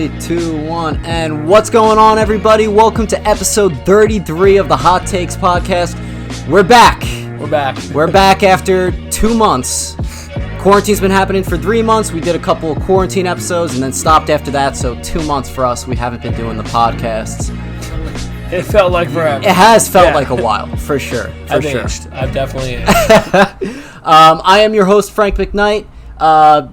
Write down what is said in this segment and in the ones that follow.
3, 2, 1, and what's going on, everybody? Welcome to episode 33 of the Hot Takes podcast. We're back. We're back after 2 months. Quarantine's been happening for 3 months. We did a couple of quarantine episodes and then stopped after that, so 2 months for us. We haven't been doing the podcasts. It felt like forever. It has felt like a while, for sure. Aged. I've definitely aged. I am your host, Frank McKnight.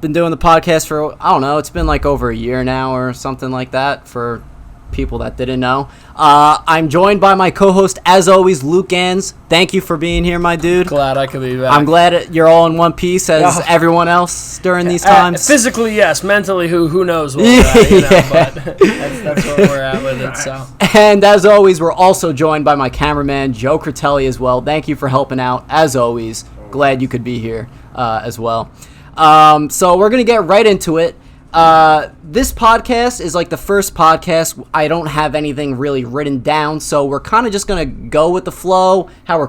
Been doing the podcast for, I don't know, it's been like over a year now or something like that for people that didn't know. I'm joined by my co-host, as always, Luke Gans. Thank you for being here, my dude. Glad I could be back. I'm glad you're all in one piece as everyone else during these times. Physically, yes. Mentally, who knows where we're at, but that's where we're at with it. So. And as always, we're also joined by my cameraman, Joe Critelli, as well. Thank you for helping out, as always. Glad you could be here as well. So we're going to get right into it. This podcast is like the first podcast. I don't have anything really written down, so we're kind of just going to go with the flow, how our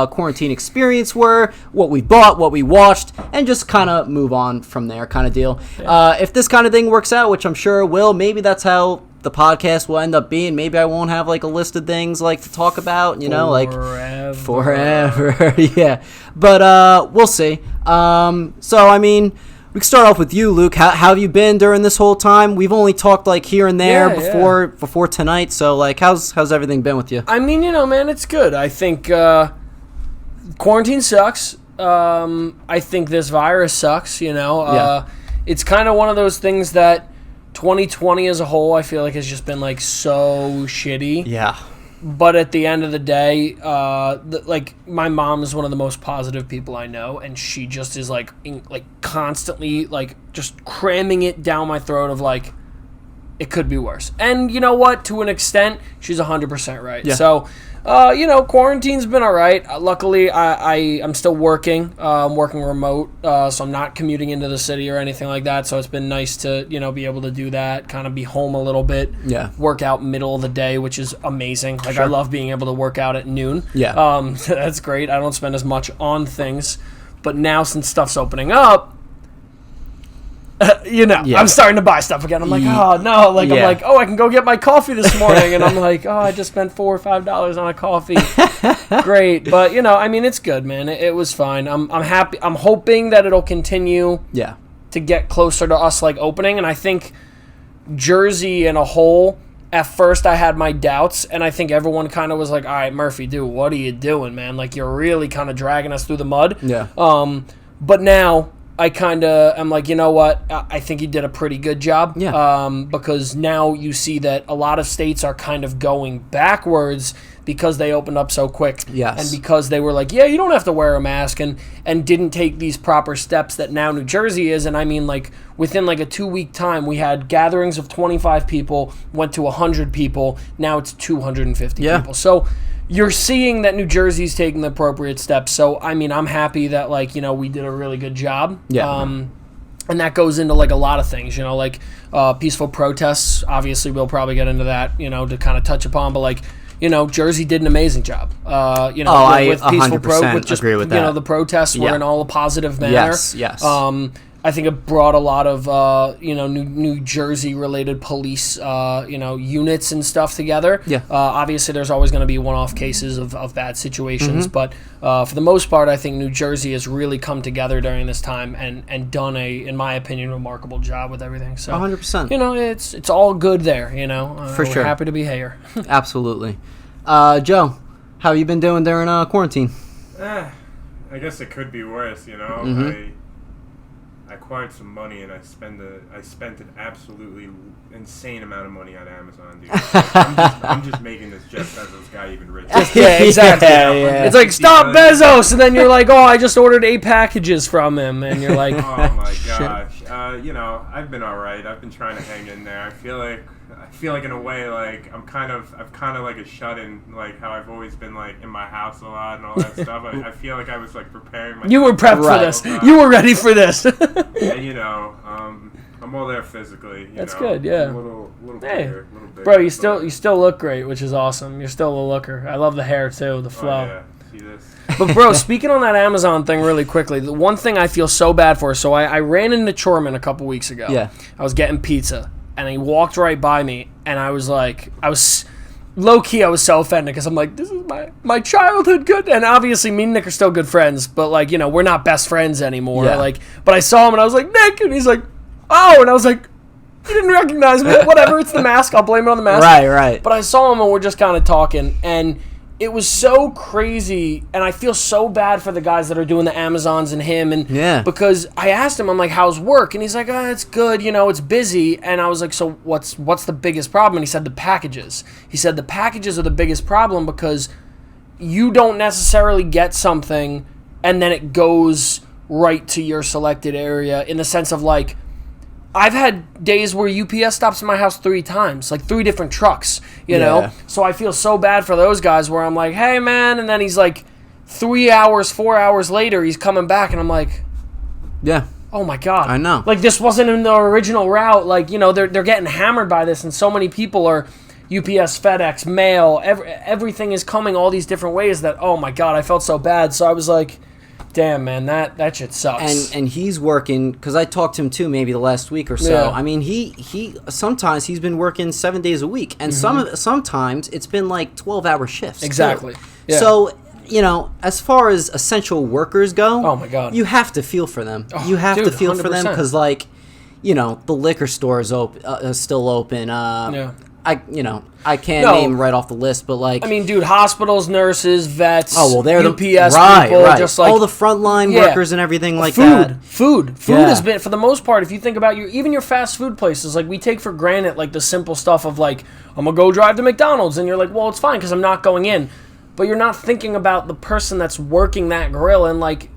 quarantine experience were, what we bought, what we watched, and just kind of move on from there kind of deal. If this kind of thing works out, which I'm sure it will, maybe that's how the podcast will end up being. Maybe I won't have like a list of things like to talk about, you know, like forever. Yeah, but we'll see. So I mean, we can start off with you, Luke. How have you been during this whole time? We've only talked like here and there before tonight. So like, how's everything been with you? I mean, you know, man, it's good. I think quarantine sucks. I think this virus sucks. You know, it's kind of one of those things that 2020 as a whole, I feel like has just been like so shitty. Yeah. But at the end of the day, like my mom is one of the most positive people I know, and she just is like constantly like just cramming it down my throat of like it could be worse. And you know what? To an extent, she's 100% right. Yeah. So, you know, quarantine's been all right. Luckily, I'm still working. I'm working remote, so I'm not commuting into the city or anything like that. So it's been nice to, you know, be able to do that, kind of be home a little bit. Yeah. Work out middle of the day, which is amazing. Like, sure. I love being able to work out at noon. Yeah. That's great. I don't spend as much on things. But now, since stuff's opening up, you know, I'm starting to buy stuff again. I'm like, oh, no. Like, I'm like, oh, I can go get my coffee this morning. And I'm like, oh, I just spent $4 or $5 on a coffee. Great. But, you know, I mean, it's good, man. It was fine. I'm happy. I'm hoping that it'll continue to get closer to us, like, opening. And I think Jersey in a whole, at first I had my doubts. And I think everyone kind of was like, all right, Murphy, dude, what are you doing, man? Like, you're really kind of dragging us through the mud. Yeah. But now I kind of am like, you know what? I think he did a pretty good job. Yeah. Because now you see that a lot of states are kind of going backwards because they opened up so quick. Yes. And because they were like, yeah, you don't have to wear a mask and didn't take these proper steps that now New Jersey is. And I mean, like, within like a 2-week time, we had gatherings of 25 people, went to 100 people. Now it's 250 people. So you're seeing that New Jersey's taking the appropriate steps. So, I mean, I'm happy that, like, you know, we did a really good job. Yeah. And that goes into, like, a lot of things, you know, like peaceful protests. Obviously, we'll probably get into that, you know, to kind of touch upon. But, like, you know, Jersey did an amazing job. You know, with peaceful with just, agree with that. You know, the protests were in all a positive manner. Yes. I think it brought a lot of, you know, New Jersey-related police, you know, units and stuff together. Yeah. Obviously, there's always going to be one-off cases of bad situations, but for the most part, I think New Jersey has really come together during this time and done in my opinion, remarkable job with everything. So 100%. You know, it's all good there. You know, for sure. We're happy to be here. Absolutely. Joe, how have you been doing during quarantine? I guess it could be worse. You know, I acquired some money and I spent an absolutely insane amount of money on Amazon, dude. I'm just making this Jeff Bezos guy even richer. Yeah, exactly. It's like, stop Bezos, and then you're like, oh, I just ordered 8 packages from him, and you're like, oh my gosh. You know, I've been all right. I've been trying to hang in there. I feel like in a way, like I'm kind of like a shut-in, like how I've always been like in my house a lot and all that stuff. I feel like I was like preparing myself. You were prepped for this. You were ready for this. And, you know, I'm all there physically. That's good, yeah. A little bigger, a little bigger. Bro, you still look great, which is awesome. You're still a looker. I love the hair too, the flow. Oh, yeah. See this? But, bro, speaking on that Amazon thing really quickly, the one thing I feel so bad for, so I ran into Chorman a couple weeks ago. Yeah. I was getting pizza. and he walked right by me, and I was low-key, I was so offended, because I'm like, this is my childhood good, and obviously me and Nick are still good friends, but, like, you know, we're not best friends anymore, like, but I saw him, and I was like, Nick, and he's like, oh, and I was like, you didn't recognize me, whatever, it's the mask, I'll blame it on the mask. Right. But I saw him, and we're just kind of talking, and it was so crazy, and I feel so bad for the guys that are doing the Amazons and him, and because I asked him, I'm like, how's work? And he's like, it's good, you know, it's busy. And I was like, so what's the biggest problem? And he said the packages. He said the packages are the biggest problem, because you don't necessarily get something and then it goes right to your selected area, in the sense of, like, I've had days where UPS stops at my house 3 times, like 3 different trucks, you know? So I feel so bad for those guys where I'm like, hey, man, and then he's like 3 hours, 4 hours later, he's coming back, and I'm like, oh my God. I know. Like, this wasn't in the original route. Like, you know, they're getting hammered by this, and so many people are UPS, FedEx, mail, everything is coming all these different ways that, oh my God, I felt so bad. So I was like, damn, man, that shit sucks. And he's working, because I talked to him too, maybe the last week or so. I mean, he sometimes he's been working 7 days a week, and sometimes it's been like 12-hour shifts. Exactly. Yeah. So, you know, as far as essential workers go, oh my God, you have to feel for them. You have to feel 100%. For them, because, like, you know, the liquor store is still open. I can't name right off the list, but, like, I mean, dude, hospitals, nurses, vets, they're UPS people, right. Just like all the frontline workers and everything like that. Food has been, for the most part, if you think about even your fast food places, like, we take for granted, like, the simple stuff of, like, I'm gonna go drive to McDonald's, and you're like, well, it's fine because I'm not going in, but you're not thinking about the person that's working that grill, and, like,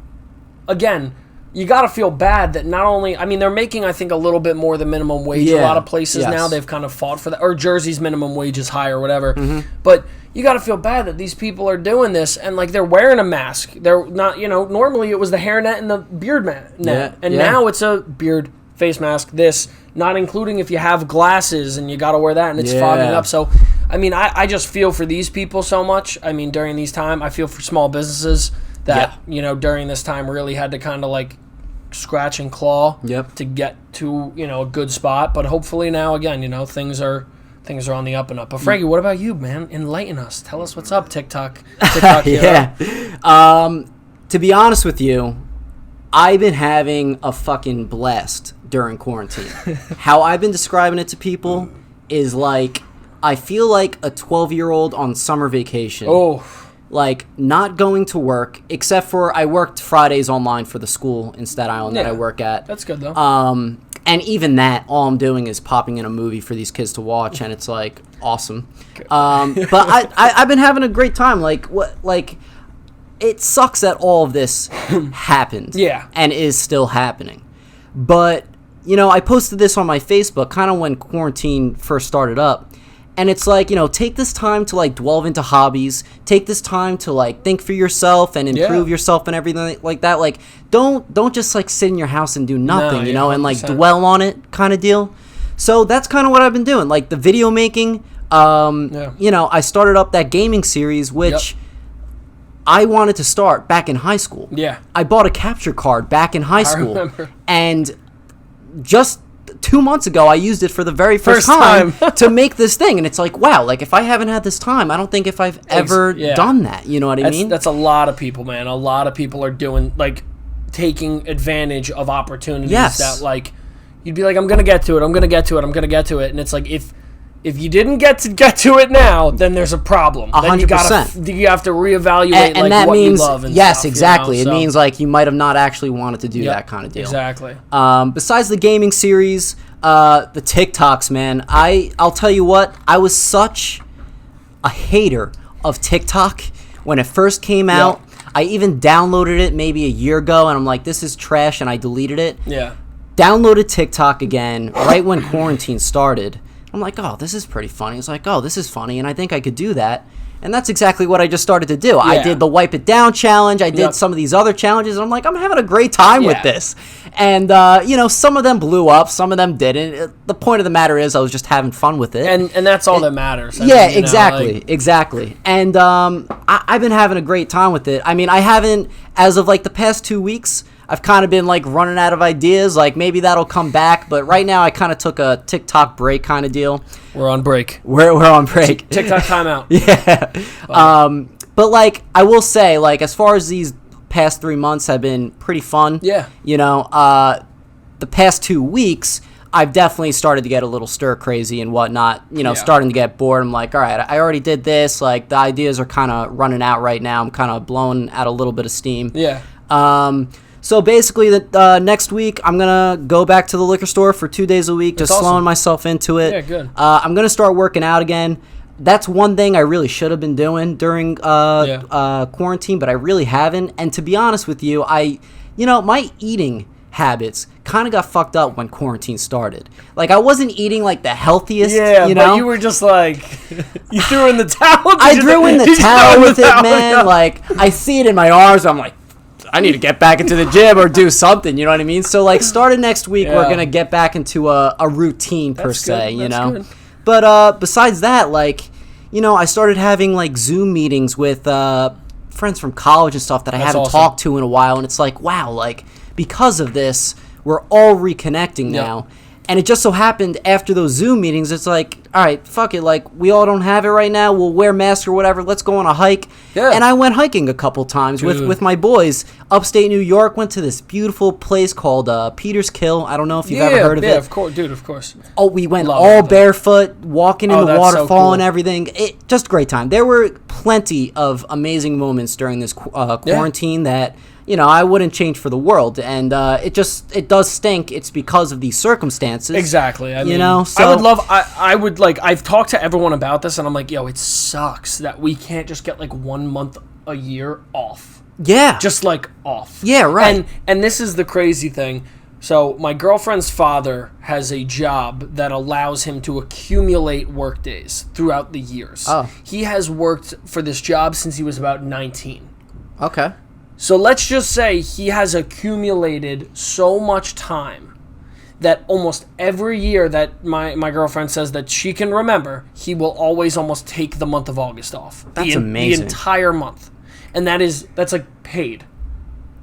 again, you got to feel bad that not only, I mean, they're making, I think, a little bit more than minimum wage. A lot of places now, they've kind of fought for that. Or Jersey's minimum wage is high or whatever. But you got to feel bad that these people are doing this, and, like, they're wearing a mask. They're not, you know, normally it was the hairnet and the beard net. And now it's a beard, face mask, this, not including if you have glasses and you got to wear that and it's fogging up. So, I mean, I just feel for these people so much. I mean, during these time, I feel for small businesses that, you know, during this time really had to kind of, like, scratch and claw to get to, you know, a good spot. But hopefully now, again, you know, things are on the up and up. But Frankie, what about you, man? Enlighten us. Tell us what's up, TikTok. To be honest with you, I've been having a fucking blast during quarantine. How I've been describing it to people is like, I feel like a 12-year-old on summer vacation. Like, not going to work, except for I worked Fridays online for the school in Staten Island that I work at. That's good, though. And even that, all I'm doing is popping in a movie for these kids to watch, and it's, like, awesome. But I've been having a great time. Like, it sucks that all of this happened. And is still happening. But, you know, I posted this on my Facebook kind of when quarantine first started up. And it's like, you know, take this time to, like, delve into hobbies. Take this time to, like, think for yourself and improve yourself and everything like that. Like, don't just, like, sit in your house and do nothing, you know, and, like, dwell on it kind of deal. So that's kind of what I've been doing. Like, the video making, you know, I started up that gaming series, which I wanted to start back in high school. I bought a capture card back in high school. I remember. And just 2 months ago, I used it for the very first time to make this thing, and it's like, wow, like, if I haven't had this time, I don't think if I've ever done that, you know what I mean? That's a lot of people, man. A lot of people are doing, like, taking advantage of opportunities that, like, you'd be like, I'm gonna get to it, and it's like, if you didn't get to it now, then there's a problem. 100%. Then you have to reevaluate, and that what means, you love and yes, stuff, exactly. You know? It means, like, you might have not actually wanted to do that kind of deal. Exactly. Besides the gaming series, the TikToks, man, I'll tell you what, I was such a hater of TikTok when it first came out. I even downloaded it maybe a year ago, and I'm like, this is trash, and I deleted it. Downloaded TikTok again right when quarantine started. I'm like, oh, this is pretty funny. It's like, oh, this is funny, and I think I could do that. And that's exactly what I just started to do. I did the Wipe It Down challenge. I did some of these other challenges, and I'm like, I'm having a great time with this. And, you know, some of them blew up, some of them didn't. The point of the matter is I was just having fun with it. And that's all that matters. I mean, exactly. And I've been having a great time with it. I mean, I haven't, as of, like, the past 2 weeks, I've kind of been like running out of ideas. Like maybe that'll come back, but right now I kind of took a TikTok break kind of deal. We're on break. We're on break. TikTok timeout. Yeah. But like I will say, like as far as these past 3 months have been pretty fun. Yeah. You know, the past 2 weeks, I've definitely started to get a little stir crazy and whatnot, you know, starting to get bored. I'm like, all right, I already did this. Like, the ideas are kind of running out right now. I'm kind of blowing out a little bit of steam. Yeah. So basically, next week, I'm going to go back to the liquor store for 2 days a week, just slowing myself into it. Yeah, good. I'm going to start working out again. That's one thing I really should have been doing during quarantine, but I really haven't. And to be honest with you, my eating habits kind of got fucked up when quarantine started. Like I wasn't eating like the healthiest. Yeah, you know? But you were just like you threw in the towel. I threw in the towel with it, man. Yeah. Like I see it in my arms. I'm like, I need to get back into the gym or do something. You know what I mean? So like, starting next week, we're gonna get back into a routine per se. You know. Good. But besides that, like, you know, I started having like Zoom meetings with friends from college and stuff that I haven't talked to in a while, and it's like, wow, like. Because of this, we're all reconnecting now. And it just so happened after those Zoom meetings, it's like, all right, fuck it. Like, we all don't have it right now. We'll wear masks or whatever. Let's go on a hike. Yeah. And I went hiking a couple times with my boys. Upstate New York, went to this beautiful place called Peter's Kill. I don't know if you've ever heard of it. Yeah, of course, dude, of course. Oh, we went all barefoot, walking in the waterfall and everything. Just a great time. There were plenty of amazing moments during this quarantine that... You know, I wouldn't change for the world, and it does stink. It's because of these circumstances. Exactly. I mean, you know, so I would like. I've talked to everyone about this, and I'm like, yo, it sucks that we can't just get like 1 month a year off. Yeah. Just like off. Yeah, right. And this is the crazy thing. So my girlfriend's father has a job that allows him to accumulate work days throughout the years. Oh. He has worked for this job since he was about 19. Okay. So let's just say he has accumulated so much time that almost every year that my girlfriend says that she can remember, he will always almost take the month of August off. That's amazing. The entire month. And that's like paid.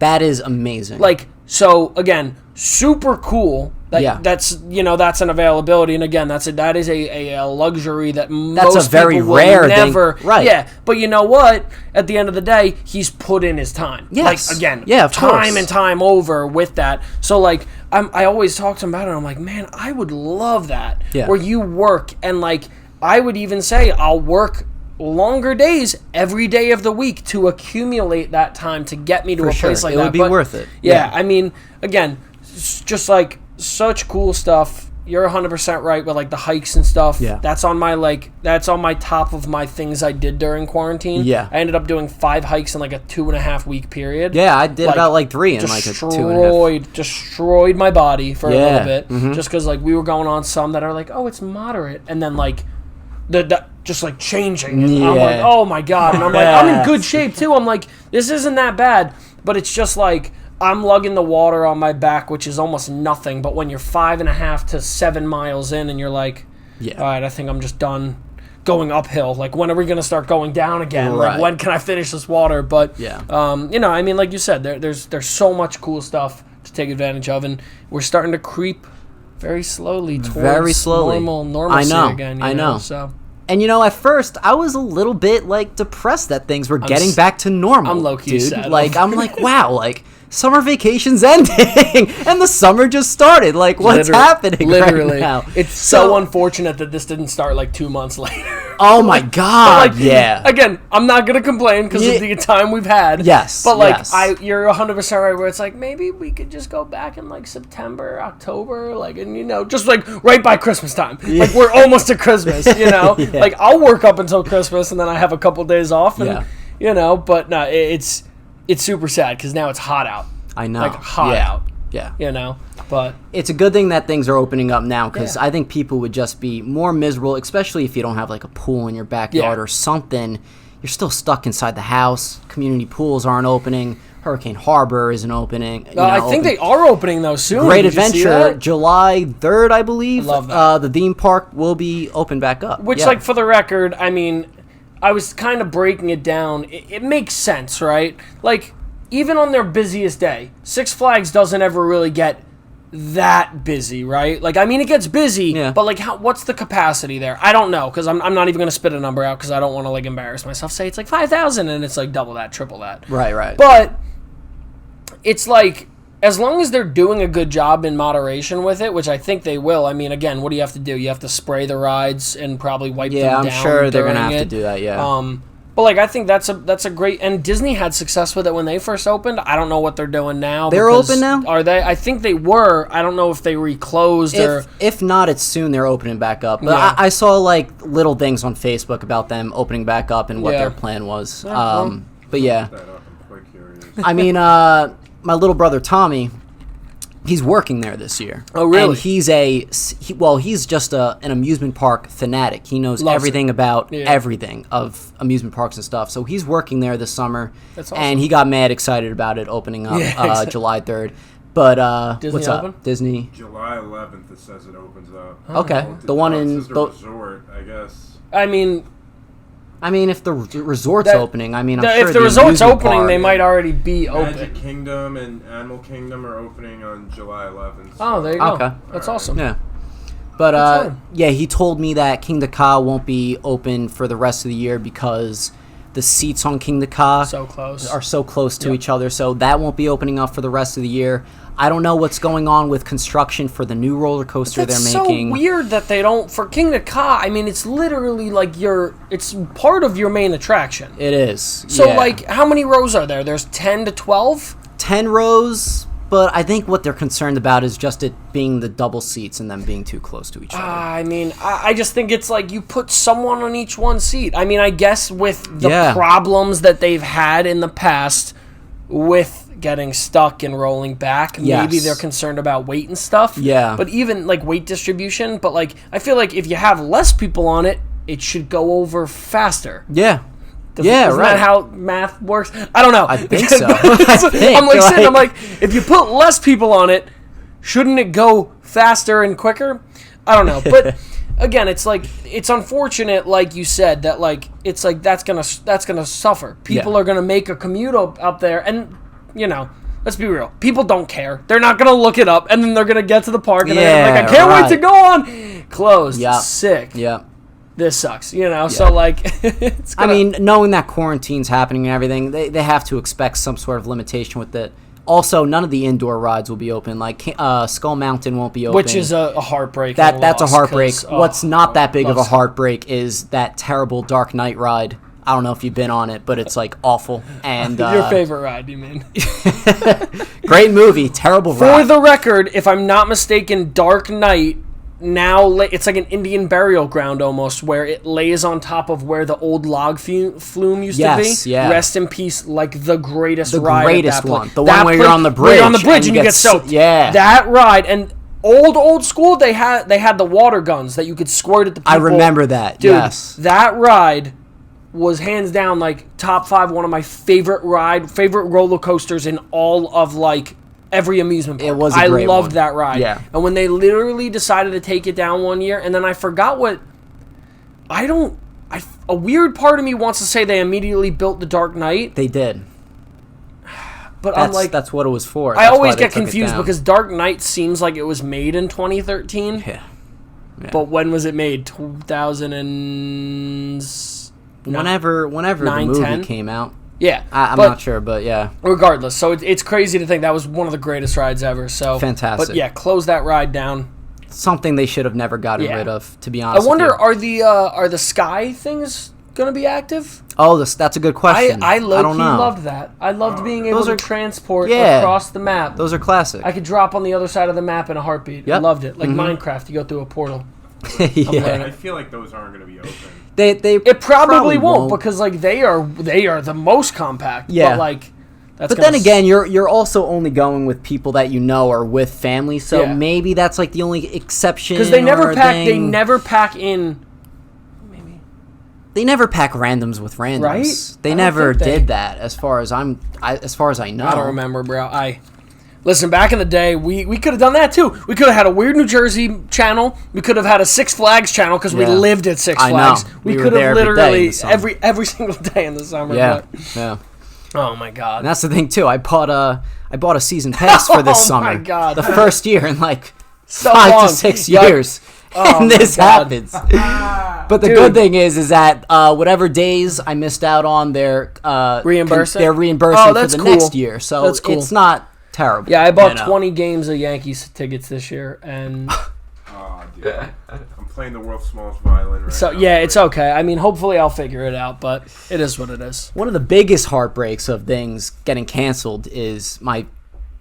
That is amazing. Like, so again, super cool. That's an availability, and again, that is a luxury that most very people will rare never. thing. Right. Yeah, but you know what? At the end of the day, he's put in his time. Yes. Like again, of time course. and time over with that. So like, I always talk to him about it. I'm like, man, I would love that. Yeah. Where you work, and like, I would even say I'll work longer days every day of the week to accumulate that time to get me to a place like that. It would be worth it. Yeah, I mean, again, just like such cool stuff. You're 100% right with like the hikes and stuff. Yeah. That's on my top of my things I did during quarantine. Yeah. I ended up doing 5 hikes in like a 2.5 week period. Yeah, I did about like 3 in like a 2.5. Destroyed my body for a little bit. Mm-hmm. Just because like we were going on some that are like, oh, it's moderate. And then like the just like changing. And I'm like, oh my God. And I'm like, I'm in good shape too. I'm like, this isn't that bad. But it's just like, I'm lugging the water on my back, which is almost nothing. But when you're 5.5 to 7 miles in and you're like, all right, I think I'm just done going uphill. Like, when are we going to start going down again? Right. Like, when can I finish this water? But, I mean, like you said, there's so much cool stuff to take advantage of. And we're starting to creep very slowly towards normalcy again. I know. So. And, at first, I was a little bit, like, depressed that things were getting back to normal. I'm low-key dude. sad. Like, I'm like, wow, like, summer vacation's ending, and the summer just started. Like, what's happening right now? It's so unfortunate that this didn't start, like, 2 months later. Oh, my God, Again, I'm not going to complain because of the time we've had. Yes, but, like, you're 100% right where it's like, maybe we could just go back in, like, September, October, like, and, just, like, right by Christmas time. Yeah. Like, we're almost to Christmas, Like, I'll work up until Christmas, and then I have a couple days off, and, but, no, it's super sad because now it's hot out. I know. Like, hot out. Yeah. But it's a good thing that things are opening up now because I think people would just be more miserable, especially if you don't have like a pool in your backyard or something. You're still stuck inside the house. Community pools aren't opening. Hurricane Harbor isn't opening. I think they are opening though soon. Great Adventure, July 3rd, I believe. I love that. The theme park will be open back up. Which, like, for the record, I mean, I was kind of breaking it down. It makes sense, right? Like, even on their busiest day, Six Flags doesn't ever really get that busy, right? Like, I mean, it gets busy, but like, what's the capacity there? I don't know, because I'm not even going to spit a number out because I don't want to like embarrass myself. Say it's like 5,000 and it's like double that, triple that. Right. But it's like, as long as they're doing a good job in moderation with it, which I think they will. I mean, again, what do you have to do? You have to spray the rides and probably wipe them down. Yeah, I'm sure they're going to have to do that, yeah. But like, I think that's a great, and Disney had success with it when they first opened. I don't know what they're doing now. They're open now? Are they? I think they were. I don't know if they reclosed or. If not, it's soon they're opening back up. But I saw like little things on Facebook about them opening back up and what their plan was. But yeah, I mean, my little brother Tommy, he's working there this year. Oh, really? And he's just an amusement park fanatic. He knows everything about everything of amusement parks and stuff. So he's working there this summer. That's awesome. And he got mad excited about it opening up July 3rd. But Disney what's open? up? Disney. July 11th, it says it opens up. Okay. The one in the resort, I guess. I mean, if the resort's opening, I mean, I'm sure if the resort's opening, park, they might already be open. Magic Kingdom and Animal Kingdom are opening on July 11th. So. Oh, there you go. Okay. That's awesome. Yeah. But, he told me that Kingda Ka won't be open for the rest of the year because the seats on Kingda Ka are so close to each other, so that won't be opening up for the rest of the year. I don't know what's going on with construction for the new roller coaster they're making. It's so weird that they don't, for Kingda Ka, I mean, it's literally like it's part of your main attraction. It is. So, like, how many rows are there? There's 10 to 12? 10 rows, but I think what they're concerned about is just it being the double seats and them being too close to each other. I mean, I just think it's like you put someone on each one seat. I mean, I guess with the problems that they've had in the past with getting stuck and rolling back, maybe they're concerned about weight and stuff. Yeah. But even like weight distribution, but like I feel like if you have less people on it, it should go over faster. Yeah. Isn't that how math works? I don't know. I think so. I'm like, if you put less people on it, shouldn't it go faster and quicker? I don't know. But again, it's like, it's unfortunate, like you said, that like it's like that's gonna suffer. People are gonna make a commute up there, and you know, let's be real. People don't care. They're not gonna look it up, and then they're gonna get to the park, and they're like, I can't wait to go on. Closed. Yeah. Sick. Yeah. This sucks, you know. Yeah. So like, it's I mean, knowing that quarantine's happening and everything, they have to expect some sort of limitation with it. Also, none of the indoor rides will be open. Like Skull Mountain won't be open, which is a heartbreak. That's a heartbreak. What's not that big of a heartbreak is that terrible Dark Knight ride. I don't know if you've been on it, but it's like awful. And your favorite ride, you mean? Great movie, terrible ride. For the record, if I'm not mistaken, Dark Knight now it's like an Indian burial ground almost, where it lays on top of where the old log flume used to be. Yeah. Rest in peace, like the greatest ride. The greatest one. The one where you're on the bridge. You're on the bridge and you get soaked. Yeah. That ride, and old school, they had the water guns that you could squirt at the people. I remember that. Dude, yes. That ride was hands down like top 5, one of my favorite roller coasters in all of like every amusement park. It was a great I loved one. that ride. Yeah. And when they literally decided to take it down one year, and then I forgot what a weird part of me wants to say they immediately built the Dark Knight. They did. But I'm like, that's what it was for. I always get confused because Dark Knight seems like it was made in 2013. Yeah. But when was it made? 2000 and whenever the movie 10? came out. Yeah, I'm not sure, but yeah. Regardless, so it's crazy to think that was one of the greatest rides ever. So fantastic. But yeah, close that ride down. Something they should have never gotten rid of, to be honest. I wonder, are the sky things going to be active? Oh, that's a good question. I loved that. I loved being able to transport across the map. Those are classic. I could drop on the other side of the map in a heartbeat. Yep. I loved it. Like Minecraft, you go through a portal. Yeah. I feel like those aren't going to be open. It probably won't because like they are the most compact. Yeah. But like but then again, you're also only going with people that you know or with family, so maybe that's like the only exception. Because they never pack in. Maybe they never pack randoms with randoms. Right? They never did that, as far as I know. I don't remember, bro. Listen, back in the day, we could have done that too. We could have had a Weird New Jersey channel. We could have had a Six Flags channel because we lived at Six Flags. I know. We could have literally every single day in the summer. Yeah, yeah. Oh my god! And that's the thing too. I bought a season pass for this summer. Oh my god! The first year in like so 5 long. to 6 years. And this happens. But the good thing is that whatever days I missed out on, they're reimbursing. They're reimbursing for the cool. next year, so that's cool. It's not terrible. Yeah, I bought 20 games of Yankees tickets this year, and oh, dude, I'm playing the world's smallest violin right so now. yeah, it's okay. I mean, hopefully I'll figure it out, but it is what it is. One of the biggest heartbreaks of things getting canceled is my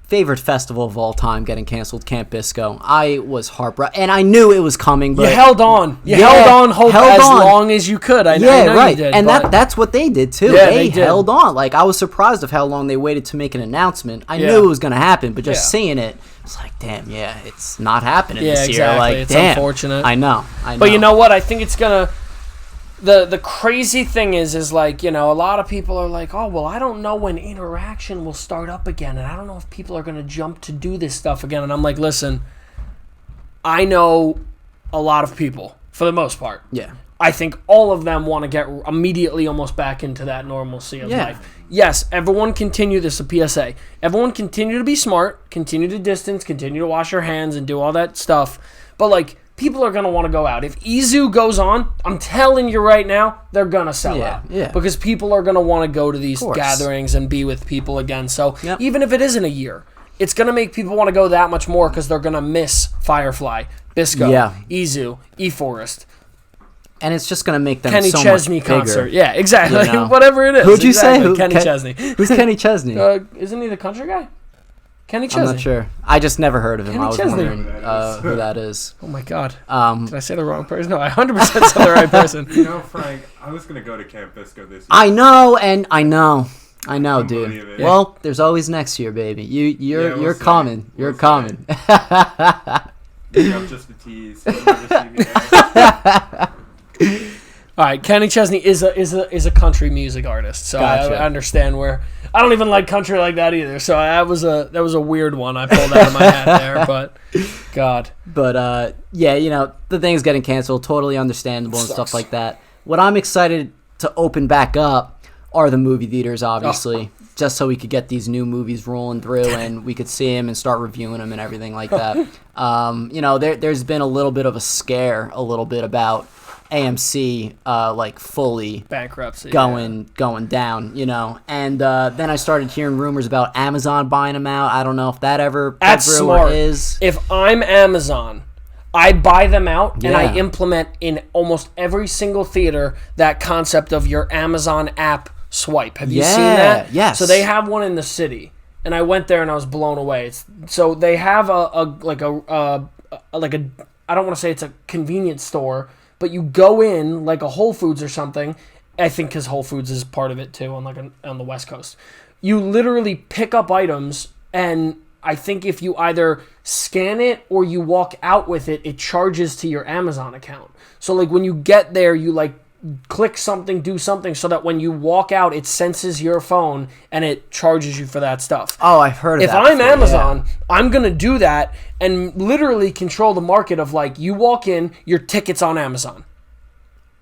favorite festival of all time getting canceled, Camp Bisco. I was heartbroken, and I knew it was coming, but you held on. You held on hope as long as you could. I know right. You did, and that's what they did too. Yeah, they held on. Like, I was surprised of how long they waited to make an announcement. I knew it was going to happen, but just seeing it, it's like, damn, it's not happening this year. Exactly. Like, it's damn. unfortunate. I know. But you know what? I think it's gonna. The crazy thing is like, you know, a lot of people are like, oh, well, I don't know when interaction will start up again, and I don't know if people are going to jump to do this stuff again. And I'm like, listen, I know a lot of people, for the most part. Yeah. I think all of them want to get immediately almost back into that normalcy of life. Yes, everyone continue this, a PSA. Everyone continue to be smart, continue to distance, continue to wash your hands and do all that stuff. But, like, people are going to want to go out. If Izu goes on, I'm telling you right now, they're going to sell out. Yeah. Because people are going to want to go to these gatherings and be with people again. So even if it isn't a year, it's going to make people want to go that much more because they're going to miss Firefly, Bisco, Izu, E-Forest. And it's just going to make them Kenny so Chesney much bigger. Concert. Yeah, exactly. You know? Whatever it is. Who'd you say? Kenny Chesney. Who's Kenny Chesney? Isn't he the country guy? Kenny Chesney. I'm not sure. I just never heard of him. Kenny I was Chesney. wondering who that is. Oh my god. Did I say the wrong person? No, I 100% said the right person. You know, Frank, I was going to go to Camp Bisco this year. I know, dude. It. Well, there's always next year, baby. You're see. coming. You're coming. I'm just a tease. You'll never see me. All right, Kenny Chesney is a country music artist, so Gotcha. I understand where. I don't even like country like that either, so that was a weird one I pulled out of my hat there, but God. But yeah, you know, the thing's getting canceled, totally understandable and stuff like that. What I'm excited to open back up are the movie theaters, obviously, just so we could get these new movies rolling through and we could see them and start reviewing them and everything like that. You know, there's been a little bit of a scare, about AMC like fully bankruptcy going down, you know, and then I started hearing rumors about Amazon buying them out. I don't know if that ever smart. is. If I'm Amazon, I buy them out and I implement in almost every single theater that concept of your Amazon app swipe. Have you seen that? Yes. So they have one in the city, and I went there and I was blown away. So they have a I don't want to say it's a convenience store, but you go in like a Whole Foods or something. I think because Whole Foods is part of it too on the West Coast. You literally pick up items, and I think if you either scan it or you walk out with it, it charges to your Amazon account. So like when you get there, you like click something, do something, so that when you walk out, it senses your phone and it charges you for that stuff. Oh, I've heard of that. If I'm Amazon, I'm going to do that and literally control the market of like, you walk in, your ticket's on Amazon.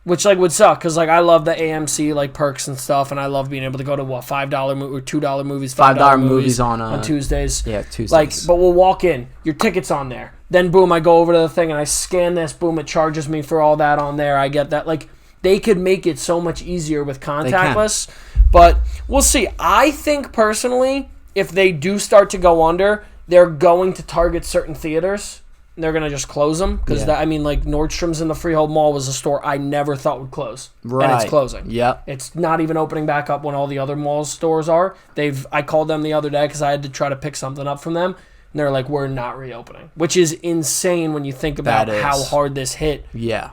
Which like would suck because like I love the AMC like perks and stuff, and I love being able to go to $5 or $2 movies, $5 movies on Tuesdays. Yeah, Tuesdays. Like, but we'll walk in, your ticket's on there. Then boom, I go over to the thing and I scan this. Boom, it charges me for all that on there. I get that. Like they could make it so much easier with contactless, but we'll see. I think personally, if they do start to go under, they're going to target certain theaters. They're going to just close them because, I mean, like Nordstrom's in the Freehold Mall was a store I never thought would close. Right. And it's closing. Yep. It's not even opening back up when all the other mall stores are. I called them the other day because I had to try to pick something up from them. And they're like, we're not reopening. Which is insane when you think about how hard this hit. Yeah.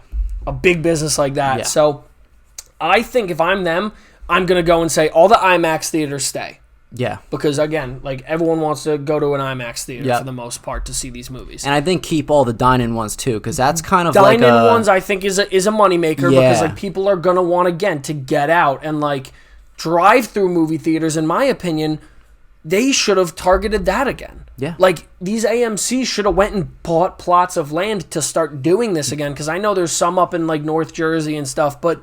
A big business like that. Yeah. So I think if I'm them, I'm going to go and say all the IMAX theaters stay. Yeah. Because, again, like everyone wants to go to an IMAX theater for the most part to see these movies. And I think keep all the dine-in ones, too, because that's kind of dine-in ones, I think, is a moneymaker because like people are going to want, again, to get out. And, like, drive-through movie theaters, in my opinion, they should have targeted that again. Yeah. Like, these AMCs should have went and bought plots of land to start doing this again because I know there's some up in, like, North Jersey and stuff, but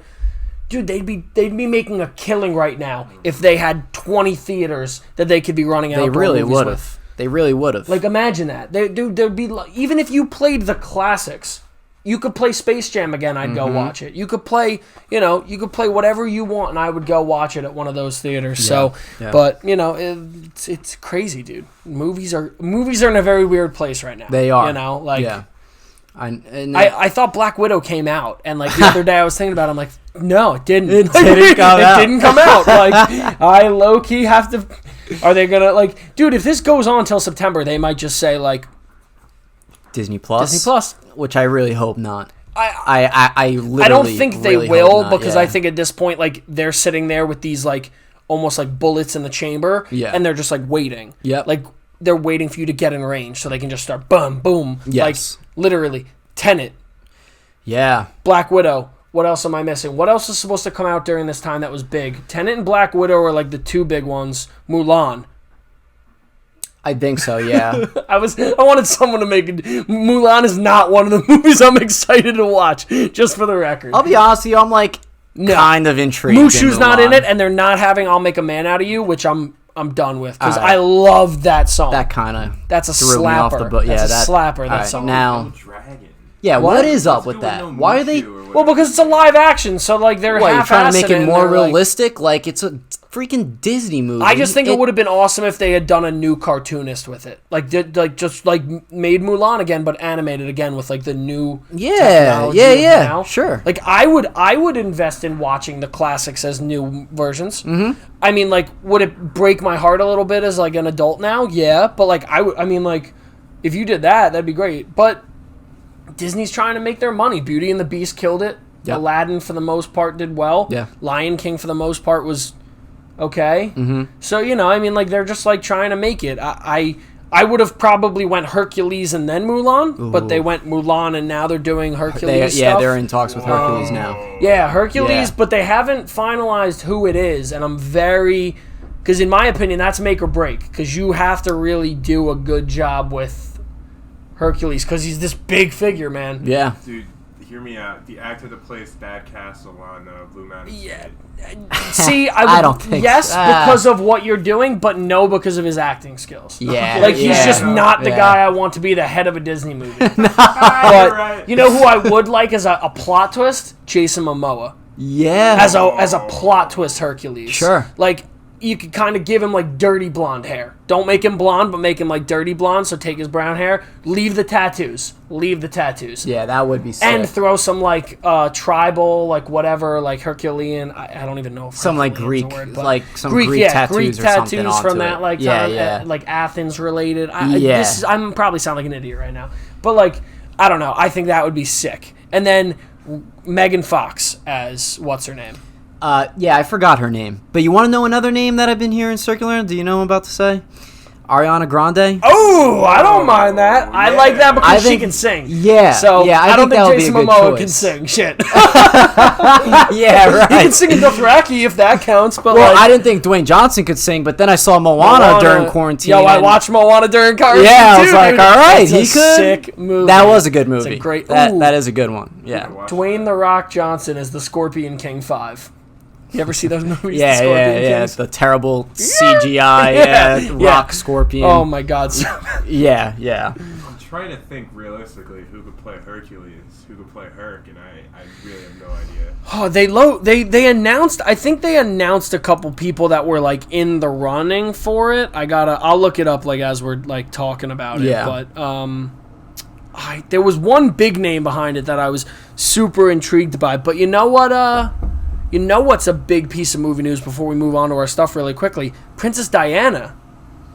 Dude, they'd be making a killing right now if they had 20 theaters that they could be running out. They really would have. They really would have. Like, imagine that. There'd be even if you played the classics, you could play Space Jam again. I'd go watch it. You could play, you could play whatever you want, and I would go watch it at one of those theaters. Yeah. But it's crazy, dude. Movies are in a very weird place right now. They are. Yeah. I thought Black Widow came out, and like the other day I was thinking about it, I'm like, no, it didn't. It didn't come out. It didn't come out. Like, I low-key have to... Are they going to, like... Dude, if this goes on until September, they might just say, like... Disney Plus? Disney Plus. Which I really hope not. I literally... I don't think they really will, hope not, because I think at this point, like, they're sitting there with these, like, almost like bullets in the chamber, and they're just, like, waiting. Yep. Like, they're waiting for you to get in range so they can just start boom, boom. Yes. Like, literally. Tenet. Yeah. Black Widow. What else am I missing? What else is supposed to come out during this time that was big? Tenet and Black Widow are like the two big ones. Mulan. I think so, yeah. I wanted someone to make it. Mulan is not one of the movies I'm excited to watch, just for the record. I'll be honest with you, I'm like kind of intrigued. Mushu's not in it, and they're not having I'll Make a Man Out of You, which I'm done with, because I love that song. That kind of That's a threw slapper. me off the boat. Yeah, that's a slapper, that right, song. Now, Dragon. yeah, what is up with that? Why are they... Well, because it's a live action, so like they're What, you're trying to half-assing make it and more they're, like- realistic? Like, it's a freaking Disney movie. I just think it would have been awesome if they had done a new cartoonist with it, like made Mulan again, but animated again with like the new technology of now. Sure. Like I would invest in watching the classics as new versions. Mm-hmm. I mean, like, would it break my heart a little bit as like an adult now? Yeah, but like I mean, like, if you did that, that'd be great. But Disney's trying to make their money. Beauty and the Beast killed it. Yep. Aladdin, for the most part, did well. Yeah. Lion King, for the most part, was okay. Mm-hmm. So, I mean, like, they're just, like, trying to make it. I would have probably went Hercules and then Mulan, but they went Mulan and now they're doing Hercules stuff. Yeah, they're in talks with Hercules now. Yeah, Hercules, but they haven't finalized who it is, and I'm very... Because in my opinion, that's make or break, because you have to really do a good job with Hercules, because he's this big figure, man. Yeah. Dude, hear me out. The actor that plays Bad Castle on Blue Mountain State. See, I don't think yes, so. Because of what you're doing, but no, because of his acting skills. Yeah. Like, he's just not the guy I want to be the head of a Disney movie. But right. you know who I would like as a plot twist? Jason Momoa. Yeah. As a plot twist Hercules. Sure. Like, you could kind of give him, like, dirty blonde hair. Don't make him blonde, but make him, like, dirty blonde, so take his brown hair. Leave the tattoos. Yeah, that would be sick. And throw some, like, tribal, like, whatever, like, Herculean. I don't even know if some, like, Herculean's Greek, a word, but like, some Greek tattoos Greek or something tattoos onto from that, like, yeah. like, Athens related. Yeah. I'm probably sound like an idiot right now. But, like, I don't know. I think that would be sick. And then Megan Fox as, what's her name? Yeah, I forgot her name. But you want to know another name that I've been hearing circular? Do you know what I'm about to say? Ariana Grande? Oh, I don't mind that. I like that because she can sing. Yeah. So yeah, I don't think Jason Momoa can choice. sing. Shit. Yeah, right. He can sing in Dothraki if that counts. But well, like, I didn't think Dwayne Johnson could sing, but then I saw Moana during quarantine. Yo, I watched Moana during quarantine. Yeah, I was like, dude. all right, It's he a could. Sick movie. That was a good movie. It's a great. That is a good one. Yeah. Dwayne The Rock Johnson is the Scorpion King 5. You ever see those movies? Yeah, the Scorpion Kings? The terrible CGI, rock scorpion. Oh my God. Yeah. I'm trying to think realistically who could play Hercules, who could play Herc, and I really have no idea. Oh, they announced. I think they announced a couple people that were like in the running for it. I'll look it up like as we're like talking about it. Yeah. But there was one big name behind it that I was super intrigued by. But you know what? You know what's a big piece of movie news before we move on to our stuff really quickly? Princess Diana.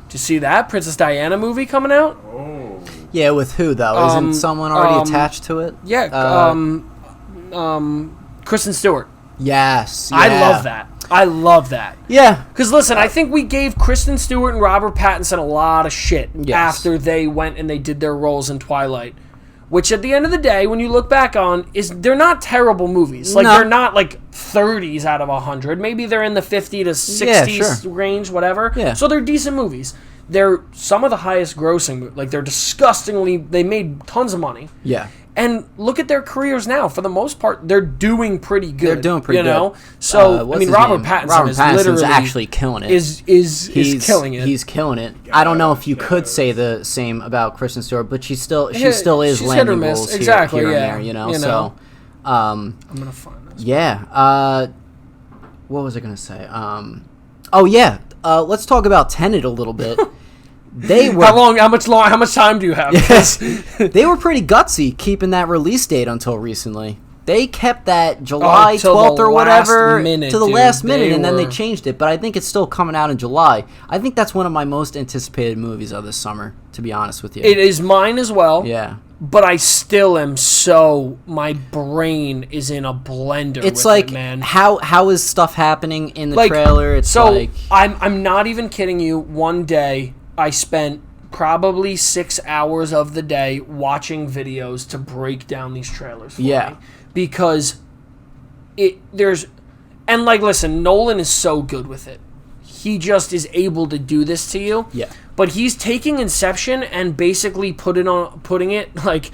Did you see that Princess Diana movie coming out? Oh. Yeah, with who though? Isn't someone already attached to it? Yeah. Kristen Stewart. Yes. Yeah. I love that. Yeah. Because listen, I think we gave Kristen Stewart and Robert Pattinson a lot of shit after they went and they did their roles in Twilight. Which at the end of the day, when you look back on, they're not terrible movies. Like they're not like 30s out of 100. Maybe they're in the 50 to 60s range, whatever. Yeah. So they're decent movies. they're some of the highest grossing. Like, they're disgustingly. They made tons of money. Yeah. And look at their careers now. For the most part, they're doing pretty good. They're doing pretty good. So I mean, Robert Pattinson's literally actually killing it. Is killing it. He's killing it. I don't know if you could say the same about Kristen Stewart, but she still is landing roles here and there. You know. So I'm gonna find this. Yeah. What was I gonna say? Let's talk about Tenet a little bit. They were how much time do you have? They were pretty gutsy keeping that release date until recently. They kept that July 12th or whatever to the last minute, and then they changed it. But I think it's still coming out in July. I think that's one of my most anticipated movies of this summer, to be honest with you. It is mine as well. Yeah. But I still am my brain is in a blender. It's with like, it, man. How is stuff happening in the trailer? It's so like I'm not even kidding you. One day I spent probably 6 hours of the day watching videos to break down these trailers for me. Because listen, Nolan is so good with it. He just is able to do this to you. Yeah. But he's taking Inception and basically putting it like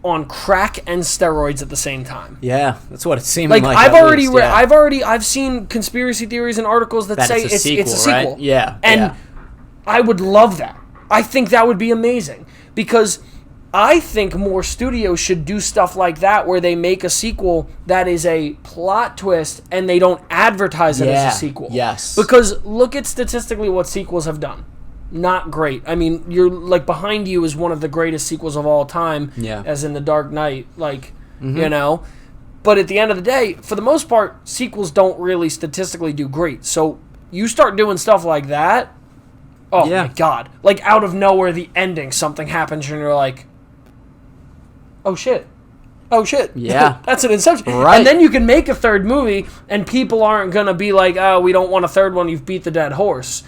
on crack and steroids at the same time. Yeah, that's what it seemed like. I've I've seen conspiracy theories and articles that say it's a sequel. Right? Yeah. And I would love that. I think that would be amazing because I think more studios should do stuff like that where they make a sequel that is a plot twist and they don't advertise it as a sequel. Yes. Because look at statistically what sequels have done. Not great. I mean, you're like Behind You is one of the greatest sequels of all time, as in The Dark Knight, you know. But at the end of the day, for the most part, sequels don't really statistically do great. So you start doing stuff like that, my God. Like out of nowhere, the ending, something happens and you're like, oh shit. Yeah. That's an Inception. Right. And then you can make a third movie and people aren't going to be like, oh, we don't want a third one, you've beat the dead horse.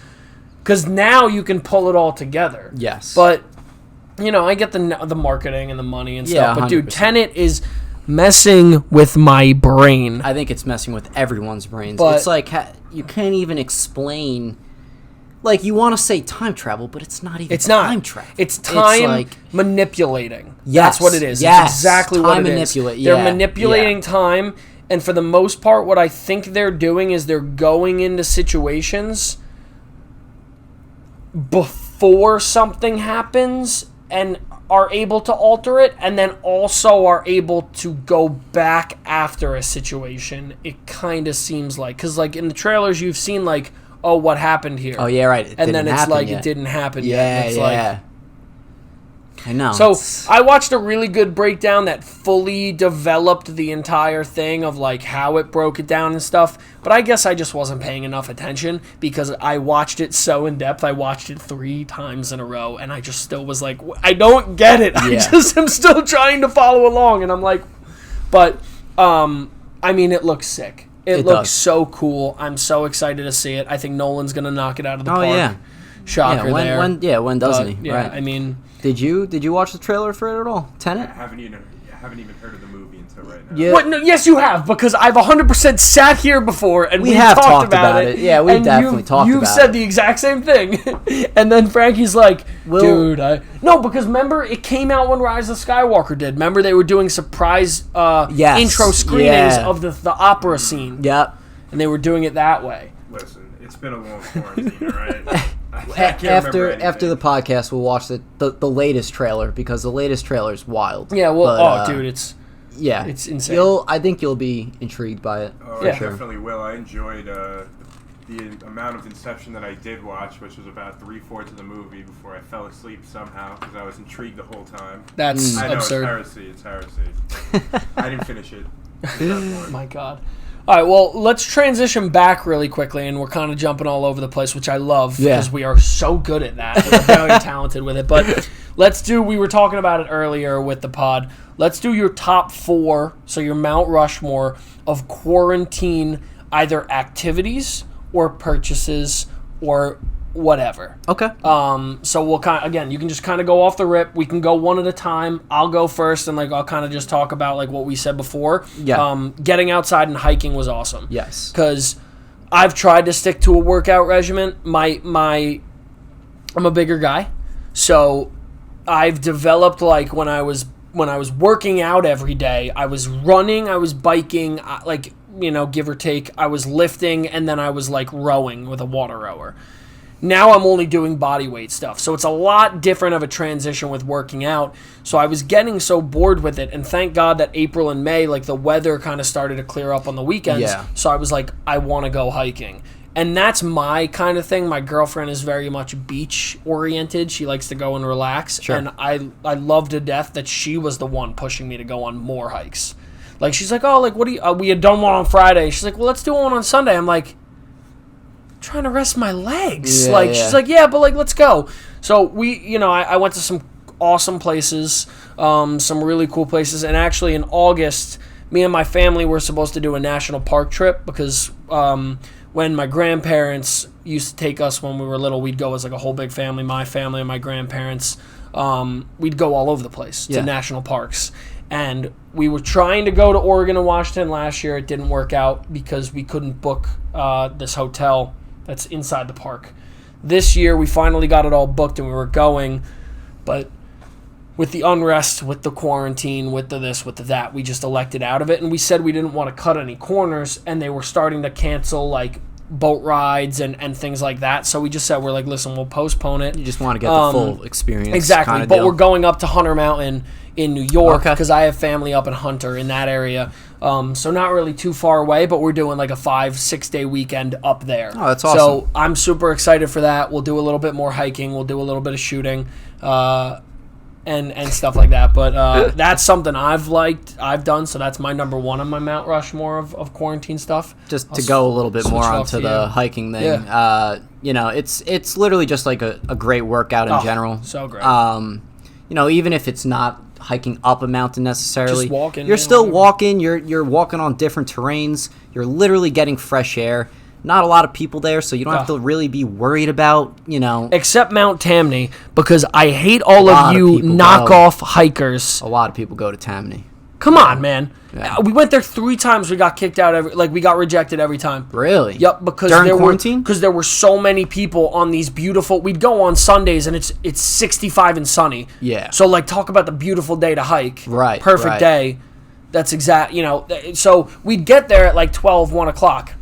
Because now you can pull it all together. Yes. But, I get the marketing and the money and stuff. But, 100%. dude, Tenet is messing with my brain. I think it's messing with everyone's brains. But, it's like you can't even explain. Like, you want to say time travel, but it's not even time travel. It's time manipulating. Yes. That's what it is. Yes. It's exactly what it is. They're manipulating time. And for the most part, what I think they're doing is they're going into situations before something happens and are able to alter it, and then also are able to go back after a situation. It kind of seems like, because like in the trailers you've seen like, oh, what happened here? Oh yeah, right. And then it's like it didn't happen yet. It's like, I know. So I watched a really good breakdown that fully developed the entire thing of like how it broke it down and stuff. But I guess I just wasn't paying enough attention because I watched it so in depth. I watched it 3 times in a row and I just still was like, I don't get it. I just am still trying to follow along. And I'm like, but I mean, it looks sick. It looks so cool. I'm so excited to see it. I think Nolan's going to knock it out of the park. Yeah. Shocker there. When doesn't he? Yeah, right. I mean... Did you watch the trailer for it at all? Tenet? I haven't even heard of the movie until right now. Yeah. What? No, yes, you have, because I've 100% sat here before and we have talked about it. Yeah, we've definitely talked about it. You've said the exact same thing. And then Frankie's like, dude, No, because remember, it came out when Rise of Skywalker did. Remember, they were doing surprise intro screenings of the opera scene. Yep. And they were doing it that way. Listen, it's been a long quarantine, all right? After the podcast, we'll watch the latest trailer because the latest trailer is wild. Yeah, well, dude, it's insane. I think you'll be intrigued by it. Oh, I definitely will. I enjoyed the amount of Inception that I did watch, which was about 3/4 of the movie before I fell asleep somehow because I was intrigued the whole time. That's I know, absurd. It's heresy. I didn't finish it. My God. All right, well, let's transition back really quickly, and we're kind of jumping all over the place, which I love because we are so good at that. We're very talented with it. But we were talking about it earlier with the pod. Let's do your top 4, so your Mount Rushmore of quarantine either activities or purchases or whatever. Okay. So we'll again, you can just kind of go off the rip. We can go one at a time. I'll go first, and I'll kind of just talk about what we said before. Yeah. Getting outside and hiking was awesome. Yes. Because I've tried to stick to a workout regimen. My I'm a bigger guy, so I've developed like when I was working out every day, I was running, I was biking, like, you know, give or take, I was lifting, and then I was like rowing with a water rower. Now I'm only doing body weight stuff, so it's a lot different of a transition with working out. So I was getting so bored with it, and thank God that April and May, like the weather kind of started to clear up on the weekends. Yeah. So I was like, I want to go hiking. And that's my kind of thing. My girlfriend is very much beach oriented. She likes to go and relax. Sure. And I love to death that she was the one pushing me to go on more hikes. Like, she's like, oh, like, what do you, we had done one on Friday. She's like, well, let's do one on Sunday. I'm like, I'm trying to rest my legs. She's like, yeah, but like, let's go. So I went to some awesome places, some really cool places. And actually in August, me and my family were supposed to do a national park trip because, when my grandparents used to take us when we were little, we'd go as like a whole big family, my family and my grandparents. We'd go all over the place to national parks. And we were trying to go to Oregon and Washington last year. It didn't work out because we couldn't book this hotel that's inside the park. This year, we finally got it all booked and we were going. But with the unrest, with the quarantine, with the this, with the that, we just elected out of it. And we said we didn't want to cut any corners, and they were starting to cancel, like, boat rides and things like that. So we just said, we're like, listen, we'll postpone it. You just want to get the full experience. Exactly. Kind of But deal. we're going up to Hunter Mountain in New York because I have family up in Hunter in that area. So not really too far away, but we're doing like a 5-6 day weekend up there. Oh, that's awesome. So I'm super excited for that. We'll do a little bit more hiking. We'll do a little bit of shooting. And stuff like that. But that's something I've done, so that's my number one on my Mount Rushmore of quarantine stuff. Just to go a little bit more onto the hiking thing. Yeah. It's literally just like a great workout in general. So great. Even if it's not hiking up a mountain necessarily, just walking, you're still walking, you're walking on different terrains, you're literally getting fresh air. Not a lot of people there, so you don't have to really be worried about, Except Mount Tammany, because I hate all of you knockoff hikers. A lot of people go to Tammany. Come on, man. Yeah. We went there 3 times. We got kicked out. We got rejected every time. Really? Yep. Because during quarantine? Because there were so many people on these beautiful. We'd go on Sundays and it's 65 and sunny. Yeah. So like, talk about the beautiful day to hike. Right. Perfect day. That's exact. So we'd get there at like 12, 1 o'clock.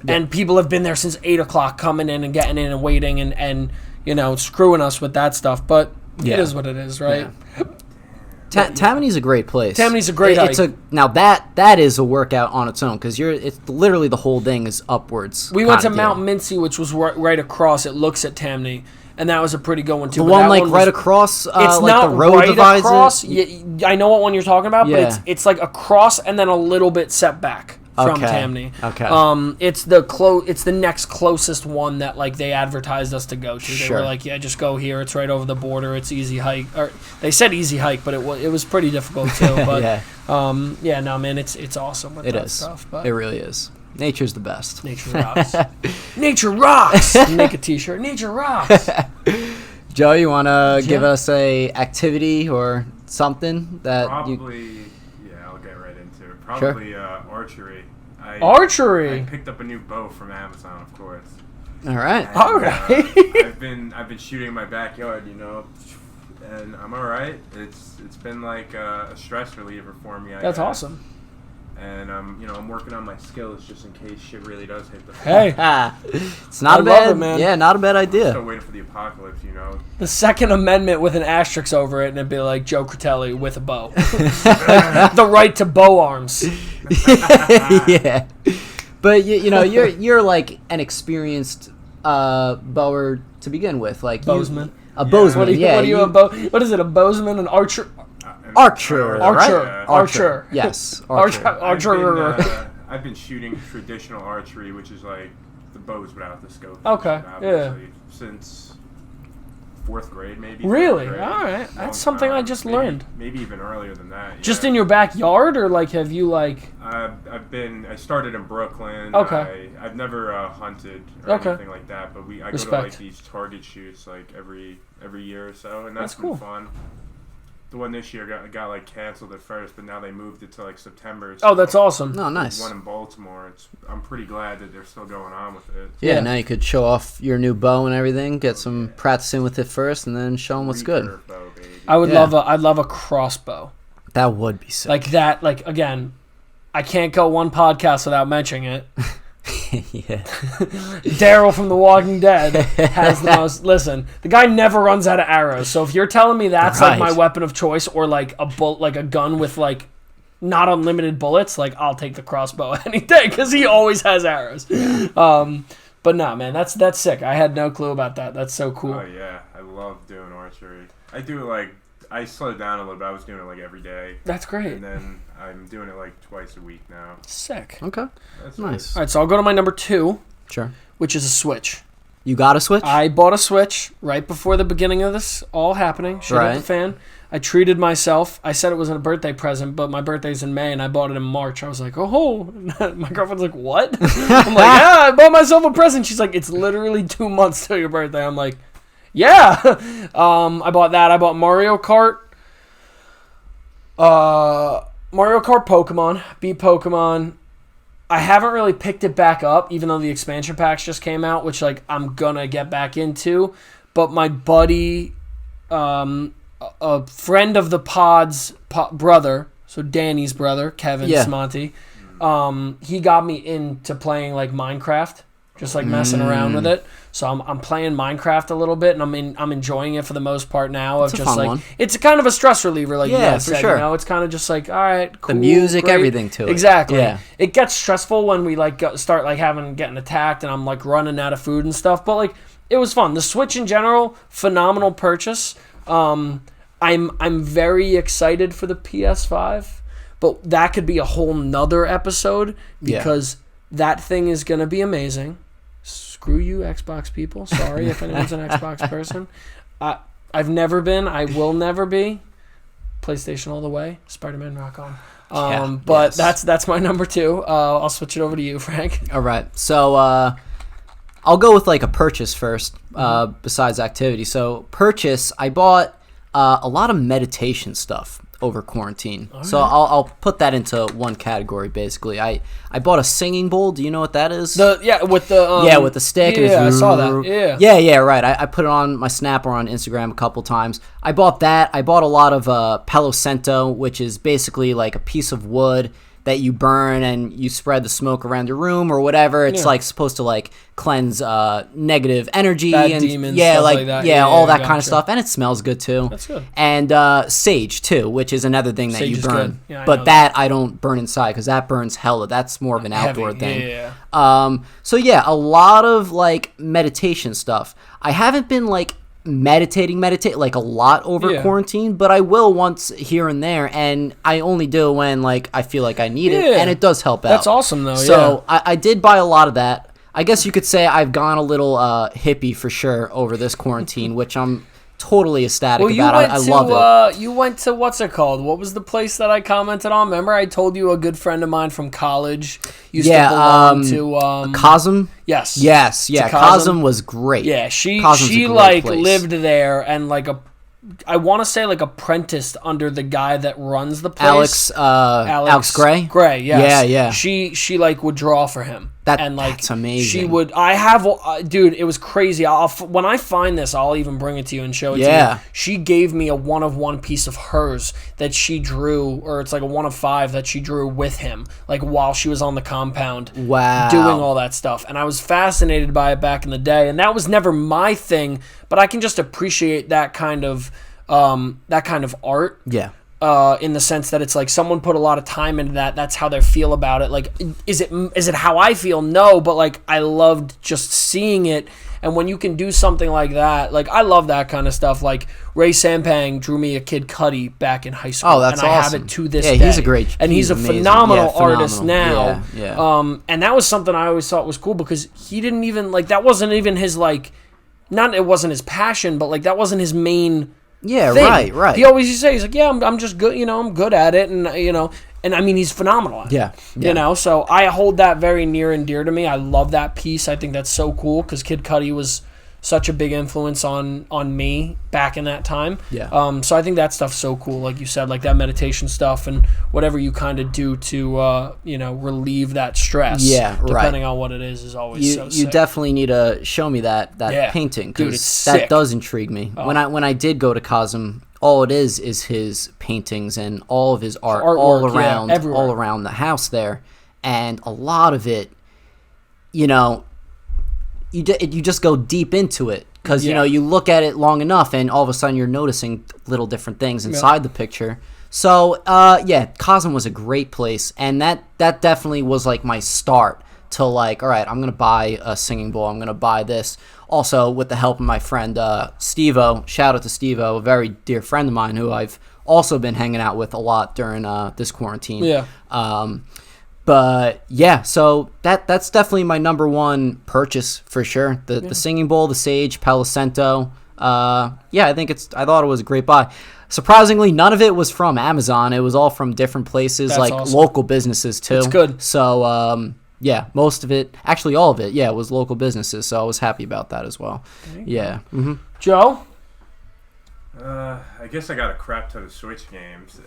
And people have been there since 8 o'clock, coming in and getting in and waiting and screwing us with that stuff. But it is what it is, right? Yeah. Tammany's a great place. Tammany's a great hike. Now that is a workout on its own because it's literally the whole thing is upwards. We went to Mount Mincy, which was right across. It looks at Tammany, and that was a pretty good one too. The one right across, it's like not the road right divides across. it? I know what one you're talking about, but it's like across and then a little bit set back from Tammany. Okay. It's the next closest one that like they advertised us to go to. They Sure. were like, yeah, just go here. It's right over the border. It's easy hike. Or they said easy hike, but it was pretty difficult too. But no, man, it's awesome with that stuff. But it really is. Nature's the best. Nature rocks. Nature rocks. Make a T-shirt. Nature rocks. Joe, you want to give us a activity or something that probably? I'll get right into it. Probably archery. Archery. I picked up a new bow from Amazon, of course. All right. And, all right. I've been shooting in my backyard, and I'm all right. It's been like a stress reliever for me. That's awesome. And I'm working on my skills just in case shit really does hit the fan. Hey, it's not I a bad, love it, man. Yeah, not a bad idea. I'm still waiting for the apocalypse, The Second Amendment with an asterisk over it, and it'd be like Joe Critelli with a bow. The right to bow arms. Yeah, but you're like an experienced bower to begin with, like bowsman. A bowsman. What are you a bow? What is it? A bowsman? An archer? Archer. Archer. Yes. Archer. I've been shooting traditional archery, which is like the bows without the scope. Okay. Since 4th grade, maybe. Really? Grade. All right. That's something I just learned. Maybe even earlier than that. Just in your backyard, or like have you like? I started in Brooklyn. Okay. I've never hunted or anything like that, but I go to like these target shoots like every year or so, and that's been fun. That's cool. And that's been fun. And then, I started shooting. I started shooting archery when I was 16. I the one this year got like canceled at first, but now they moved it to like September. Oh, that's awesome. Oh, nice. One in Baltimore. I'm pretty glad that they're still going on with it. Yeah, now you could show off your new bow and everything, get some practicing with it first, and then show them what's good. Bow, baby. I'd love a crossbow. That would be sick. Like that, like, again, I can't go one podcast without mentioning it. Yeah. Daryl from The Walking Dead has the most. Listen, the guy never runs out of arrows. So if you're telling me that's like my weapon of choice, or like a gun with like not unlimited bullets, like I'll take the crossbow any day because he always has arrows. But no, man, that's sick. I had no clue about that. That's so cool. Oh yeah, I love doing archery. I do it like I slowed down a little bit. I was doing it like every day. That's great. And then I'm doing it like twice a week now. Sick. Okay. That's Nice. All right, so I'll go to my number 2. Sure. Which is a Switch. You got a Switch? I bought a Switch right before the beginning of this all happening. Shout out to fan. I treated myself. I said it was a birthday present, but my birthday's in May, and I bought it in March. I was like, oh. My girlfriend's like, what? I'm like, yeah, I bought myself a present. She's like, it's literally 2 months till your birthday. I'm like, yeah. I bought that. I bought Mario Kart. Mario Kart Pokemon. Beat Pokemon. I haven't really picked it back up, even though the expansion packs just came out, which like I'm gonna get back into. But my buddy, a friend of the pod's brother, so Danny's brother, Kevin Smonty, he got me into playing like Minecraft, just like messing around with it. So I'm playing Minecraft a little bit, and I'm enjoying it for the most part now. Of it's just like one. It's kind of a stress reliever, like you guys said. Sure. You know, it's kind of just like, all right, cool, the music, great. everything to it. Exactly. Yeah. It gets stressful when we like start like getting attacked, and I'm like running out of food and stuff. But like it was fun. The Switch in general, phenomenal purchase. I'm very excited for the PS5, but that could be a whole nother episode because that thing is gonna be amazing. Screw you, Xbox people. Sorry if anyone's an Xbox person. I've never been. I will never be. PlayStation all the way. Spider-Man rock on. But that's my number 2. I'll switch it over to you, Frank. All right. So I'll go with like a purchase first, besides activity. So purchase, I bought a lot of meditation stuff over quarantine. Right. So I'll put that into one category basically. I bought a singing bowl. Do you know what that is? With the stick. Yeah, I saw that. Yeah, right. I put it on my Snap or on Instagram a couple times. I bought that. I bought a lot of Palo Santo, which is basically like a piece of wood that you burn and you spread the smoke around your room or whatever. It's like supposed to like cleanse negative energy and demons, like that. All that kind of stuff, and it smells good too. That's good. And sage too, which is another thing that you burn. Yeah, but that I don't burn inside because that burns hella. That's more of an outdoor thing. Yeah. So yeah, a lot of like meditation stuff. I haven't been like meditate like a lot over quarantine, but I will once here and there, and I only do when like I feel like I need it, and it does help out. That's awesome though. So I did buy a lot of that. I guess you could say I've gone a little hippie for sure over this quarantine, which I'm totally ecstatic about. I love it. You went to, what's it called? What was the place that I commented on? Remember I told you a good friend of mine from college used to belong to Cosm? Yes. Yeah, Cosm was great. Yeah, she like place. Lived there and like I want to say like apprenticed under the guy that runs the place. Alex Gray? Gray, yes. Yeah. She like would draw for him. That's amazing. She would. Dude, it was crazy. When I find this, I'll even bring it to you and show it to you. She gave me a 1-of-1 piece of hers that she drew, or it's like a 1-of-5 that she drew with him, like while she was on the compound. Wow. Doing all that stuff, and I was fascinated by it back in the day. And that was never my thing, but I can just appreciate that kind of art. Yeah. In the sense that it's like someone put a lot of time into that. That's how they feel about it. Like, is it how I feel? No, but like I loved just seeing it. And when you can do something like that, like I love that kind of stuff. Like Ray Sampang drew me a Kid Cudi back in high school. Oh, that's awesome. And I have it to this day. He's a great. And he's a amazing. phenomenal artist now. Yeah. And that was something I always thought was cool because he didn't even like that wasn't even his like, not it wasn't his passion, but like that wasn't his main. Yeah, thing. right. He always used to say, he's like, yeah, I'm just good, I'm good at it, and and I mean, he's phenomenal at it, so I hold that very near and dear to me. I love that piece. I think that's so cool because Kid Cudi was such a big influence on me back in that time. Yeah. So I think that stuff's so cool, like you said, like that meditation stuff and whatever you kind of do to relieve that stress. Yeah, right. Depending on what it is always so sick. You definitely need to show me that painting, Dude, because it's that sick. does intrigue me. Oh. When I did go to Cosm, all it is his paintings and all of his art Artwork, all around the house there, and a lot of it, you just go deep into it because you look at it long enough and all of a sudden you're noticing little different things inside the picture. So Cosm was a great place, and that definitely was like my start to like, all right, I'm gonna buy a singing bowl, I'm gonna buy this. Also with the help of my friend Steve-O, shout out to Steve-O, a very dear friend of mine who I've also been hanging out with a lot during this quarantine. But yeah, so that's definitely my number one purchase for sure. The singing bowl, the sage, Palo Santo. I thought it was a great buy. Surprisingly, none of it was from Amazon. It was all from different places, That's like awesome. local businesses too. It's good. So most of it, actually all of it, it was local businesses. So I was happy about that as well. Yeah. Mm-hmm. Joe? I guess I got a crap ton of Switch games.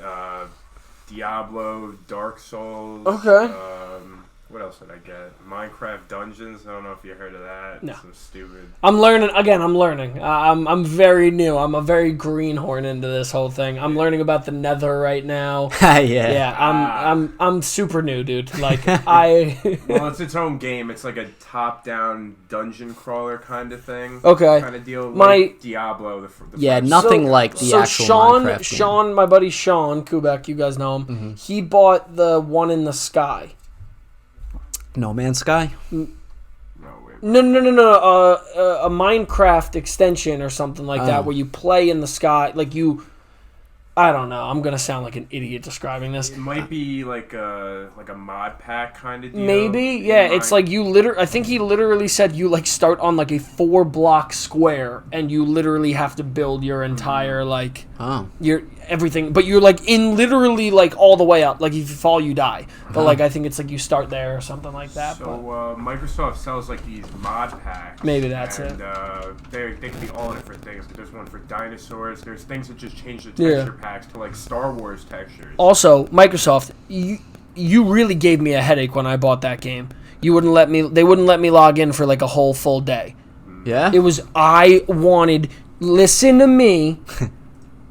Diablo, Dark Souls. Okay. What else did I get? Minecraft Dungeons. I don't know if you heard of that. No. Some stupid. I'm learning. I'm very new. I'm a very greenhorn into this whole thing. I'm learning about the Nether right now. I'm super new, dude. Like Well, it's its own game. It's like a top-down dungeon crawler kind of thing. Okay. Kind of deal. Like Diablo. Nothing like the actual Minecraft game. Sean, my buddy Sean Kubek, you guys know him. Mm-hmm. He bought the one in the sky. No Man's Sky? No. A Minecraft extension or something like that, where you play in the sky, like you. I don't know. I'm gonna sound like an idiot describing this. It might be like a mod pack kind of deal. Maybe, yeah. It's like you I think he literally said you like start on like a 4-block square, and you literally have to build your entire like your everything. But you're like in literally like all the way up. Like if you fall, you die. But like I think it's like you start there or something like that. So Microsoft sells like these mod packs. Maybe that's it. They can be all different things. There's one for dinosaurs. There's things that just change the texture packs to like Star Wars textures. Also, Microsoft, you really gave me a headache when I bought that game. They wouldn't let me log in for like a whole full day. Yeah? Listen to me,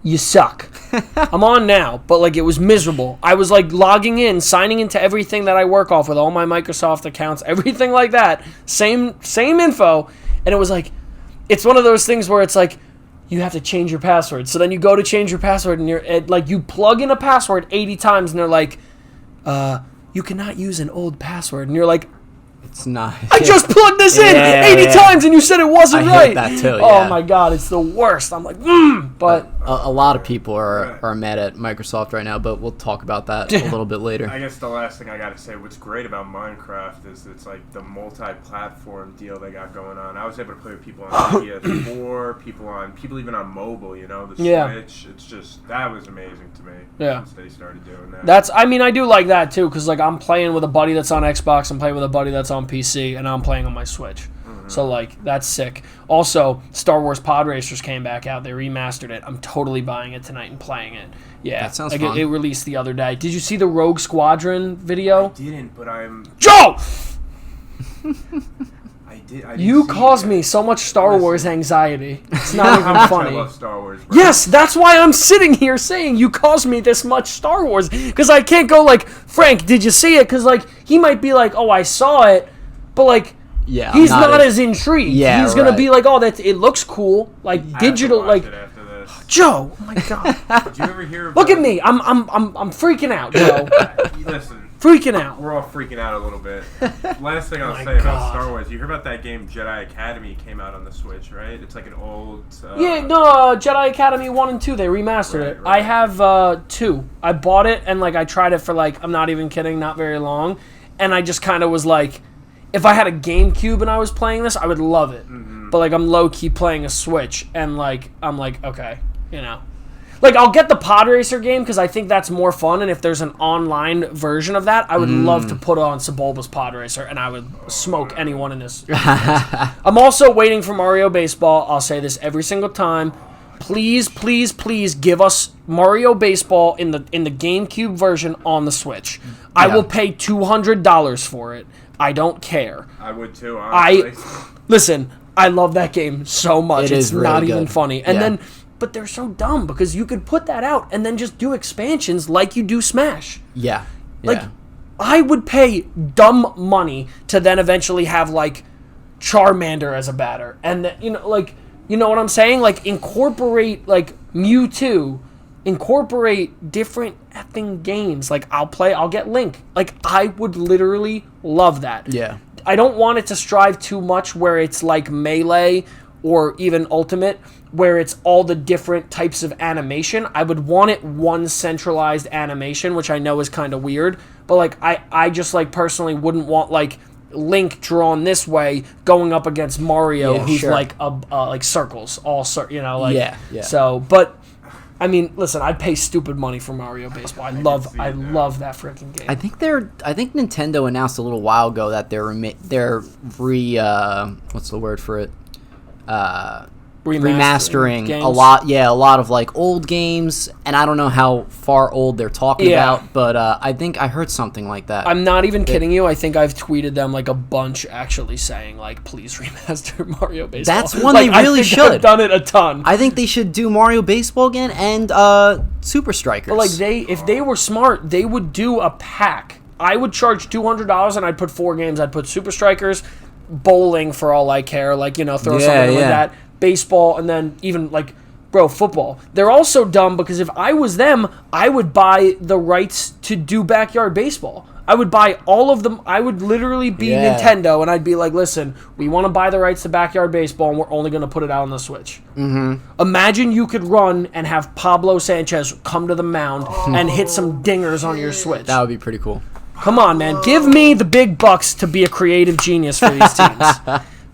you suck. I'm on now, but like it was miserable. I was like logging in, signing into everything that I work off with, all my Microsoft accounts, everything like that, same info, and it was like, it's one of those things where it's like, you have to change your password. So then you go to change your password, and you plug in a password 80 times, and they're like, you cannot use an old password. And you're like, it's not. I just plugged this in 80 times, and you said it wasn't right. I hate that too. Oh my god, it's the worst. I'm like, but a lot of people are mad at Microsoft right now, but we'll talk about that a little bit later. I guess the last thing I gotta say, what's great about Minecraft is it's like the multi-platform deal they got going on. I was able to play with people on PS4, people even on mobile. The Switch. It's just that was amazing to me. Yeah. Since they started doing that. I do like that too, because like I'm playing with a buddy that's on Xbox, I'm playing with a buddy that's on PC, and I'm playing on my Switch. Mm-hmm. So like that's sick. Also, Star Wars Pod Racers came back out. They remastered it. I'm totally buying it tonight and playing it. Yeah, that sounds like fun. It released the other day. Did you see the Rogue Squadron video? I didn't, but I'm Joe. I did. You caused me so much Star Wars anxiety. It's not even funny. I love Star Wars, bro. Yes, that's why I'm sitting here saying you caused me this much Star Wars, because I can't go like, Frank, did you see it? Because like he might be like, oh, I saw it, but like. Yeah, he's not as intrigued. Yeah, he's gonna be like, "Oh, it looks cool, like digital, like." Joe, oh my god! Did you ever hear? Look at me, I'm freaking out, Joe. Listen, freaking out. We're all freaking out a little bit. Last thing I'll say about Star Wars, you heard about that game Jedi Academy came out on the Switch, right? It's like an old. Jedi Academy 1 and 2. They remastered it. Right. I have 2. I bought it and like I tried it for like, I'm not even kidding, not very long, and I just kind of was like. If I had a GameCube and I was playing this, I would love it. Mm-hmm. But like I'm low key playing a Switch, and like I'm like, okay, Like, I'll get the Pod Racer game because I think that's more fun, and if there's an online version of that, I would love to put on Sebulba's Pod Racer, and I would smoke anyone in this. I'm also waiting for Mario Baseball. I'll say this every single time. Please, please, please give us Mario Baseball in the GameCube version on the Switch. I will pay $200 for it. I don't care. I would too, honestly. Listen, I love that game so much. It's really not good. even funny. And then... But they're so dumb because you could put that out and then just do expansions like you do Smash. Yeah. Like, I would pay dumb money to then eventually have, like, Charmander as a batter. And, you know what I'm saying? Like, incorporate, like, Mewtwo. Incorporate different effing games. Like, I'll get Link. Like, I would literally love that. Yeah. I don't want it to strive too much where it's like Melee or even Ultimate, where it's all the different types of animation. I would want it one centralized animation, which I know is kind of weird, but like I just like personally wouldn't want like Link drawn this way going up against Mario, who's like like circles, like So, but I mean, listen, I'd pay stupid money for Mario Baseball. I love that freaking game. I think Nintendo announced a little while ago that they're what's the word for it? Remastering games. a lot of like old games, and I don't know how far old they're talking about, but I think I heard something like that. I'm not even kidding you. I think I've tweeted them like a bunch actually saying like, please remaster Mario Baseball. That's one like, they really should. I've done it a ton. I think they should do Mario Baseball again and Super Strikers. But like if they were smart, they would do a pack. I would charge $200 and I'd put 4 games. I'd put Super Strikers, bowling for all I care, like, throw something like that, baseball, and then even like football. They're also dumb because if I was them, I would buy the rights to do backyard baseball. I would buy all of them. I would literally be Nintendo, and I'd be like, listen, we want to buy the rights to backyard baseball, and we're only going to put it out on the Switch. Imagine you could run and have Pablo Sanchez come to the mound and hit some dingers on your Switch. That would be pretty cool. Come on, man. Give me the big bucks to be a creative genius for these teams.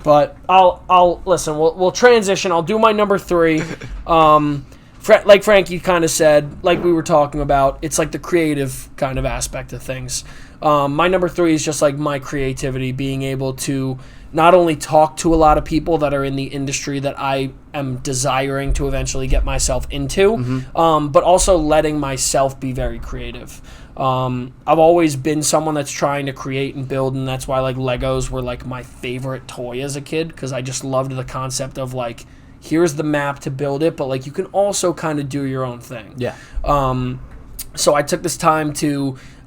But I'll listen. We'll transition. I'll do my number 3. Like Frankie kind of said, like we were talking about, it's like the creative kind of aspect of things. My number 3 is just like my creativity, being able to not only talk to a lot of people that are in the industry that I am desiring to eventually get myself into, but also letting myself be very creative. I've always been someone that's trying to create and build, and that's why like Legos were like my favorite toy as a kid, because I just loved the concept of like, here's the map to build it, but like you can also kind of do your own thing. Yeah. So I took this time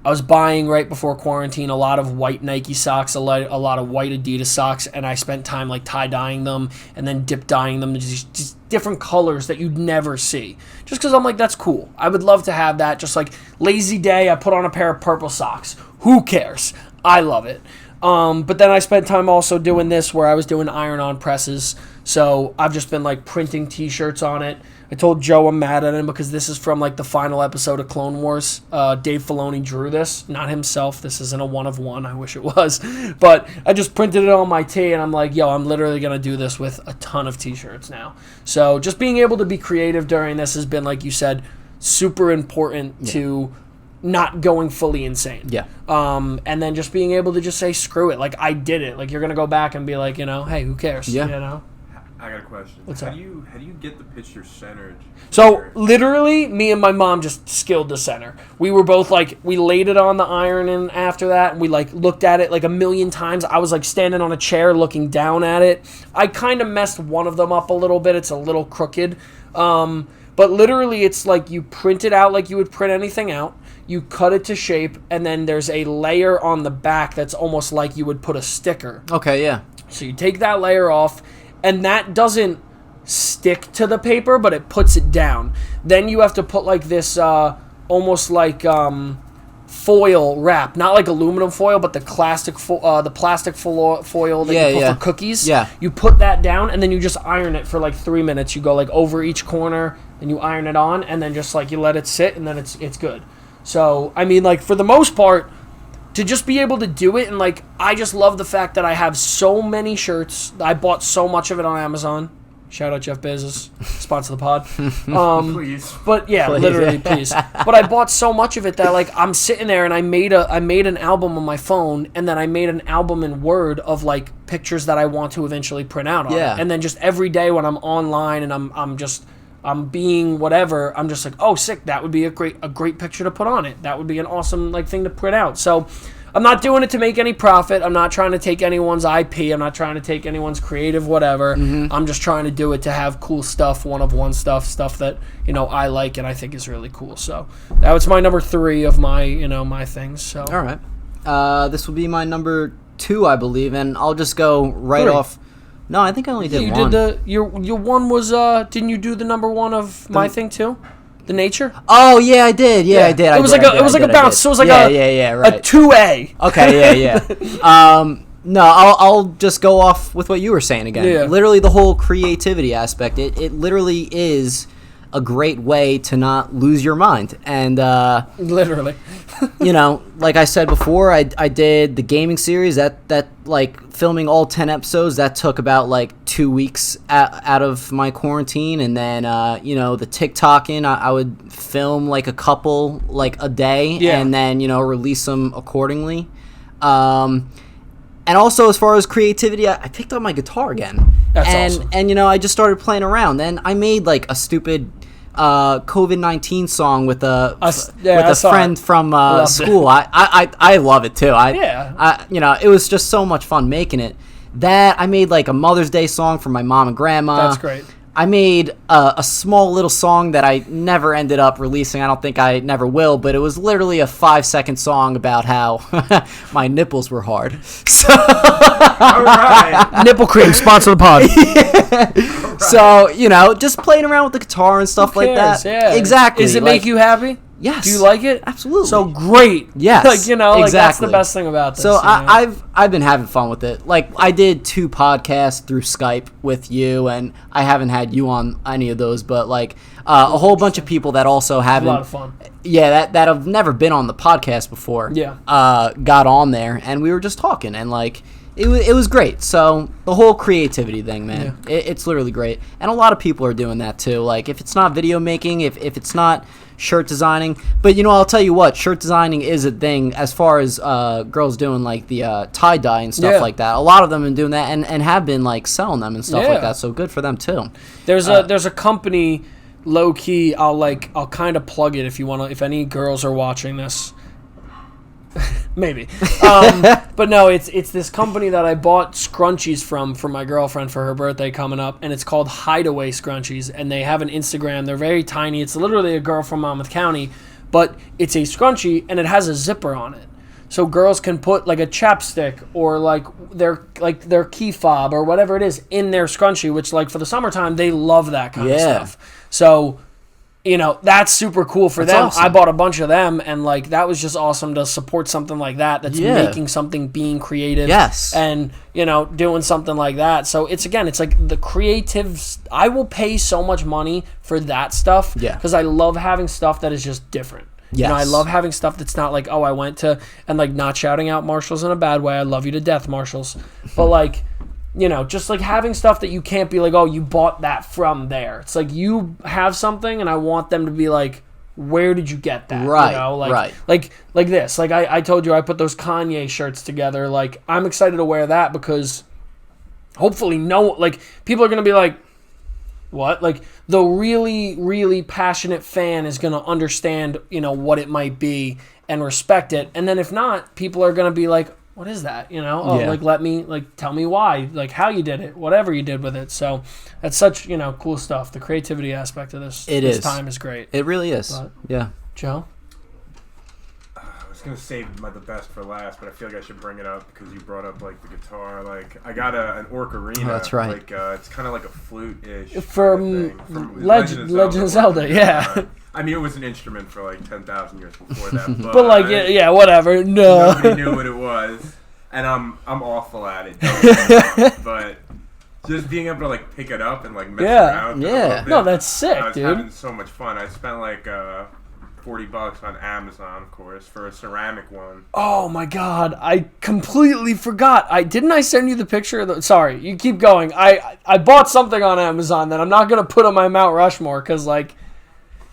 I was buying right before quarantine a lot of white Nike socks, a lot of white Adidas socks, and I spent time like tie-dyeing them and then dip-dyeing them to just different colors that you'd never see. Just because I'm like, that's cool. I would love to have that. Just like lazy day, I put on a pair of purple socks. Who cares? I love it. But then I spent time also doing this where I was doing iron-on presses. So I've just been like printing t-shirts on it. I told Joe I'm mad at him because this is from like the final episode of Clone Wars. Dave Filoni drew this, not himself. This isn't a 1-of-1. I wish it was. But I just printed it on my tee, and I'm like, yo, I'm literally going to do this with a ton of t-shirts now. So just being able to be creative during this has been, like you said, super important to not going fully insane. Yeah. And then just being able to just say, screw it. Like, I did it. Like, you're going to go back and be like, hey, who cares? Yeah. I got a question. How do you get the picture centered? So literally, me and my mom just skilled the center. We were both like, we laid it on the iron, and after that, we like looked at it like a million times. I was like standing on a chair looking down at it. I kind of messed one of them up a little bit. It's a little crooked. But literally, it's like you print it out like you would print anything out. You cut it to shape, and then there's a layer on the back that's almost like you would put a sticker. Okay, yeah. So you take that layer off, and that doesn't stick to the paper, but it puts it down. Then you have to put like this almost like foil wrap, not like aluminum foil, but the plastic foil that you put for cookies. Yeah. You put that down, and then you just iron it for like 3 minutes. You go like over each corner, and you iron it on, and then just like you let it sit, and then it's good. So, I mean, like, for the most part, to just be able to do it, and, like, I just love the fact that I have so many shirts. I bought so much of it on Amazon. Shout out Jeff Bezos, sponsor the pod. Please. But yeah, Please. literally, please. But I bought so much of it that like I'm sitting there and I made an album on my phone, and then I made an album in Word of like pictures that I want to eventually print out on it. And then just every day when I'm online and I'm being whatever, I'm just like, oh, sick, that would be a great picture to put on it. That would be an awesome like thing to print out. So I'm not doing it to make any profit. I'm not trying to take anyone's IP. I'm not trying to take anyone's creative whatever. I'm just trying to do it to have cool stuff, one-of-one stuff that, I like and I think is really cool. So that was my number 3 of my, my things. So all right. This will be my number 2, I believe, and I'll just go right off. No, I think I only did one. Your one was, didn't you do the number 1 of my thing too? The nature? Oh yeah, I did. Yeah, I did. It was like a bounce. So it was like right. a 2A. Okay, yeah. No, I'll just go off with what you were saying again. Yeah. Literally the whole creativity aspect. It literally is a great way to not lose your mind. And literally. Like I said before, I did the gaming series that like filming all 10 episodes that took about like 2 weeks out of my quarantine. And then the TikToking, I would film like a couple like a day and then release them accordingly. And also, as far as creativity, I picked up my guitar again. That's awesome. And I just started playing around. Then I made like a stupid COVID-19 song with a friend from school. I love it too. It was just so much fun making it. That I made like a Mother's Day song for my mom and grandma. That's great. I made a small little song that I never ended up releasing. I don't think I never will, but it was literally a 5-second song about how my nipples were hard. So all right. Nipple cream, sponsor the pod. Right. So, just playing around with the guitar and stuff like that. Yeah. Exactly. Does it make you happy? Yes. Do you like it? Absolutely. So great. Yes. Like that's the best thing about this. So I've been having fun with it. Like I did 2 podcasts through Skype with you, and I haven't had you on any of those, but like a whole bunch of people that also haven't. A lot of fun. Yeah, that have never been on the podcast before. Yeah. Got on there, and we were just talking, and like it was great. So the whole creativity thing, man, it's literally great, and a lot of people are doing that too. Like if it's not video making, if it's not shirt designing, but I'll tell you what, shirt designing is a thing as far as girls doing like the tie-dye and stuff like that. A lot of them have been doing that and have been like selling them and stuff like that, so good for them too. There's a company, low key, I'll kind of plug it if any girls are watching this. Maybe. But no, it's this company that I bought scrunchies from for my girlfriend for her birthday coming up, and it's called Hideaway Scrunchies, and they have an Instagram. They're very tiny. It's literally a girl from Monmouth County, but it's a scrunchie, and it has a zipper on it. So girls can put like a chapstick or like their key fob or whatever it is in their scrunchie, which like for the summertime, they love that kind of stuff. So that's super cool for them. Awesome. I bought a bunch of them, and like that was just awesome to support something like that's making something, being creative, and doing something like that. So it's like the creatives. I will pay so much money for that stuff because I love having stuff that is just different. Yes. I love having stuff that's not like, oh, I went to, and like not shouting out Marshalls in a bad way. I love you to death, Marshalls, but like. Just like having stuff that you can't be like, oh, you bought that from there. It's like you have something, and I want them to be like, where did you get that? Right, right. Like this. Like I told you, I put those Kanye shirts together. Like I'm excited to wear that because hopefully people are gonna be like, what? Like the really, really passionate fan is gonna understand, what it might be and respect it. And then if not, people are gonna be like, what is that? Tell me why, like how you did it, whatever you did with it. So that's such, cool stuff. The creativity aspect of this time is great. It really is. But, yeah. Joe? I was going to save the best for last, but I feel like I should bring it up because you brought up like the guitar. Like I got an ocarina. Oh, that's right. Like it's kind of like a flute-ish from Legend of Zelda. Yeah. I mean, it was an instrument for like 10,000 years before that, but like, whatever. No, nobody knew what it was, and I'm awful at it. But just being able to like pick it up and like mess around. Yeah. No, that's sick, I was dude. having so much fun. I spent like $40 on Amazon, of course, for a ceramic one. Oh my God, I completely forgot. I send you the picture of the... Sorry, you keep going. I bought something on Amazon that I'm not going to put on my Mount Rushmore because, like,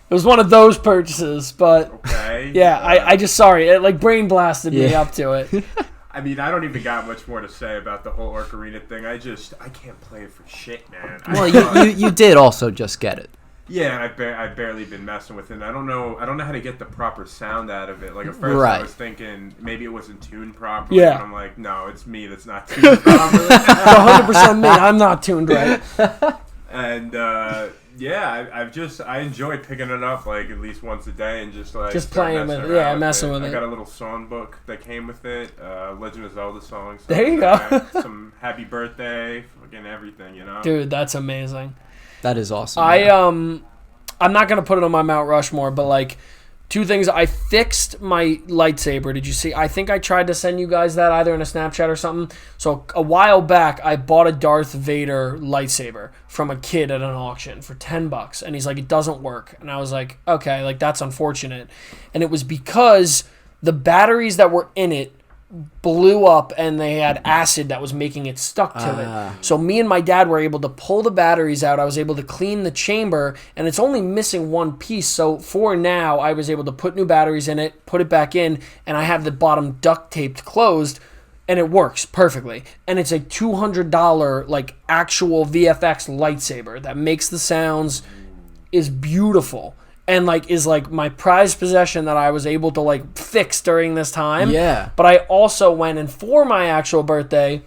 it was one of those purchases, but... Okay. Yeah, I just... Sorry, it, like, brain blasted me up to it. I mean, I don't even got much more to say about the whole Ocarina thing. I can't play it for shit, man. Well, you did also just get it. Yeah, I barely been messing with it. I don't know how to get the proper sound out of it. Like, at first I was thinking maybe it wasn't tuned properly. Yeah. And I'm like, no, it's me that's not tuned properly. 100% me. I'm not tuned right. And, yeah, I enjoy picking it up, like, at least once a day and just playing with it. Messing with it. I got a little song book that came with it, Legend of Zelda songs. There you go. Some happy birthday, fucking everything, you know? Dude, that's amazing. That is awesome. I'm not going to put it on my Mount Rushmore, but, like, two things. I fixed my lightsaber. Did you see? I think I tried to send you guys that either in a Snapchat or something. So a while back, I bought a Darth Vader lightsaber from a kid at an auction for $10. And he's like, it doesn't work. And I was like, okay, like, that's unfortunate. And it was because the batteries that were in it blew up and they had acid that was making it stuck to it. So me and my dad were able to pull the batteries out. I was able to clean the chamber and it's only missing one piece. So for now, I was able to put new batteries in it, put it back in, and I have the bottom duct taped closed and it works perfectly. And it's a $200 like actual VFX lightsaber that makes the sounds, is beautiful. And, like, is, like, my prized possession that I was able to, like, fix during this time. Yeah. But I also went, and for my actual birthday,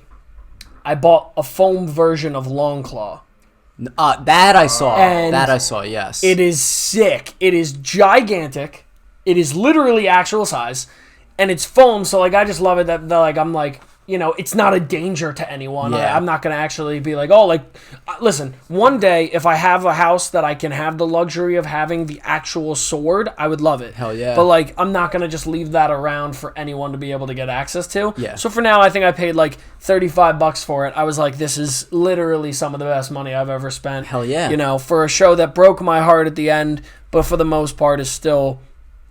I bought a foam version of Longclaw. That I saw. And that I saw, yes. It is sick. It is gigantic. It is literally actual size. And it's foam, so, like, I just love it that, like, I'm, like... You know, it's not a danger to anyone. Yeah. I'm not going to actually be like, oh, like, listen, one day, if I have a house that I can have the luxury of having the actual sword, I would love it. Hell yeah. But, like, I'm not going to just leave that around for anyone to be able to get access to. Yeah. So for now, I think I paid, like, $35 for it. I was like, this is literally some of the best money I've ever spent. Hell yeah. You know, for a show that broke my heart at the end, but for the most part is still,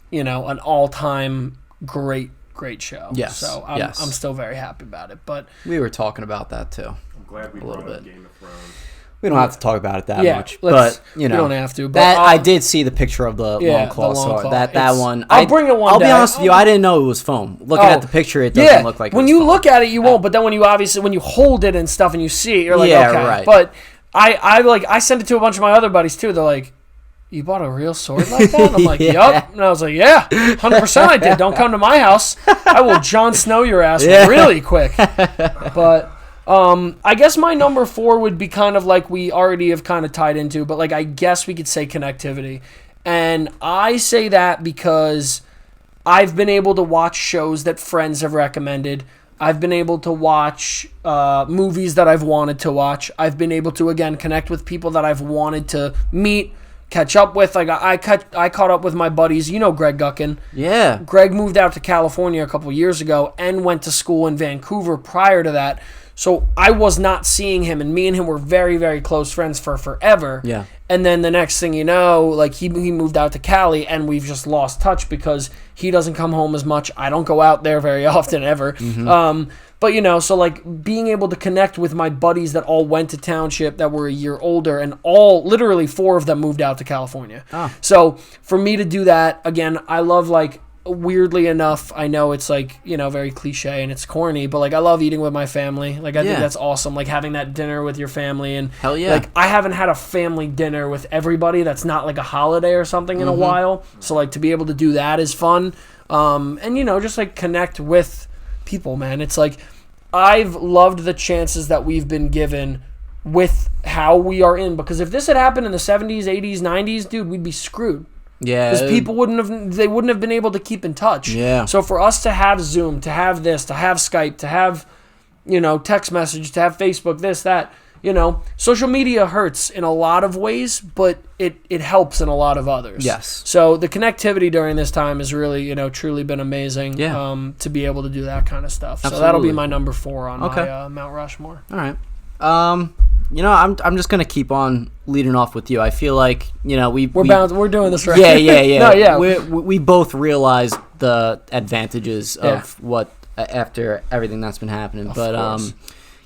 you know, an all-time great show. Yes. So I'm still very happy about it. But we were talking about that too. I'm glad we brought up Game of Thrones. We don't have to talk about it that much, but you know, we don't have to. But that I did see the picture of the long claw. So that one, I'll bring it one I'll day. be honest with you, I didn't know it was foam. Looking at the picture, it doesn't look like. When you look at it, you won't. But then when you hold it and stuff, and you see it, you're like, okay. Right. But I sent it to a bunch of my other buddies too. They're like, you bought a real sword like that? I'm like, yup. And I was like, yeah, 100% I did. Don't come to my house. I will Jon Snow your ass really quick. But I guess my number 4 would be kind of like we already have kind of tied into, but like I guess we could say connectivity. And I say that because I've been able to watch shows that friends have recommended. I've been able to watch movies that I've wanted to watch. I've been able to, again, connect with people that I've wanted to meet, catch up with. Like I caught up with my buddies. You know Greg Guckin. Yeah. Greg moved out to California a couple years ago and went to school in Vancouver prior to that. So I was not seeing him, and me and him were very, very close friends for forever. Yeah. And then the next thing you know, like he moved out to Cali, and we've just lost touch because he doesn't come home as much. I don't go out there very often ever. Mm-hmm. But, you know, so, like, being able to connect with my buddies that all went to Township that were a year older, and literally 4 of them moved out to California. So, for me to do that, again, I love, like, weirdly enough, I know it's, like, you know, very cliche and it's corny, but, like, I love eating with my family. Like, I think that's awesome, like, having that dinner with your family. And, hell yeah. Like, I haven't had a family dinner with everybody that's not, like, a holiday or something in a while. So, like, to be able to do that is fun. And, you know, just, like, connect with people, man. It's like I've loved the chances that we've been given with how we are in, because if this had happened in the 70s, 80s, 90s, dude, we'd be screwed. Yeah, because people wouldn't have been able to keep in touch. Yeah. So for us to have Zoom, to have this, to have Skype, to have, you know, text message, to have Facebook, this, that, you know, social media hurts in a lot of ways, but it helps in a lot of others. Yes. So the connectivity during this time has really, you know, truly been amazing. Yeah. To be able to do that kind of stuff. Absolutely. So that'll be my number 4 on my Mount Rushmore. All right. You know, I'm just gonna keep on leading off with you. I feel like, we're doing this right. Yeah. No, yeah. We both realize the advantages of what after everything that's been happening. But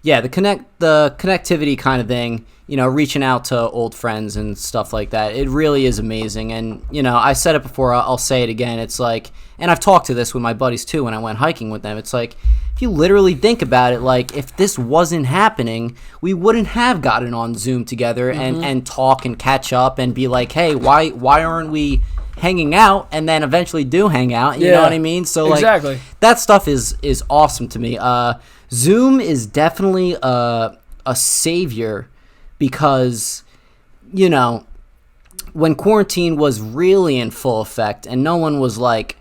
the connectivity kind of thing, reaching out to old friends and stuff like that, it really is amazing. And I said it before, I'll say it again. It's like, and I've talked to this with my buddies too when I went hiking with them. It's like, if you literally think about it, like, if this wasn't happening, we wouldn't have gotten on Zoom together and talk and catch up and be like, hey, why aren't we hanging out, and then eventually do hang out, you know what I mean? So exactly. That stuff is awesome to me. Zoom is definitely a savior because, when quarantine was really in full effect and no one was like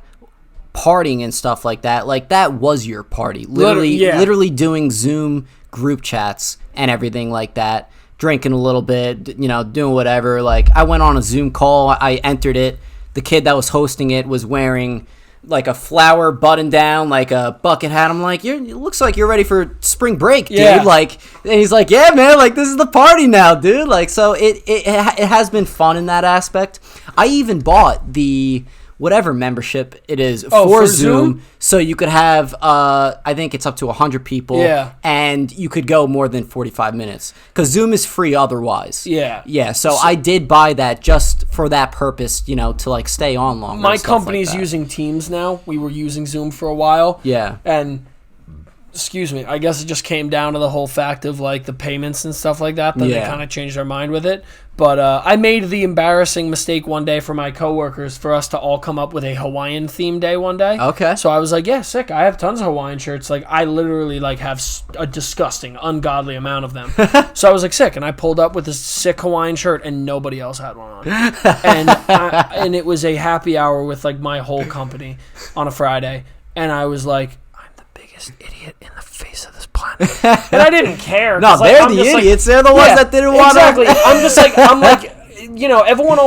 partying and stuff like that was your party. Literally doing Zoom group chats and everything like that, drinking a little bit, doing whatever. Like, I went on a Zoom call, I entered it. The kid that was hosting it was wearing like a flower button down, like a bucket hat. I'm like, it looks like you're ready for spring break, dude. Yeah. Like, and he's like, yeah, man, like, this is the party now, dude. Like, so it has been fun in that aspect. I even bought the whatever membership it is for Zoom, so you could have I think it's up to 100 people, and you could go more than 45 minutes because Zoom is free otherwise. So I did buy that just for that purpose, to like stay on longer. My company's using Teams now. We were using Zoom for a while, and excuse me, I guess it just came down to the whole fact of like the payments and stuff like that they kind of changed their mind with it. But I made the embarrassing mistake one day for my coworkers for us to all come up with a Hawaiian theme day one day. Okay. So I was like, yeah, sick. I have tons of Hawaiian shirts. Like, I literally like have a disgusting, ungodly amount of them. So I was like, sick. And I pulled up with this sick Hawaiian shirt and nobody else had one on. And it was a happy hour with like my whole company on a Friday. And I was like, idiot in the face of this planet. And I didn't care. No, they're the idiots. They're the ones that didn't want to. Exactly. I'm like, everyone,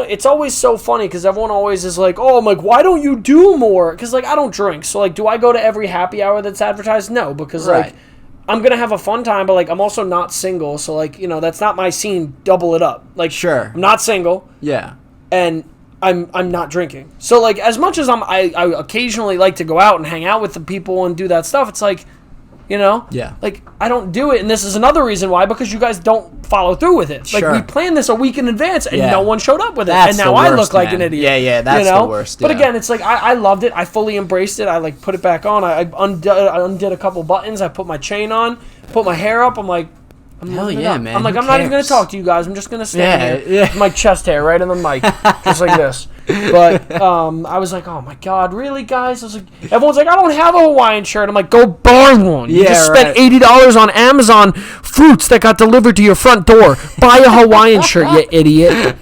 it's always so funny because everyone always is like, oh, I'm like, why don't you do more? Because, like, I don't drink. So, like, do I go to every happy hour that's advertised? No, because, like, I'm going to have a fun time, but, like, I'm also not single. So, like, that's not my scene. Double it up. Like, sure. I'm not single. Yeah. And I'm not drinking. So, like, as much as I occasionally like to go out and hang out with the people and do that stuff, it's like, like, I don't do it. And this is another reason why, because you guys don't follow through with it. Like, we planned this a week in advance and no one showed up with it. That's and now I look like an idiot. Yeah, that's the worst. But again, it's like, I loved it. I fully embraced it. I, like, put it back on. I undid a couple buttons. I put my chain on, put my hair up. I'm like, hell yeah, man. I'm like, Who I'm not even going to talk to you guys. I'm just going to stand here with my chest hair right on the mic, just like this. But I was like, oh, my God, really, guys? I was like, everyone's like, I don't have a Hawaiian shirt. I'm like, go buy one. You just spent $80 on Amazon fruits that got delivered to your front door. Buy a Hawaiian shirt, you idiot.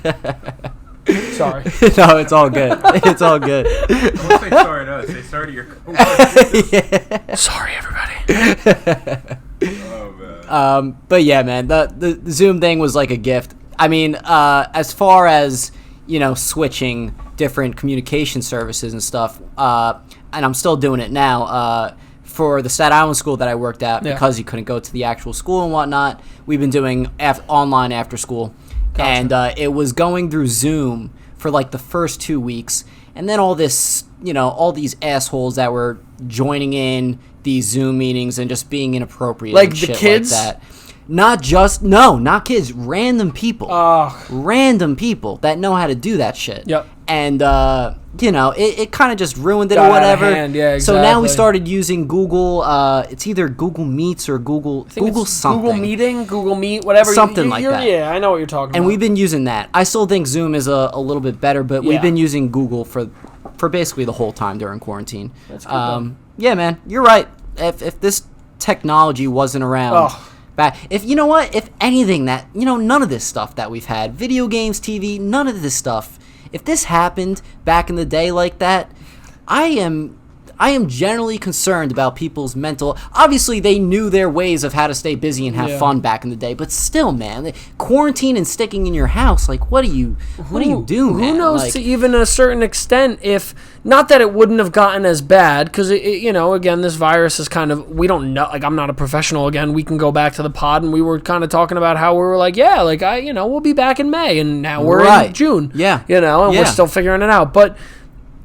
Sorry. No, it's all good. It's all good. Don't say sorry to us. Say sorry to your coworkers. Sorry, everybody. Oh, man. But yeah, man, the Zoom thing was like a gift. I mean, as far as, switching different communication services and stuff, and I'm still doing it now, for the Staten Island school that I worked at, because you couldn't go to the actual school and whatnot, we've been doing online after school. Gotcha. And it was going through Zoom for like the first 2 weeks. And then all this, all these assholes that were joining in these Zoom meetings and just being inappropriate. Like and the shit kids? Like that. Not kids, random people. Random people that know how to do that shit. Yep. And, it kind of just ruined it or whatever. Yeah, exactly. So now we started using Google, it's either Google Meets or Google something. Google Meeting, Google Meet, whatever. Something like that. Yeah, I know what you're talking about. And we've been using that. I still think Zoom is a little bit better, but we've been using Google for basically the whole time during quarantine. That's cool. Yeah, man, you're right. If this technology wasn't around... If anything that, none of this stuff that we've had, video games, TV, none of this stuff, if this happened back in the day like that, I am I am generally concerned about people's mental. Obviously, they knew their ways of how to stay busy and have fun back in the day, but still, man, quarantine and sticking in your house, like, what do you do, man? Who knows, like, to even a certain extent, if not that it wouldn't have gotten as bad, because again, this virus is kind of, we don't know. Like, I'm not a professional. Again, we can go back to the pod, and we were kind of talking about how we were like, yeah, like we'll be back in May, and now we're in June. Yeah, and we're still figuring it out. But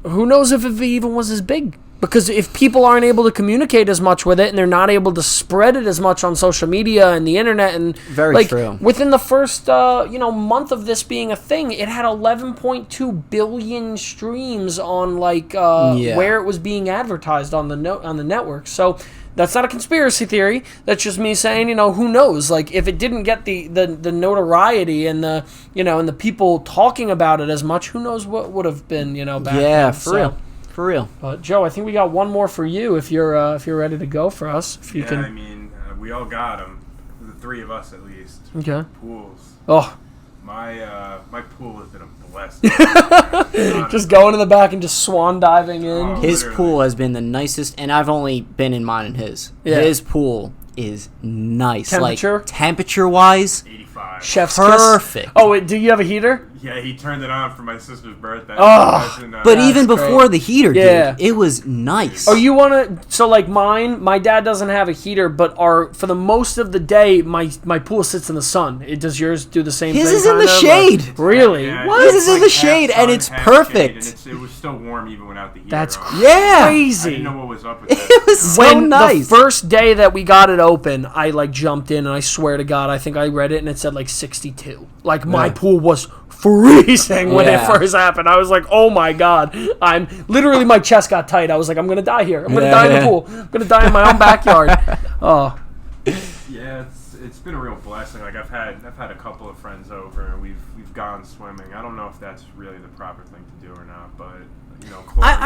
who knows if it even was as big? Because if people aren't able to communicate as much with it, and they're not able to spread it as much on social media and the internet, and very true. Within the first month of this being a thing, it had 11.2 billion streams on where it was being advertised on the network. So that's not a conspiracy theory. That's just me saying, who knows? Like, if it didn't get the notoriety and the and the people talking about it as much, who knows what would have been back then. Yeah, for real. Joe, I think we got one more for you if you're ready to go for us. If you can. I mean, we all got them. The three of us at least. Okay. Pools. Oh. My pool has been a blessing. Just going in the back and just swan diving in. His pool has been the nicest, and I've only been in mine and his. Yeah. His pool is nice. Temperature? Like, temperature-wise, 85. Chef's perfect. Kiss. Oh, wait, do you have a heater? Yeah, he turned it on for my sister's birthday. Oh, but even before the heater, dude, it was nice. Oh, you want to... So, like mine, my dad doesn't have a heater, but for the most of the day, my pool sits in the sun. Does yours do the same thing? His is in the shade. Really? Yeah, His is in the shade, and it's perfect. Shade, and it was still warm even without the heater. That's on. crazy. I didn't know what was up with that. It was so nice. The first day that we got it open, I jumped in, and I swear to God, I think I read it, and it said 62. Like, my pool was freezing when it first happened. I was like, oh my God. My chest got tight. I was like, I'm going to die here. I'm going to die in the pool. I'm going to die in my own backyard. Oh. Yeah, it's been a real blessing. Like, I've had a couple of friends over, and we've gone swimming. I don't know if that's really the proper thing to do or not, but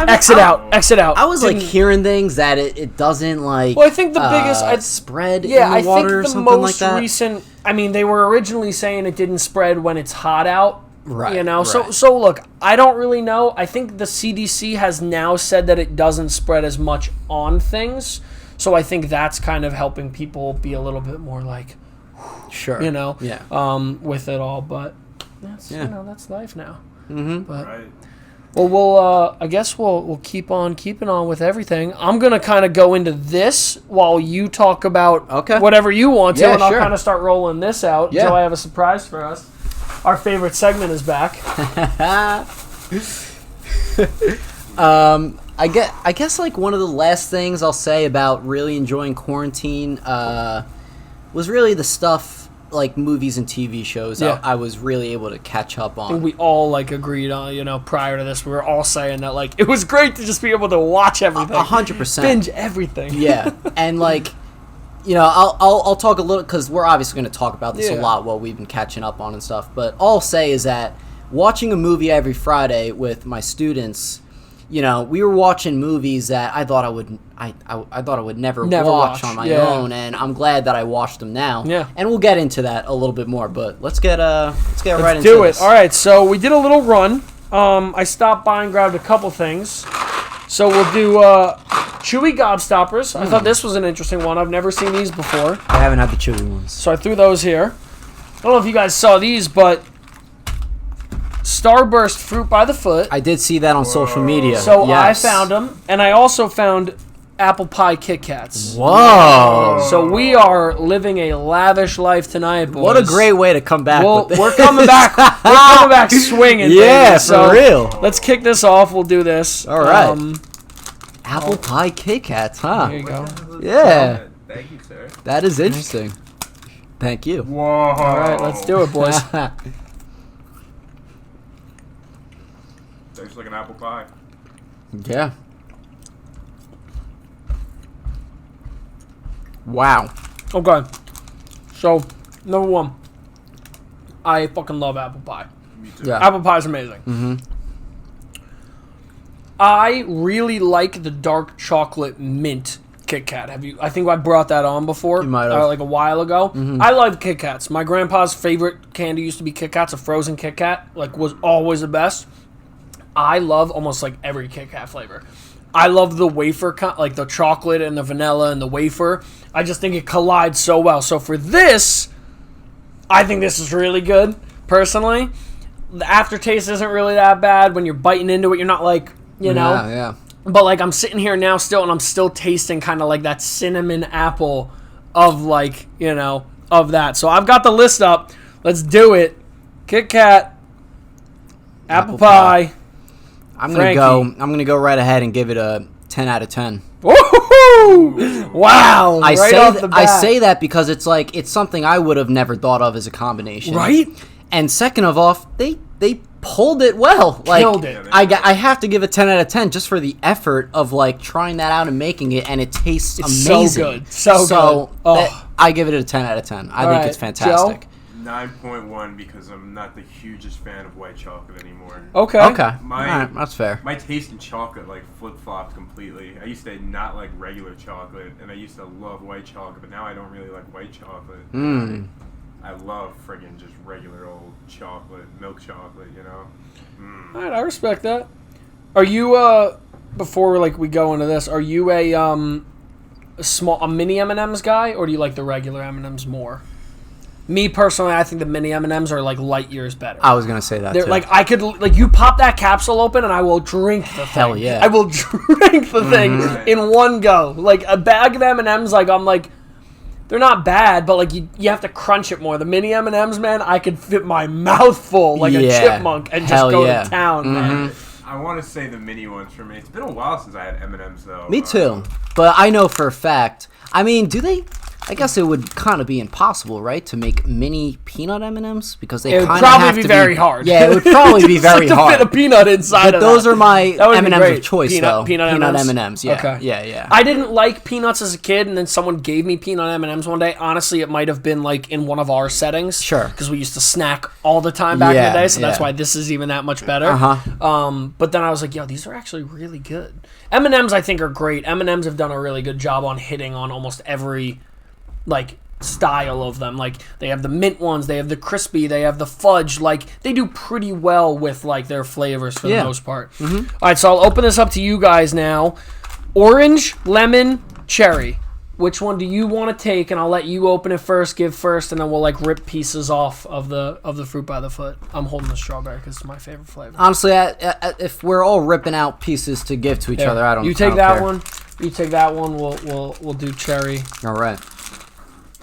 exit out. I was hearing things that it doesn't Well, I think the biggest spread in the water or something like that. I think the most recent. I mean, they were originally saying it didn't spread when it's hot out. Right. Right. So look, I don't really know. I think the CDC has now said that it doesn't spread as much on things. So I think that's kind of helping people be a little bit more sure. With it all. But that's that's life now. Mm-hmm. But, right. Well, I guess we'll keep on keeping on with everything. I'm gonna kind of go into this while you talk about whatever you want to, and I'll kind of start rolling this out. Yeah. Joe, I have a surprise for us. Our favorite segment is back. I guess one of the last things I'll say about really enjoying quarantine was really the stuff like movies and TV shows I was really able to catch up on. And we all agreed on, prior to this, we were all saying that it was great to just be able to watch everything. 100%. Binge everything. Yeah. And I'll talk a little, because we're obviously going to talk about this a lot while we've been catching up on and stuff, but all I'll say is that watching a movie every Friday with my students, we were watching movies that I thought I would never watch on my own, and I'm glad that I watched them now. Yeah. And we'll get into that a little bit more, but let's get right into this. All right, so we did a little run. I stopped by and grabbed a couple things. So we'll do Chewy Gobstoppers. I thought this was an interesting one. I've never seen these before. I haven't had the Chewy ones. So I threw those here. I don't know if you guys saw these, but Starburst Fruit by the Foot. I did see that on social media. So yes. I found them, and I also found apple pie Kit Kats. Whoa. So we are living a lavish life tonight, boys. What a great way to come back with this. We're coming back. We're coming back swinging. Yeah, baby. for real. Let's kick this off. We'll do this. All right. Apple pie Kit Kats, huh? There you go. Yeah. Thank you, sir. That is interesting. Thank you. Whoa. All right, let's do it, boys. Tastes like an apple pie. Yeah. Wow. Okay. So, number one, I fucking love apple pie. Me too. Yeah. Apple pie is amazing. Mm-hmm. I really like the dark chocolate mint Kit Kat. I think I brought that on before. You might have. A while ago. Mm-hmm. I love Kit Kats. My grandpa's favorite candy used to be Kit Kats. A frozen Kit Kat was always the best. I love almost every Kit Kat flavor. I love the wafer, like the chocolate and the vanilla and the wafer. I just think it collides so well. So for this, I think this is really good, personally. The aftertaste isn't really that bad. When you're biting into it, you're not like, you know. Yeah. But like I'm sitting here now still, and I'm still tasting kind of like that cinnamon apple of like, you know, of that. So I've got the list up. Let's do it. Kit Kat, apple pie. I'm gonna go right ahead and give it a 10 out of 10. Woohoo! Wow! I say that because it's like it's something I would have never thought of as a combination. Right? And second of all, they pulled it well. Like, killed it. I have to give it 10 out of 10 just for the effort of like trying that out and making it, and it tastes amazing. So good. So good. I give it a 10 out of 10. I think it's fantastic. Joe? 9.1 because I'm not the hugest fan of white chocolate anymore. Okay. All right, that's fair. My taste in chocolate like flip-flopped completely. I used to not like regular chocolate, and I used to love white chocolate, but now I don't really like white chocolate. I love friggin' just regular old chocolate, milk chocolate, you know? All right, I respect that. Are you, before like we go into this, are you a mini M&M's guy, or do you like the regular M&M's more? Me personally, I think the mini M&M's are like light years better. I was gonna say that too. Like I could you pop that capsule open and I will drink the thing. Hell yeah. I will drink the thing in one go. Like a bag of M&M's, like I'm like, they're not bad, but like you have to crunch it more. The mini M&M's, man, I could fit my mouth full like a chipmunk and just go to town, man. I want to say the mini ones for me. It's been a while since I had M&M's though. Me too. But I know for a fact. I mean, do they? I guess it would kind of be impossible, right, to make mini peanut M&Ms because they kind of have to be... It would probably be very hard. Yeah, it would probably be very hard. To fit a peanut inside but of those that. are my M&Ms of choice, peanut M&Ms, yeah. Okay. Yeah. I didn't like peanuts as a kid, and then someone gave me peanut M&Ms one day. Honestly, it might have been like in one of our settings. Sure. Because we used to snack all the time back in the day, so that's why this is even that much better. But then I was like, yo, these are actually really good. M&Ms, I think, are great. M&Ms have done a really good job on hitting on almost every, like... style of them. Like they have the mint ones, they have the crispy, they have the fudge. Like they do pretty well with like their flavors for the most part. All right, so I'll open this up to you guys now. Orange, lemon, cherry. Which one do you want to take? And I'll let you open it first, give first, and then we'll like rip pieces off of the fruit by the foot. I'm holding the strawberry because it's my favorite flavor. Honestly, if we're all ripping out pieces to give to each other, I don't. You take that one. You take that one. We'll do cherry. All right.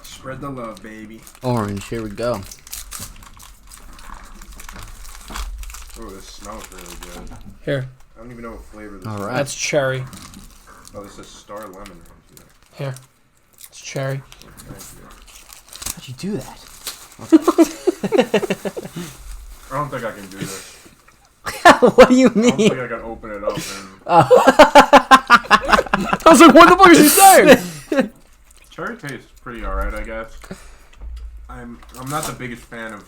Spread the love, baby. Orange, here we go. Oh, this smells really good. Here. I don't even know what flavor this is. All right. That's cherry. Oh, this is star lemon. Here. It's cherry. Thank you. How'd you do that? I don't think I can do this. What do you mean? I don't think I can open it up. I was like, what the fuck is he saying? Cherry tastes pretty alright, I guess. I'm not the biggest fan of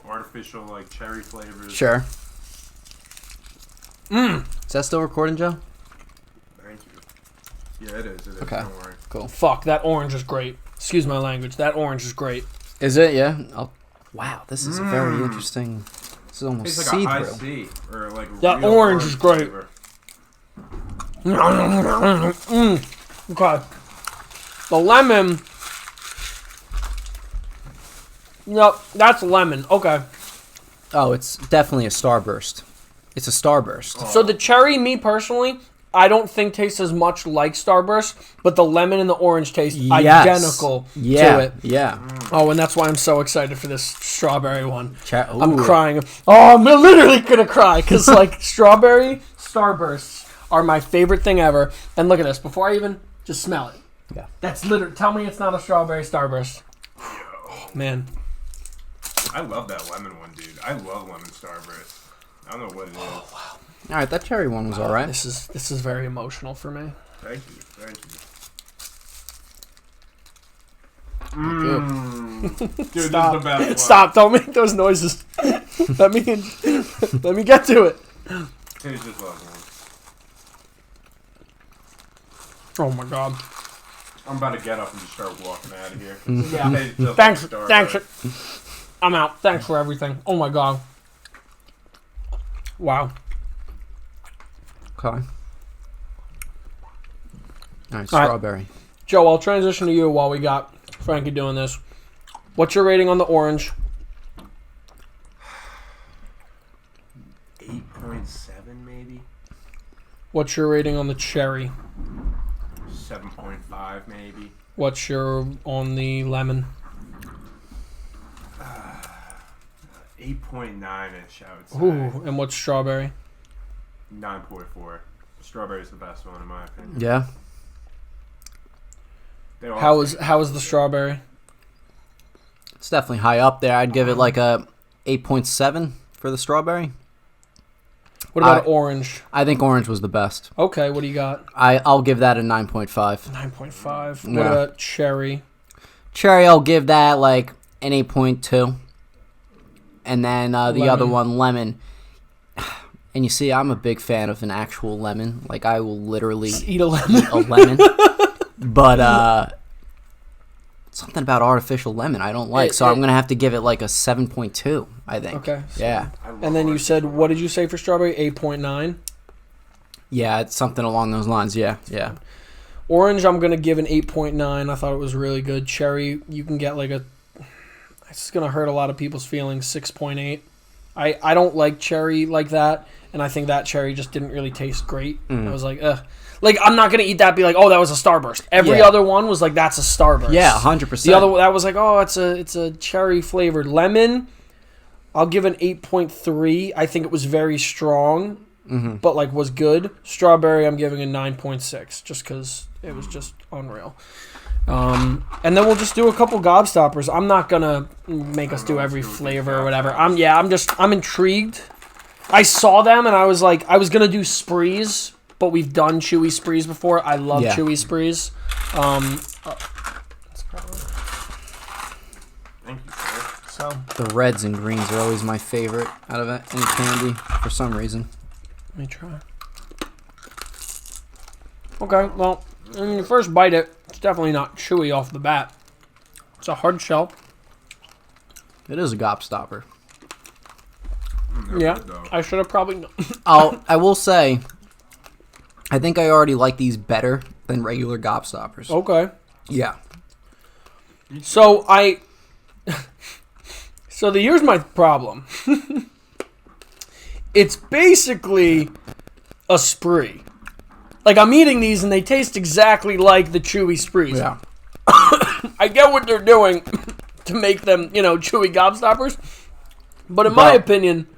artificial like cherry flavors. Sure. Is that still recording, Joe? Thank you. Yeah, it is. Okay. Don't worry. Cool. Fuck, that orange is great. Excuse my language. That orange is great. Is it? Yeah. Oh, wow, this is a very interesting. This is almost Tastes like a high see-through. C or like that real orange is great. flavor. Okay. The lemon. Yep, that's lemon. Okay. Oh, it's definitely a starburst. It's a starburst. So the cherry, me personally, I don't think tastes as much like Starburst, but the lemon and the orange taste identical to it. Yeah. Oh, and that's why I'm so excited for this strawberry one. I'm Ooh. crying. Oh, I'm literally gonna cry because like strawberry Starbursts are my favorite thing ever. And look at this. Before I even just smell it. Yeah. That's literally. Tell me it's not a strawberry Starburst. Oh, man. I love that lemon one, dude. I love lemon Starburst. I don't know what it is. Oh, wow. All right, that cherry one was all right. This is very emotional for me. Thank you. Dude, this is the best one. Stop! Don't make those noises. let me get to it. Here's this last one. Oh my god. I'm about to get up and just start walking out of here. Yeah. Thanks. I'm out. Thanks for everything. Oh my god. Wow. Okay. All right, strawberry. Joe, I'll transition to you while we got Frankie doing this. What's your rating on the orange? 8.7 maybe. What's your rating on the cherry? 7.5 maybe. What's your on the lemon? 8.9-ish, I would say. Ooh, and what's strawberry? 9.4. Strawberry's the best one in my opinion. Yeah. How is the strawberry? It's definitely high up there. I'd give it like a 8.7 for the strawberry. What about orange? I think orange was the best. Okay, what do you got? I'll give that a 9.5. 9.5. Yeah. What about cherry? Cherry, I'll give that like an 8.2. And then the other one, lemon. And you see, I'm a big fan of an actual lemon. Like, I will literally Eat a lemon. eat a lemon. But something about artificial lemon I don't like. So I'm going to have to give it like a 7.2, I think. Okay. Yeah. And then you said, what did you say for strawberry? 8.9? Yeah, it's something along those lines. Yeah, yeah. Orange, I'm going to give an 8.9. I thought it was really good. Cherry, you can get like a... It's going to hurt a lot of people's feelings, 6.8. I don't like cherry like that, and I think that cherry just didn't really taste great. I was like, ugh. Like, I'm not going to eat that, be like, oh, that was a Starburst. Every other one was like, that's a Starburst. Yeah, 100%. The other that was like, oh, it's a cherry-flavored lemon. I'll give an 8.3. I think it was very strong, but like was good. Strawberry, I'm giving a 9.6, just because it was just unreal. And then we'll just do a couple gobstoppers. I'm not gonna make us do every flavor or whatever. I'm intrigued. I saw them and I was like, I was gonna do sprees, but we've done chewy sprees before. I love chewy sprees. Thank you, sir. So The reds and greens are always my favorite out of any candy for some reason. let me try. Okay, well, when you first bite it, it's definitely not chewy off the bat. It's a hard shell. It is a gobstopper. Yeah, I should have probably known. I will say, I think I already like these better than regular gobstoppers. Okay. Yeah. So here's my problem. It's basically a spree. Like, I'm eating these and they taste exactly like the chewy sprees. Yeah. I get what they're doing to make them, chewy gobstoppers. But in my opinion,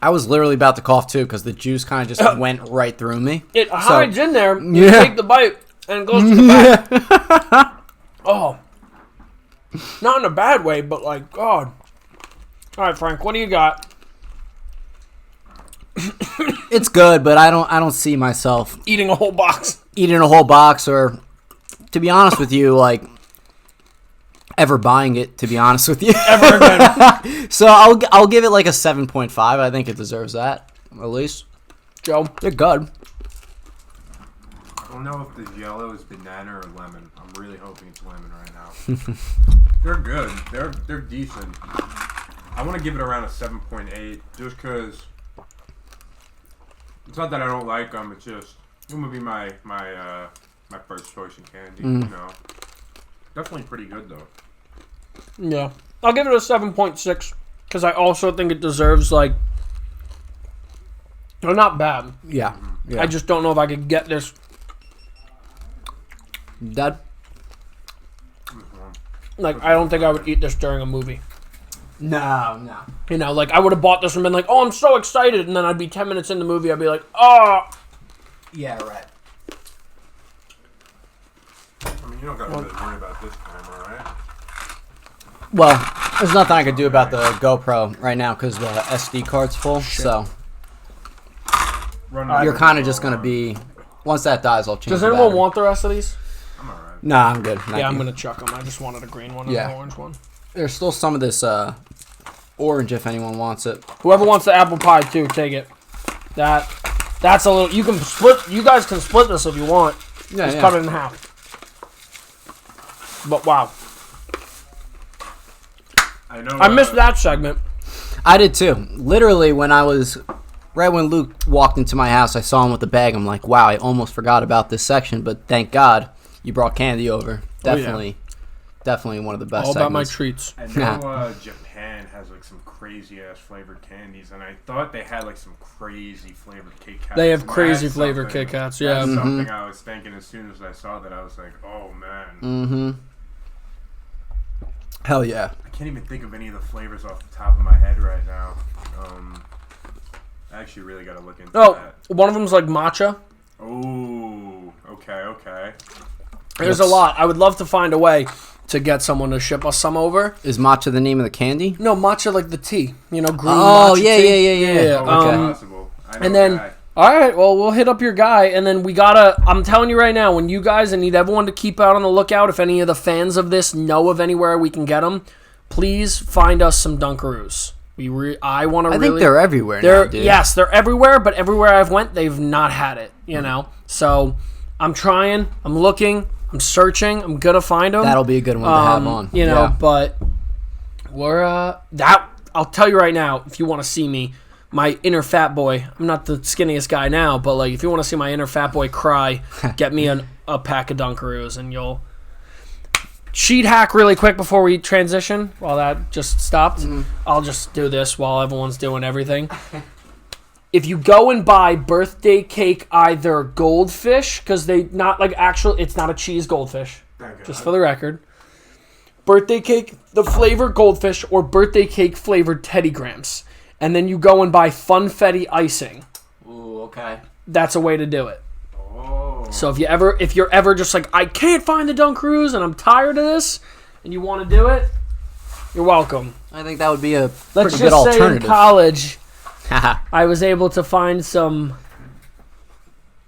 I was literally about to cough too because the juice kind of just went right through me. it hides in there. You Yeah. take the bite and it goes to the back. Oh. Not in a bad way, but like, God. All right, Frank, what do you got? It's good, but I don't see myself Eating a whole box. eating a whole box or, to be honest with you, like, ever buying it, to be honest with you. Ever again. So I'll give it like a 7.5. I think it deserves that, at least. Joe? They're good. I don't know if the yellow is banana or lemon. I'm really hoping it's lemon right now. They're good. They're decent. I want to give it around a 7.8 just because it's not that I don't like them. It's just it would be my first choice in candy. Definitely pretty good though. Yeah. I'll give it a 7.6 because I also think it deserves, like, they're not bad. Yeah. I just don't know if I could get this. Dad? Like, I don't think I would eat this during a movie. No. Like, I would have bought this and been like, oh, I'm so excited. And then I'd be 10 minutes in the movie. I'd be like, oh. Yeah, right. I mean, you don't gotta really worry about this camera, right? Well, there's nothing I could do about the GoPro right now because the SD card's full. So you're kind of just going to be... Once that dies, I'll change Does the anyone battery. want the rest of these? I'm alright. Nah, I'm good. I'm going to chuck them. I just wanted a green one and an orange one. There's still some of this orange if anyone wants it. Whoever wants the apple pie, too, take it. That's a little... You can split... You guys can split this if you want. Just cut it in half. But, wow. I know. I missed that segment. I did too. Literally, when I was right when Luke walked into my house, I saw him with the bag. I'm like, wow, I almost forgot about this section, but thank God you brought candy over. Definitely one of the best All about my segments. treats. I know Japan has like some crazy ass flavored candies, and I thought they had like some crazy flavored Kit Kats. They have crazy flavored Kit Kats, yeah. That's something I was thinking as soon as I saw that. I was like, oh man. Mm-hmm. Hell yeah. I can't even think of any of the flavors off the top of my head right now. I actually really got to look into that. One of them's like matcha. Oh, okay. There's a lot. I would love to find a way to get someone to ship us some over. Is matcha the name of the candy? No, matcha like the tea. You know, green matcha tea. Yeah. Okay. Possible. And then, all right, well, we'll hit up your guy, and then we gotta, I'm telling you right now, when you guys, I need everyone to keep out on the lookout. If any of the fans of this know of anywhere we can get them, please find us some Dunkaroos. I think they're everywhere now, dude. Yes, they're everywhere, but everywhere I've went, they've not had it, you know? So, I'm trying, I'm looking, I'm searching, I'm gonna find them. That'll be a good one to have on. You know, but we're, I'll tell you right now, if you want to see me, my inner fat boy, I'm not the skinniest guy now, but like if you want to see my inner fat boy cry, get me a pack of Dunkaroos and you'll... Cheat hack really quick before we transition, while that just stopped. I'll just do this while everyone's doing everything. If you go and buy birthday cake either goldfish, because they not like actual, it's not a cheese goldfish, just for the record. Birthday cake, the flavor goldfish, or birthday cake flavored Teddy Grahams. And then you go and buy Funfetti icing. Ooh, okay. That's a way to do it. Oh. So if you're ever just like, I can't find the Dunkaroos and I'm tired of this, and you want to do it, you're welcome. I think that would be a Let's pretty just good say alternative. in college, I was able to find some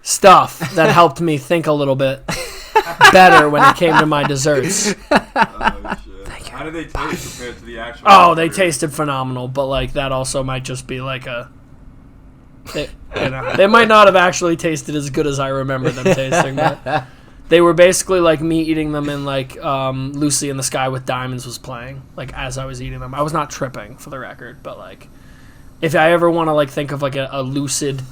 stuff that helped me think a little bit better when it came to my desserts. Oh, shit. How did they taste compared to the actual? Oh, they tasted phenomenal, but like that also might just be like they might not have actually tasted as good as I remember them tasting, but they were basically like me eating them in like Lucy in the Sky with Diamonds was playing, like as I was eating them. I was not tripping, for the record, but like if I ever want to like think of like a lucid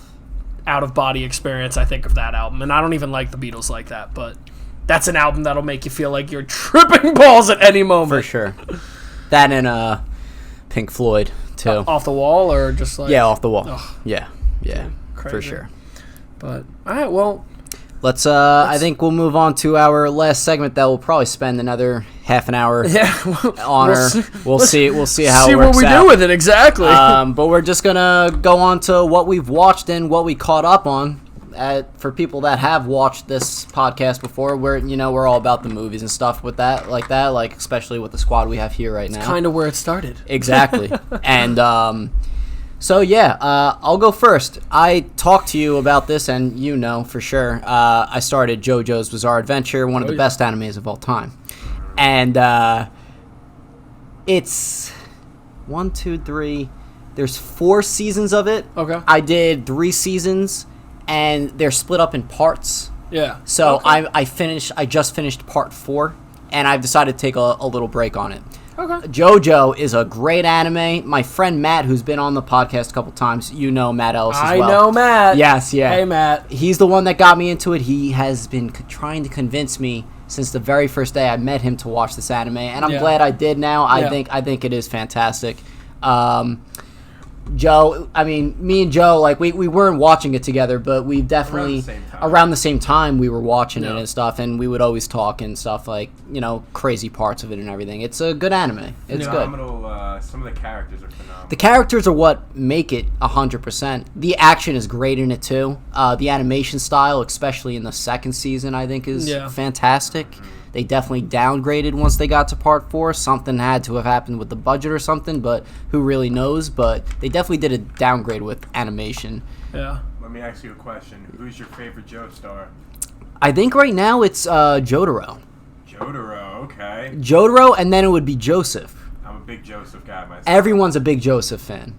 out of body experience, I think of that album. And I don't even like the Beatles like that, but that's an album that'll make you feel like you're tripping balls at any moment. For sure. That and Pink Floyd too. Off the Wall, or just like off the wall. Ugh. Yeah, Crazy. for sure. But all right, well, Let's I think we'll move on to our last segment that we'll probably spend another half an hour on. We'll see how it works out. See what we do with it exactly. But we're just gonna go on to what we've watched and what we caught up on. For people that have watched this podcast before, we're all about the movies and stuff with that, like especially with the squad we have here right now. Kind of where it started. Exactly. And so I'll go first. I talked to you about this, and you know for sure. I started JoJo's Bizarre Adventure, one of the best animes of all time, and it's 1, 2, 3. There's 4 seasons of it. Okay. I did 3 seasons, and they're split up in parts. Yeah. So okay. I just finished part 4, and I've decided to take a little break on it. Okay. JoJo is a great anime. My friend Matt, who's been on the podcast a couple times, you know Matt Ellis as well. I know Matt. Yes, yeah. Hey, Matt. He's the one that got me into it. He has been trying to convince me since the very first day I met him to watch this anime, and I'm glad I did now. I think it is fantastic. Joe, me and Joe, like we weren't watching it together, but we definitely around the same time we were watching it and stuff, and we would always talk and stuff, like crazy parts of it and everything. It's a good anime. It's good. Some of the characters are phenomenal. The characters are what make it 100%. The action is great in it too. The animation style, especially in the second season, I think is fantastic. They definitely downgraded once they got to part 4. Something had to have happened with the budget or something, but who really knows? But they definitely did a downgrade with animation. Yeah. Let me ask you a question. Who's your favorite Joe star? I think right now it's Jotaro. Jotaro, okay. Jotaro, and then it would be Joseph. I'm a big Joseph guy myself. Everyone's a big Joseph fan.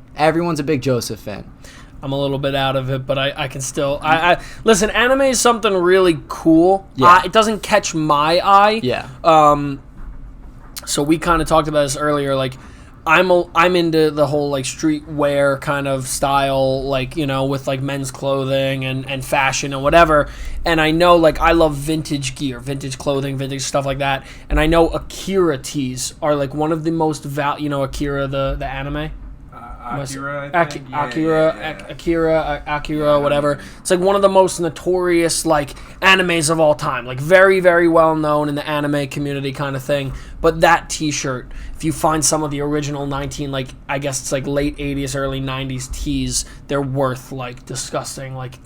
I'm a little bit out of it, but I can still... I listen, anime is something really cool. Yeah. It doesn't catch my eye. Yeah. So we kind of talked about this earlier. Like, I'm into the whole like streetwear kind of style, like, you know, with like men's clothing and fashion and whatever. And I know like I love vintage gear, vintage clothing, vintage stuff like that. And I know Akira tees are like one of the most you know, Akira the anime. Akira, Akira, whatever. It's like one of the most notorious like animes of all time, like very, very well known in the anime community kind of thing. But that T-shirt, if you find some of the original like I guess it's like late 80s, early 90s tees, they're worth like disgusting, like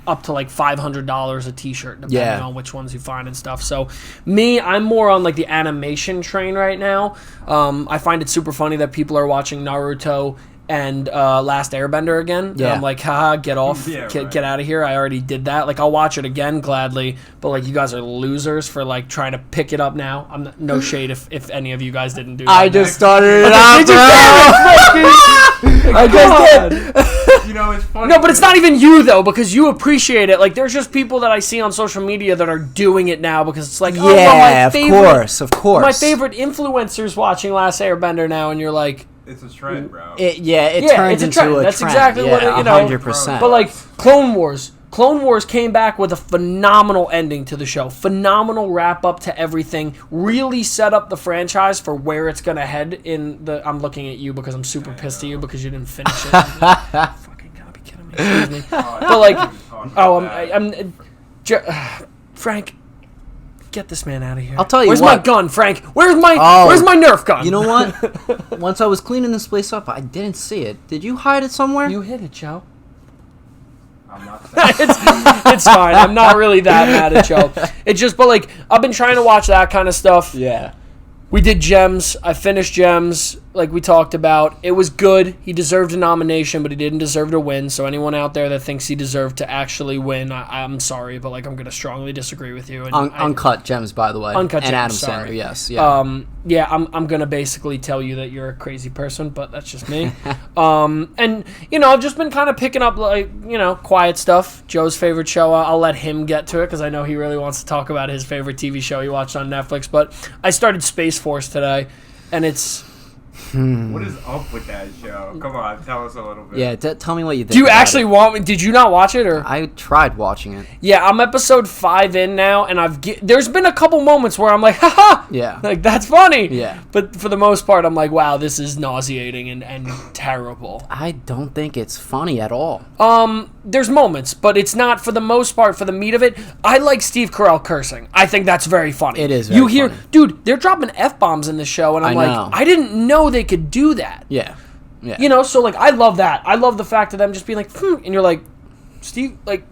up to like $500 a T-shirt, depending on which ones you find and stuff. So I'm more on like the animation train right now. I find it super funny that people are watching Naruto and Last Airbender again. And I'm like, haha, get off, get out of here. I already did that. Like, I'll watch it again gladly, but like, you guys are losers for like trying to pick it up now. I'm no shade if any of you guys didn't do that. I just started it out, bro. I just did. You know, it's funny. No, but it's not even you though, because you appreciate it. Like, there's just people that I see on social media that are doing it now because it's like, of course. My favorite influencer's watching Last Airbender now, and you're like, it's a trend, bro. It turns into a trend. That's exactly what it, you know. 100%. But like Clone Wars came back with a phenomenal ending to the show. Phenomenal wrap up to everything. Really set up the franchise for where it's gonna head in the. I'm looking at you because I'm super pissed at you because you didn't finish it. Fucking gotta be kidding me. Excuse me. But like, Frank. Get this man out of here. I'll tell you Where's what. my gun, Frank? Where's my Nerf gun? You know what? Once I was cleaning this place up, I didn't see it. Did you hide it somewhere? You hid it, Joe. I'm not it's fine. I'm not really that mad at Joe. It's just, but like, I've been trying to watch that kind of stuff. Yeah. We did Gems. I finished Gems, like we talked about. It was good. He deserved a nomination, but he didn't deserve to win. So anyone out there that thinks he deserved to actually win, I'm sorry, but like I'm going to strongly disagree with you. And Uncut Gems, by the way. Uncut and Gems, Adam sorry. Sandler, yes. Yeah. Yeah, I'm going to basically tell you that you're a crazy person, but that's just me. And, you know, I've just been kind of picking up, like, you know, quiet stuff. Joe's favorite show, I'll let him get to it because I know he really wants to talk about his favorite TV show he watched on Netflix. But I started Space Force today, and it's... What is up with that show? Come on, tell us a little bit. Yeah, tell me what you think. Do you actually want me? Did you not watch it? Or I tried watching it. Yeah, I'm episode 5 in now, and there's been a couple moments where I'm like, haha, yeah, like that's funny. Yeah, but for the most part, I'm like, wow, this is nauseating and terrible. I don't think it's funny at all. There's moments, but it's not for the most part. For the meat of it, I like Steve Carell cursing. I think that's very funny. It is. Very funny. Dude, they're dropping F-bombs in the show, and I'm like, I didn't know they could do that. Yeah. You know, so like I love that. I love the fact of them just being like, and you're like, Steve, like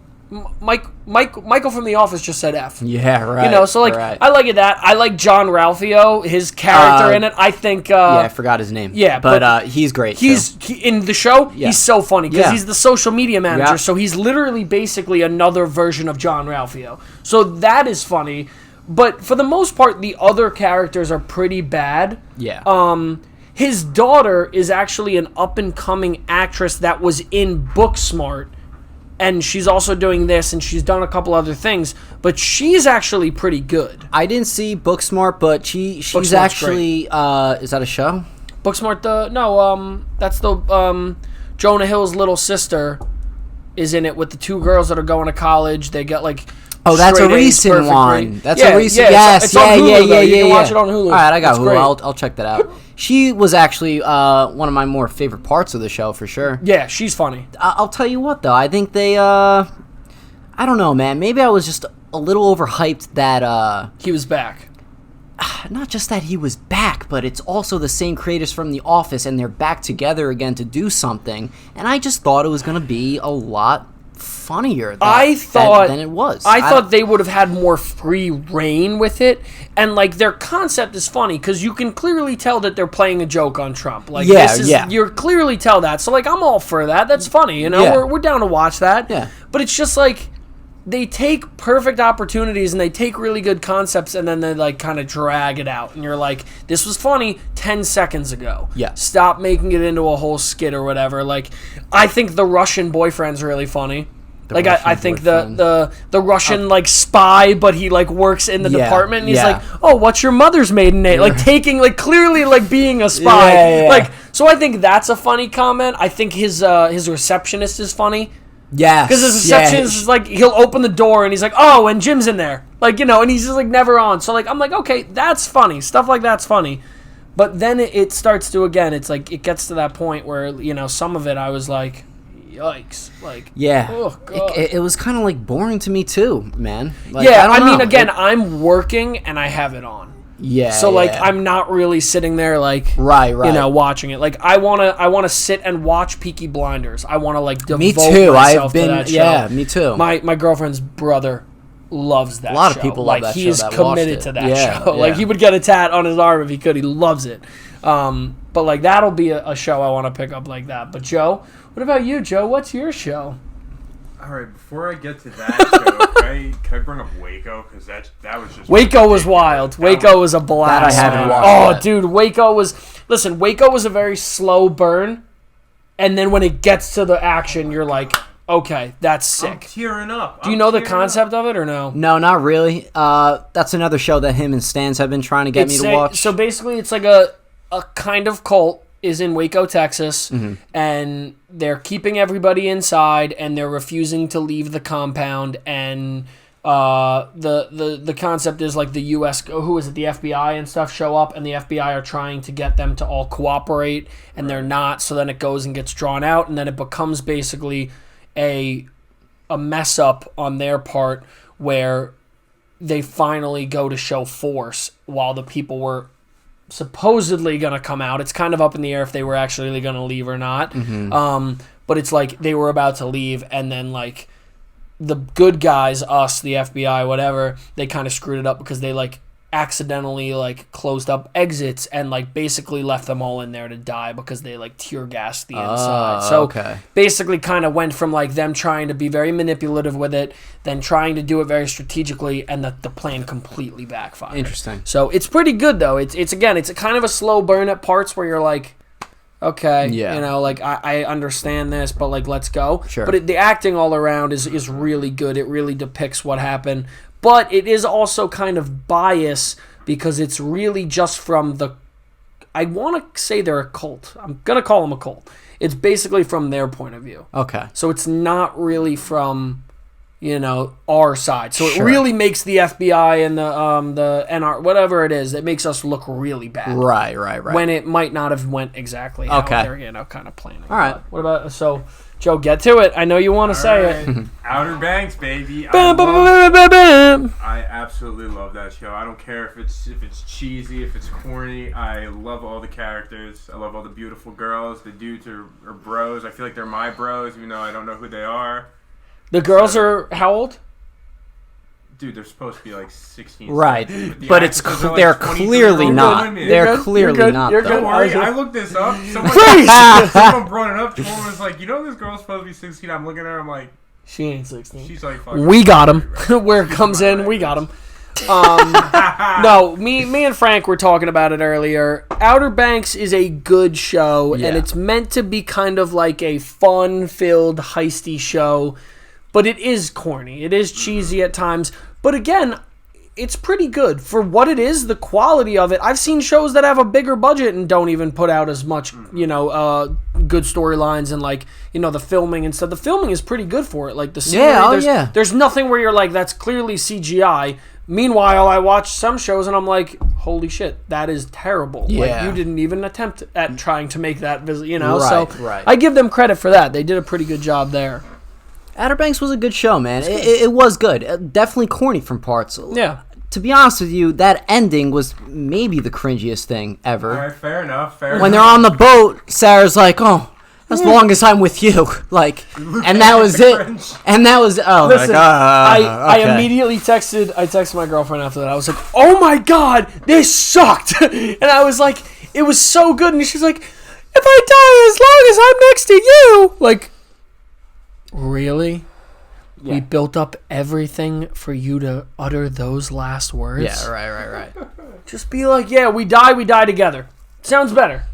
Michael from The Office just said F. Yeah, right. You know, so like I like it that. I like John Ralphio, his character in it. I think. I forgot his name. Yeah, but he's great. He in the show. Yeah. He's so funny because he's the social media manager. Yeah. So he's literally basically another version of John Ralphio. So that is funny. But for the most part, the other characters are pretty bad. Yeah. His daughter is actually an up-and-coming actress that was in Booksmart, and she's also doing this, and she's done a couple other things, but she's actually pretty good. I didn't see Booksmart, but she's Booksmart's actually, is that a show? Booksmart, that's the, Jonah Hill's little sister is in it with the two girls that are going to college. They get, like... Oh, that's a recent one. That's a recent. Yes, it's on Hulu, You can watch it on Hulu. All right, I got Hulu. I'll check that out. She was actually one of my more favorite parts of the show for sure. Yeah, she's funny. I'll tell you what though, I think they. I don't know, man. Maybe I was just a little overhyped that he was back. Not just that he was back, but it's also the same creators from The Office, and they're back together again to do something. And I just thought it was gonna be a lot funnier than it was. I thought they would have had more free reign with it, and like their concept is funny because you can clearly tell that they're playing a joke on Trump. Like you clearly tell that. So like I'm all for that. That's funny, you know. We're down to watch that. Yeah. But it's just like they take perfect opportunities and they take really good concepts and then they like kind of drag it out, and you're like, this was funny 10 seconds ago. Yeah. Stop making it into a whole skit or whatever. Like I think the Russian boyfriend's really funny. Like I think the Russian like spy, but he like works in the department, and he's like, "Oh, what's your mother's maiden name?" Like taking like clearly like being a spy. Like, so I think that's a funny comment. I think his receptionist is funny. Yeah, because his receptionist is like, he'll open the door and he's like, "Oh, and Jim's in there," like, you know, and he's just like never on. So like I'm like, okay, that's funny. Stuff like that's funny. But then it starts to, again, it's like it gets to that point where, you know, some of it I was like, yikes, like, oh God. It was kind of like boring to me too, man. Like, yeah, I mean, again, I'm working and I have it on. Yeah. So like I'm not really sitting there like right. You know, watching it. Like I wanna sit and watch Peaky Blinders. I wanna like devote me too. myself to that show. Yeah, me too. My girlfriend's brother loves that show. A lot of people love that show. He's committed to that show. Yeah. Like he would get a tat on his arm if he could. He loves it. But like that'll be a show I want to pick up like that. But Joe, what about you, Joe? What's your show? All right, before I get to that show, can I bring up Waco? Because that was just... Waco was wild. Waco was a blast. That I haven't watched. Dude, Waco was a very slow burn, and then when it gets to the action, you're like, okay, that's sick. I'm tearing up. Do you know the concept of it or no? No, not really. That's another show that him and Stans have been trying to get me to watch. So basically, it's like a kind of cult is in Waco, Texas, and they're keeping everybody inside, and they're refusing to leave the compound. And the concept is like the U.S. who is it? The FBI and stuff show up, and the FBI are trying to get them to all cooperate, and they're not. So then it goes and gets drawn out, and then it becomes basically a mess up on their part where they finally go to show force while the people were supposedly going to come out. It's kind of up in the air if they were actually going to leave or not. But it's like they were about to leave, and then like the good guys, us, the FBI, whatever, they kind of screwed it up because they like accidentally like closed up exits and like basically left them all in there to die because they like tear gassed the inside. So basically kind of went from like them trying to be very manipulative with it, then trying to do it very strategically, and the plan completely backfired. Interesting. So it's pretty good though. It's a kind of a slow burn at parts where you're like, okay, you know, like I understand this, but like let's go. Sure. But the acting all around is really good. It really depicts what happened. But it is also kind of biased because it's really just from the... I want to say they're a cult. I'm going to call them a cult. It's basically from their point of view. Okay. So it's not really from, you know, our side. So it really makes the FBI and the NR, whatever it is, it makes us look really bad. Right. When it might not have went exactly how they're, you know, kind of planning. All right. But what about... So... Joe, get to it. I know you want to say it. Outer Banks, baby. I absolutely love that show. I don't care if it's cheesy, if it's corny. I love all the characters. I love all the beautiful girls. The dudes are bros. I feel like they're my bros, even though I don't know who they are. The girls are how old? Dude, they're supposed to be like 16. Right, but they're like clearly not. They're clearly not. Don't worry, I looked this up. Someone brought it up. Someone was like, you know this girl's supposed to be 16. I'm looking at her, I'm like, she ain't 16. She's like, fuck. We got him. Where it comes in, we got him. No, me and Frank were talking about it earlier. Outer Banks is a good show, and it's meant to be kind of like a fun-filled, heisty show. But it is corny. It is cheesy at times. But again, it's pretty good. For what it is, the quality of it. I've seen shows that have a bigger budget and don't even put out as much, you know, good storylines and, like, you know, the filming and stuff. The filming is pretty good for it. Like, the scenery, there's nothing where you're like, that's clearly CGI. Meanwhile, I watch some shows and I'm like, holy shit, that is terrible. Yeah. Like, you didn't even attempt at trying to make that, you know? Right. I give them credit for that. They did a pretty good job there. Outer Banks was a good show, man. It was good. Definitely corny from parts. Yeah. To be honest with you, that ending was maybe the cringiest thing ever. All right, fair enough. When they're on the boat, Sarah's like, "Oh, as long as I'm with you," like, and that was it. And that was Listen, I immediately texted my girlfriend after that. I was like, "Oh my god, this sucked," and I was like, "It was so good," and she's like, "If I die as long as I'm next to you," like. Really? Yeah. We built up everything for you to utter those last words? Yeah, right. Just be like, yeah, we die together. Sounds better.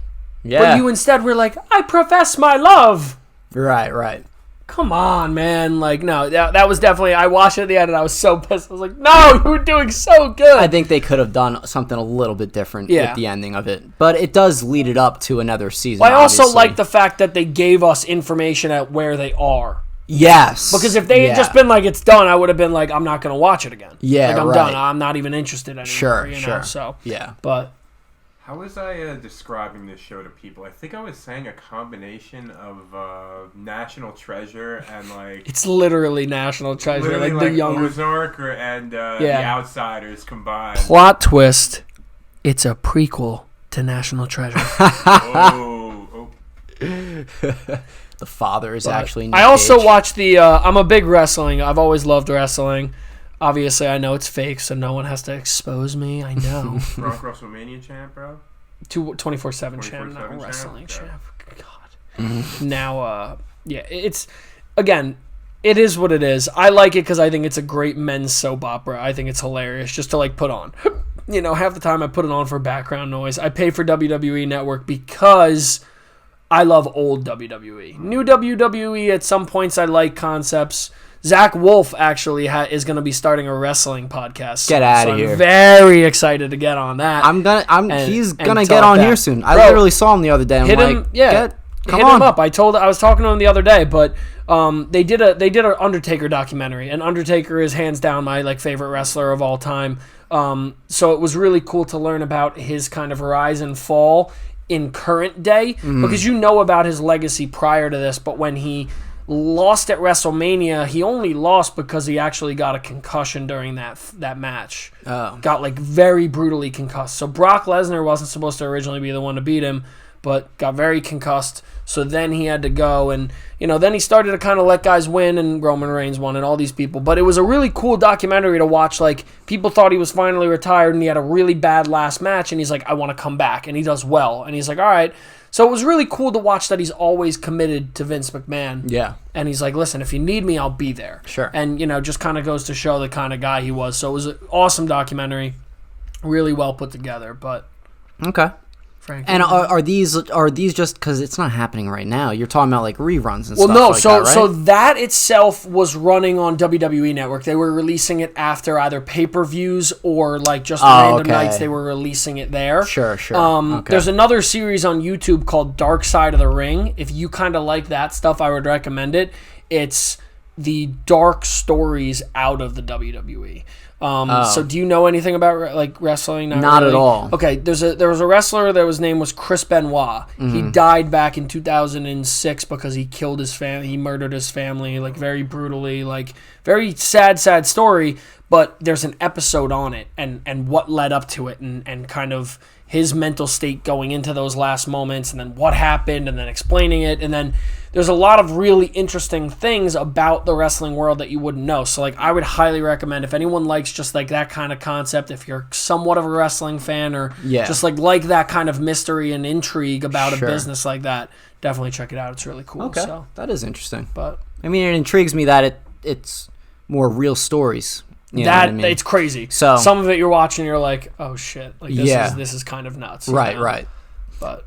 Yeah. But you instead were like, I profess my love. Right. come on, man. Like, no, that was definitely, I watched it at the end and I was so pissed. I was like, no, you were doing so good. I think they could have done something a little bit different with the ending of it. But it does lead it up to another season, I also like the fact that they gave us information at where they are. Yes. Because if they had just been like, it's done, I would have been like, I'm not going to watch it again. Yeah, like, I'm done. I'm not even interested anymore. Sure, you know? sure. So, yeah. But how was I describing this show to people? I think I was saying a combination of National Treasure and like... It's literally National Treasure. Like the younger... Ozark and The Outsiders combined. Plot twist. It's a prequel to National Treasure. Oh. The father is actually Nick I also Cage. watched the... I'm a big wrestling. I've always loved wrestling. Obviously, I know it's fake, so no one has to expose me. I know. Rock WrestleMania champ, bro? 24/7 champ, not wrestling champ. God. Mm-hmm. Now, it's... Again, it is what it is. I like it because I think it's a great men's soap opera. I think it's hilarious just to, like, put on. You know, half the time I put it on for background noise. I pay for WWE Network because... I love old WWE. New WWE, at some points, I like concepts. Zach Wolf actually is going to be starting a wrestling podcast. Get out of here! I'm very excited to get on that. He's gonna get on here soon. I literally saw him the other day. I'm hit him up. I was talking to him the other day, but they did an Undertaker documentary, and Undertaker is hands down my like favorite wrestler of all time. So it was really cool to learn about his kind of rise and fall in current day, because you know about his legacy prior to this, but when he lost at WrestleMania, he only lost because he actually got a concussion during that match. Got like very brutally concussed. So Brock Lesnar wasn't supposed to originally be the one to beat him, but got very concussed. So then he had to go, and then he started to kind of let guys win, and Roman Reigns won, and all these people. But it was a really cool documentary to watch. Like, people thought he was finally retired, and he had a really bad last match, and he's like, I want to come back, and he does well, and he's like, all right. So it was really cool to watch that he's always committed to Vince McMahon. Yeah. And he's like, listen, if you need me, I'll be there. Sure. And, just kind of goes to show the kind of guy he was. So it was an awesome documentary, really well put together. But okay. Frankly, and are these just because it's not happening right now? You're talking about like reruns and stuff. Well, no. Like that, right? So that itself was running on WWE Network. They were releasing it after either pay-per-views or like just random nights. They were releasing it there. Sure. There's another series on YouTube called Dark Side of the Ring. If you kind of like that stuff, I would recommend it. It's the dark stories out of the WWE. So do you know anything about like wrestling? Not really. At all. Okay, there was a wrestler that his name was Chris Benoit. He died back in 2006 because he killed his family. He murdered his family like very brutally. Like very sad story. But there's an episode on it and what led up to it and kind of his mental state going into those last moments and then what happened and then explaining it. And then there's a lot of really interesting things about the wrestling world that you wouldn't know. So like I would highly recommend if anyone likes just like that kind of concept, if you're somewhat of a wrestling fan or just like that kind of mystery and intrigue about a business like that, definitely check it out. It's really cool. Okay, so. that is interesting. But I mean, it intrigues me that it's more real stories. You know what I mean? It's crazy. So some of it you're watching, you're like, oh shit, like this is kind of nuts. Right. But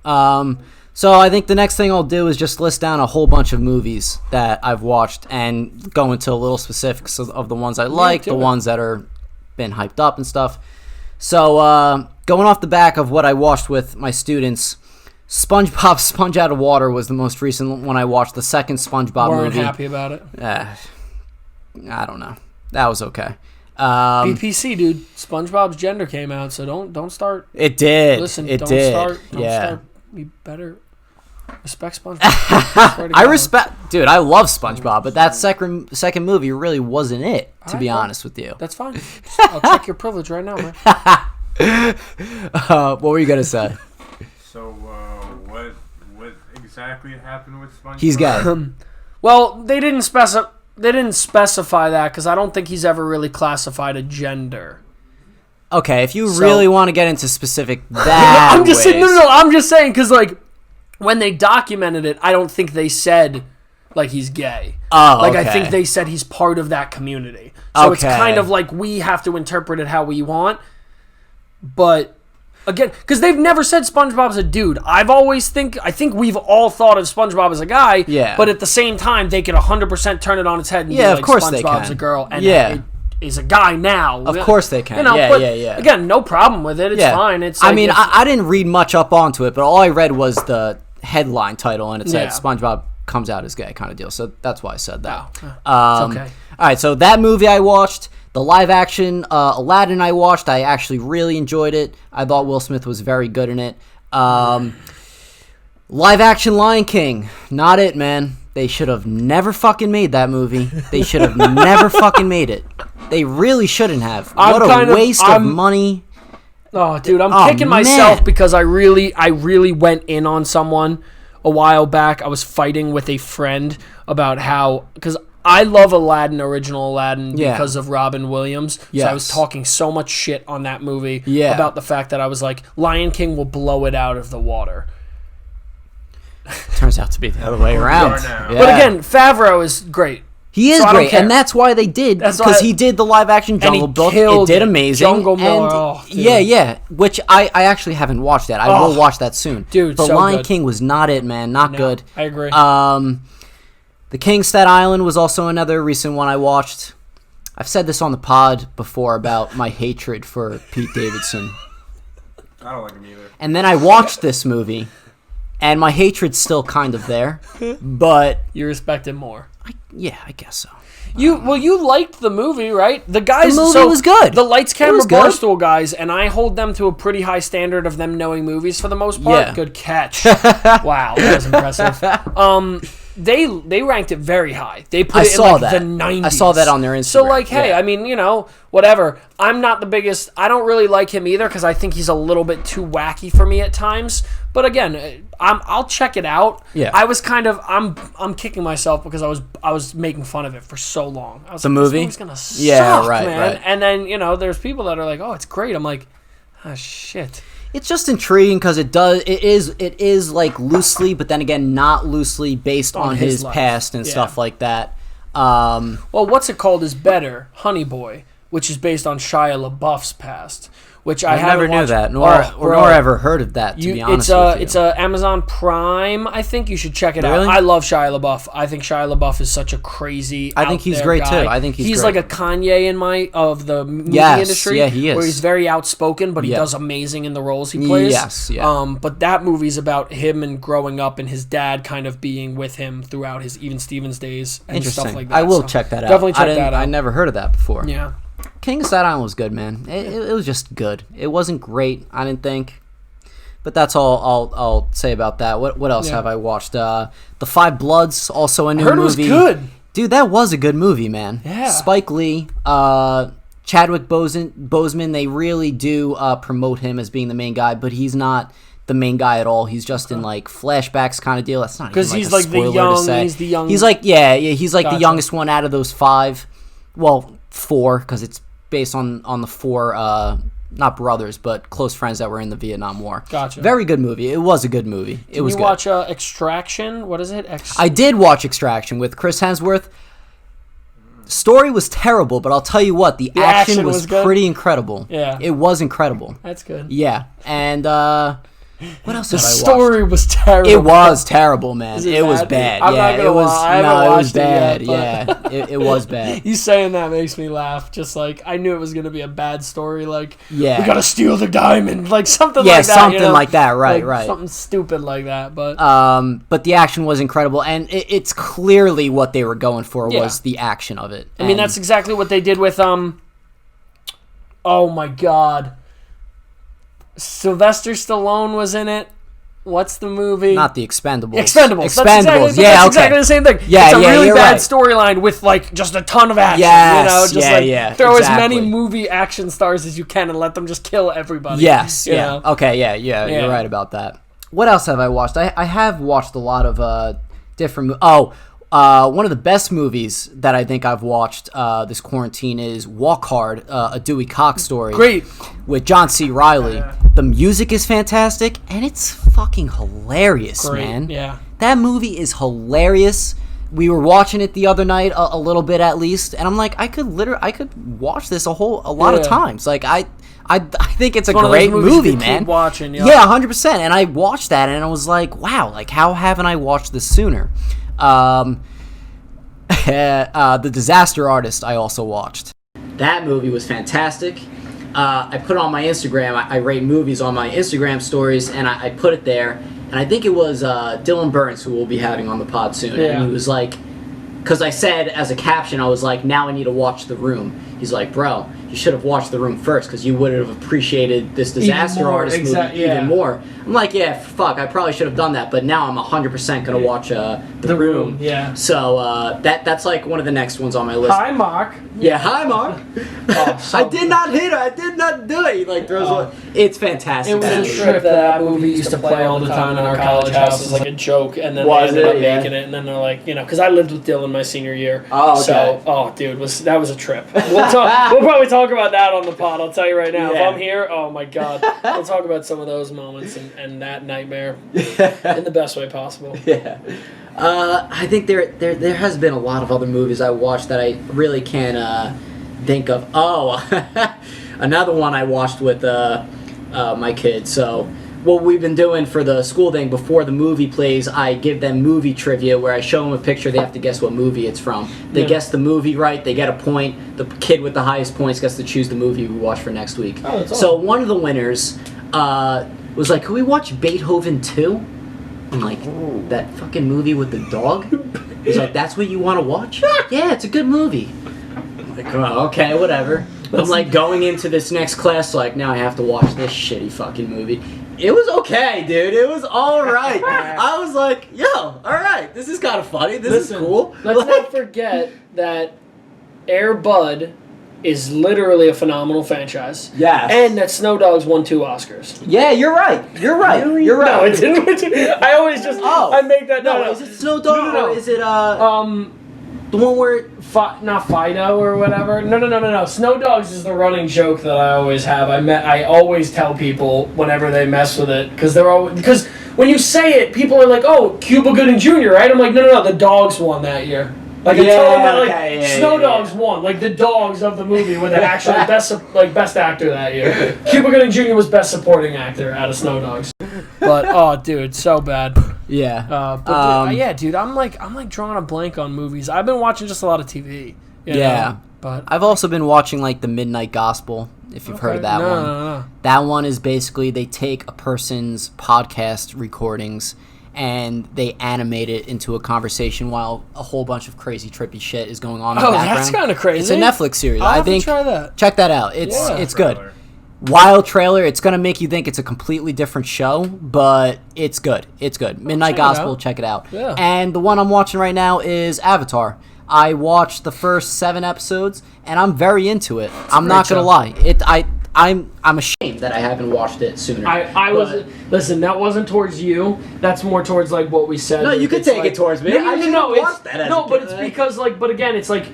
so I think the next thing I'll do is just list down a whole bunch of movies that I've watched and go into a little specifics of the ones I like, the ones that are been hyped up and stuff. So going off the back of what I watched with my students, SpongeBob Sponge Out of Water was the most recent one I watched. The second SpongeBob movie. Weren't happy about it. I don't know. That was okay. BPC, dude. SpongeBob's gender came out, so don't start. It did. Listen, don't start. You better respect SpongeBob. I respect, dude. I love SpongeBob, but that second movie really wasn't it. To be honest with you, that's fine. I'll check your privilege right now, man. What were you gonna say? So, what exactly happened with SpongeBob? He's gay. Well, they didn't specify that because I don't think he's ever really classified a gender. Okay, if you really want to get into specific I'm just saying. No. I'm just saying because like when they documented it, I don't think they said like he's gay. Oh, like okay. I think they said he's part of that community. So it's kind of like we have to interpret it how we want. But Again, because they've never said SpongeBob's a dude. I think we've all thought of SpongeBob as a guy. Yeah. But at the same time, they could 100% turn it on its head and be of like, course they SpongeBob's can. a girl and Yeah. it is a guy now. Of course they can. Yeah. Again, no problem with it. It's fine. It's. Like, I mean, I didn't read much up onto it, but all I read was the headline title, and it said SpongeBob comes out as gay kind of deal. So that's why I said that. It's okay. All right, so that movie I watched. The live action Aladdin I watched. I actually really enjoyed it. I thought Will Smith was very good in it. Live action Lion King. Not it, man. They should have never fucking made that movie. They should have never fucking made it. They really shouldn't have. What a waste of money. Oh, dude, I'm kicking myself because I really went in on someone a while back. I was fighting with a friend about how, because I love original Aladdin because of Robin Williams. Yes. So I was talking so much shit on that movie about the fact that I was like, Lion King will blow it out of the water. Turns out to be the other way around. Yeah. But again, Favreau is great. He is great, and that's why they did, because he did the live action Jungle Book. It did amazing. Jungle Book, which I actually haven't watched that. I will watch that soon. Dude, but so Lion good. King was not it, man. Not good. I agree. The King of Staten Island was also another recent one I watched. I've said this on the pod before about my hatred for Pete Davidson. I don't like him either. And then I watched this movie, and my hatred's still kind of there, but You respect him more. I guess so. You liked the movie, right? The guys. The movie was good. The Lights, Camera, was good. Barstool guys, and I hold them to a pretty high standard of them knowing movies for the most part. Yeah. Good catch. Wow, that was impressive. They ranked it very high. They put it in like the 90s. I saw that on their Instagram. So like, hey, I mean, whatever. I'm not the biggest. I don't really like him either because I think he's a little bit too wacky for me at times. But again, I'll check it out. Yeah. I was kind of I'm kicking myself because I was making fun of it for so long. I was The like, movie? This movie's gonna suck, man. Right. And then there's people that are like, oh, it's great. I'm like, oh shit. It's just intriguing because it is like loosely, but then again, not loosely based on his life. past and stuff like that. Well, what's it called is better, Honey Boy, which is based on Shia LaBeouf's past. Which I never knew watched. that, nor ever heard of that. To be honest with you, it's Amazon Prime. I think you should check it Really? out. I love Shia LaBeouf. I think Shia LaBeouf is such a crazy. I think he's great guy. too. I think he's like great. a Kanye of the movie Yes, industry. yeah, he is. Where he's very outspoken, but he does amazing in the roles he plays. Yes, yeah. But that movie's about him and growing up, and his dad kind of being with him throughout his Even Stevens days and Interesting. stuff like that. I will check that out. Definitely check that out. I never heard of that before. Yeah. King of Staten Island was good, man. It was just good. It wasn't great, I didn't think. But that's all I'll say about that. What else have I watched? The Five Bloods, also a new movie. It was good. Dude, that was a good movie, man. Yeah. Spike Lee, Chadwick Boseman, they really do promote him as being the main guy, but he's not the main guy at all. He's just in like flashbacks kind of deal. That's not because even he's a like the spoiler young. to say. He's the young. He's like he's like Gotcha. the youngest one out of those five. Well, four, because it's based on the four not brothers but close friends that were in the Vietnam War. Gotcha. Very good movie. It was a good movie. It was you good. watch Extraction? What is it? I did watch Extraction with Chris Hemsworth. Story was terrible, but I'll tell you what, the action was good? pretty incredible. Yeah. It was incredible. That's good. Yeah. And what else The have I watched? story was terrible. It was terrible, man. Is it it was bad? bad. I'm Yeah, not gonna it was. lie, I haven't No, it was watched it bad. yet, but- Yeah, it was bad. You saying that makes me laugh. Just like I knew it was gonna be a bad story. Like Yeah. we gotta steal the diamond. Like something Yeah, like that. something like that. Right, right. Something stupid like that. But But the action was incredible, and it's clearly what they were going for Yeah. was the action of it. I mean that's exactly what they did with Oh my God. Sylvester Stallone was in it. What's the movie? not the Expendables. Expendables. Expendables. That's exactly the same thing. Yeah, it's a really you're bad right. storyline with like just a ton of action. Yes, just yeah, throw exactly. as many movie action stars as you can and let them just kill everybody. Yes, you yeah. know? Okay, yeah, you're right about that. What else have I watched? I have watched a lot of different one of the best movies that I think I've watched this quarantine is Walk Hard, a Dewey Cox story. Great. With John C. Reilly. The music is fantastic, and it's fucking hilarious, Great. man. Yeah. That movie is hilarious we were watching it the other night a little bit at least, and I'm like, I could watch this a lot of times. Like I think it's a great movie, man. Keep watching, yeah, 100%. And I watched that, and I was like, wow, like how haven't I watched this sooner? The Disaster Artist I also watched. That movie was fantastic. I put it on my Instagram. I rate movies on my Instagram stories, and I put it there. And I think it was Dylan Burns, who we'll be having on the pod soon. Yeah. And he was like, because I said as a caption, I was like, now I need to watch The Room. He's like, bro, you should have watched The Room first, because you would have appreciated this Disaster Artist movie even more. I'm like, yeah, fuck, I probably should have done that, but now I'm 100% going to watch The Room. Yeah. So that's like one of the next ones on my list. Hi, Mark. Yeah, hi, Mark. I did not hit her. I did not do it. He like throws one. It's fantastic. It was a trip that movie used to play all the time in our college house as like a joke, and then they ended up making it, and then they're like, because I lived with Dylan my senior year. Oh, okay. So, dude, that was a trip. We'll probably talk about that on the pod. I'll tell you right now. Yeah. If I'm here, oh my god, we'll talk about some of those moments and that nightmare in the best way possible. Yeah. I think there has been a lot of other movies I watched that I really can't think of. Oh, another one I watched with my kids. So what we've been doing for the school thing, before the movie plays, I give them movie trivia where I show them a picture. They have to guess what movie it's from. They guess the movie right, they get a point. The kid with the highest points gets to choose the movie we watch for next week. Oh, that's awesome. So one of the winners was like, can we watch Beethoven 2? I'm like, that fucking movie with the dog? He's like, that's what you want to watch? Yeah, it's a good movie. I'm like, oh, okay, whatever. I'm like going into this next class like, now I have to watch this shitty fucking movie. It was okay, dude. It was alright. I was like, yo, alright, this is kind of funny. This is cool. Let's not forget that Air Bud is literally a phenomenal franchise. Yes. And that Snow Dogs won 2 Oscars. Yeah, you're right. You're right. Really? You're right. No, it didn't. I always just I make that. No. Is it Snow Dog or is it the one where not Fido or whatever? No. Snow Dogs is the running joke that I always have. I always tell people whenever they mess with it because when you say it, people are like, "Oh, Cuba Gooding Jr." Right? I'm like, no. The Dogs won that year. Like I'm telling them that Snow Dogs won, like the dogs of the movie were the actual best actor that year. Cuba Gooding Jr. was best supporting actor out of Snow Dogs. But dude, so bad. Yeah. Dude, I'm like drawing a blank on movies. I've been watching just a lot of TV. You know? But I've also been watching like the Midnight Gospel. If you've heard of that one. No. That one is basically they take a person's podcast recordings and they animate it into a conversation while a whole bunch of crazy trippy shit is going on in the background. That's kind of crazy. It's a Netflix series. I think try that. Check that out. It's good. Wild trailer. It's gonna make you think it's a completely different show, but it's good. It's good. Midnight Gospel. Check it out. Yeah. And the one I'm watching right now is Avatar. I watched the first 7 episodes and I'm very into it. I'm not gonna lie. I'm ashamed that I haven't watched it sooner. Listen, that wasn't towards you. That's more towards like what we said. No, you could take it towards me. It's because but again, it's like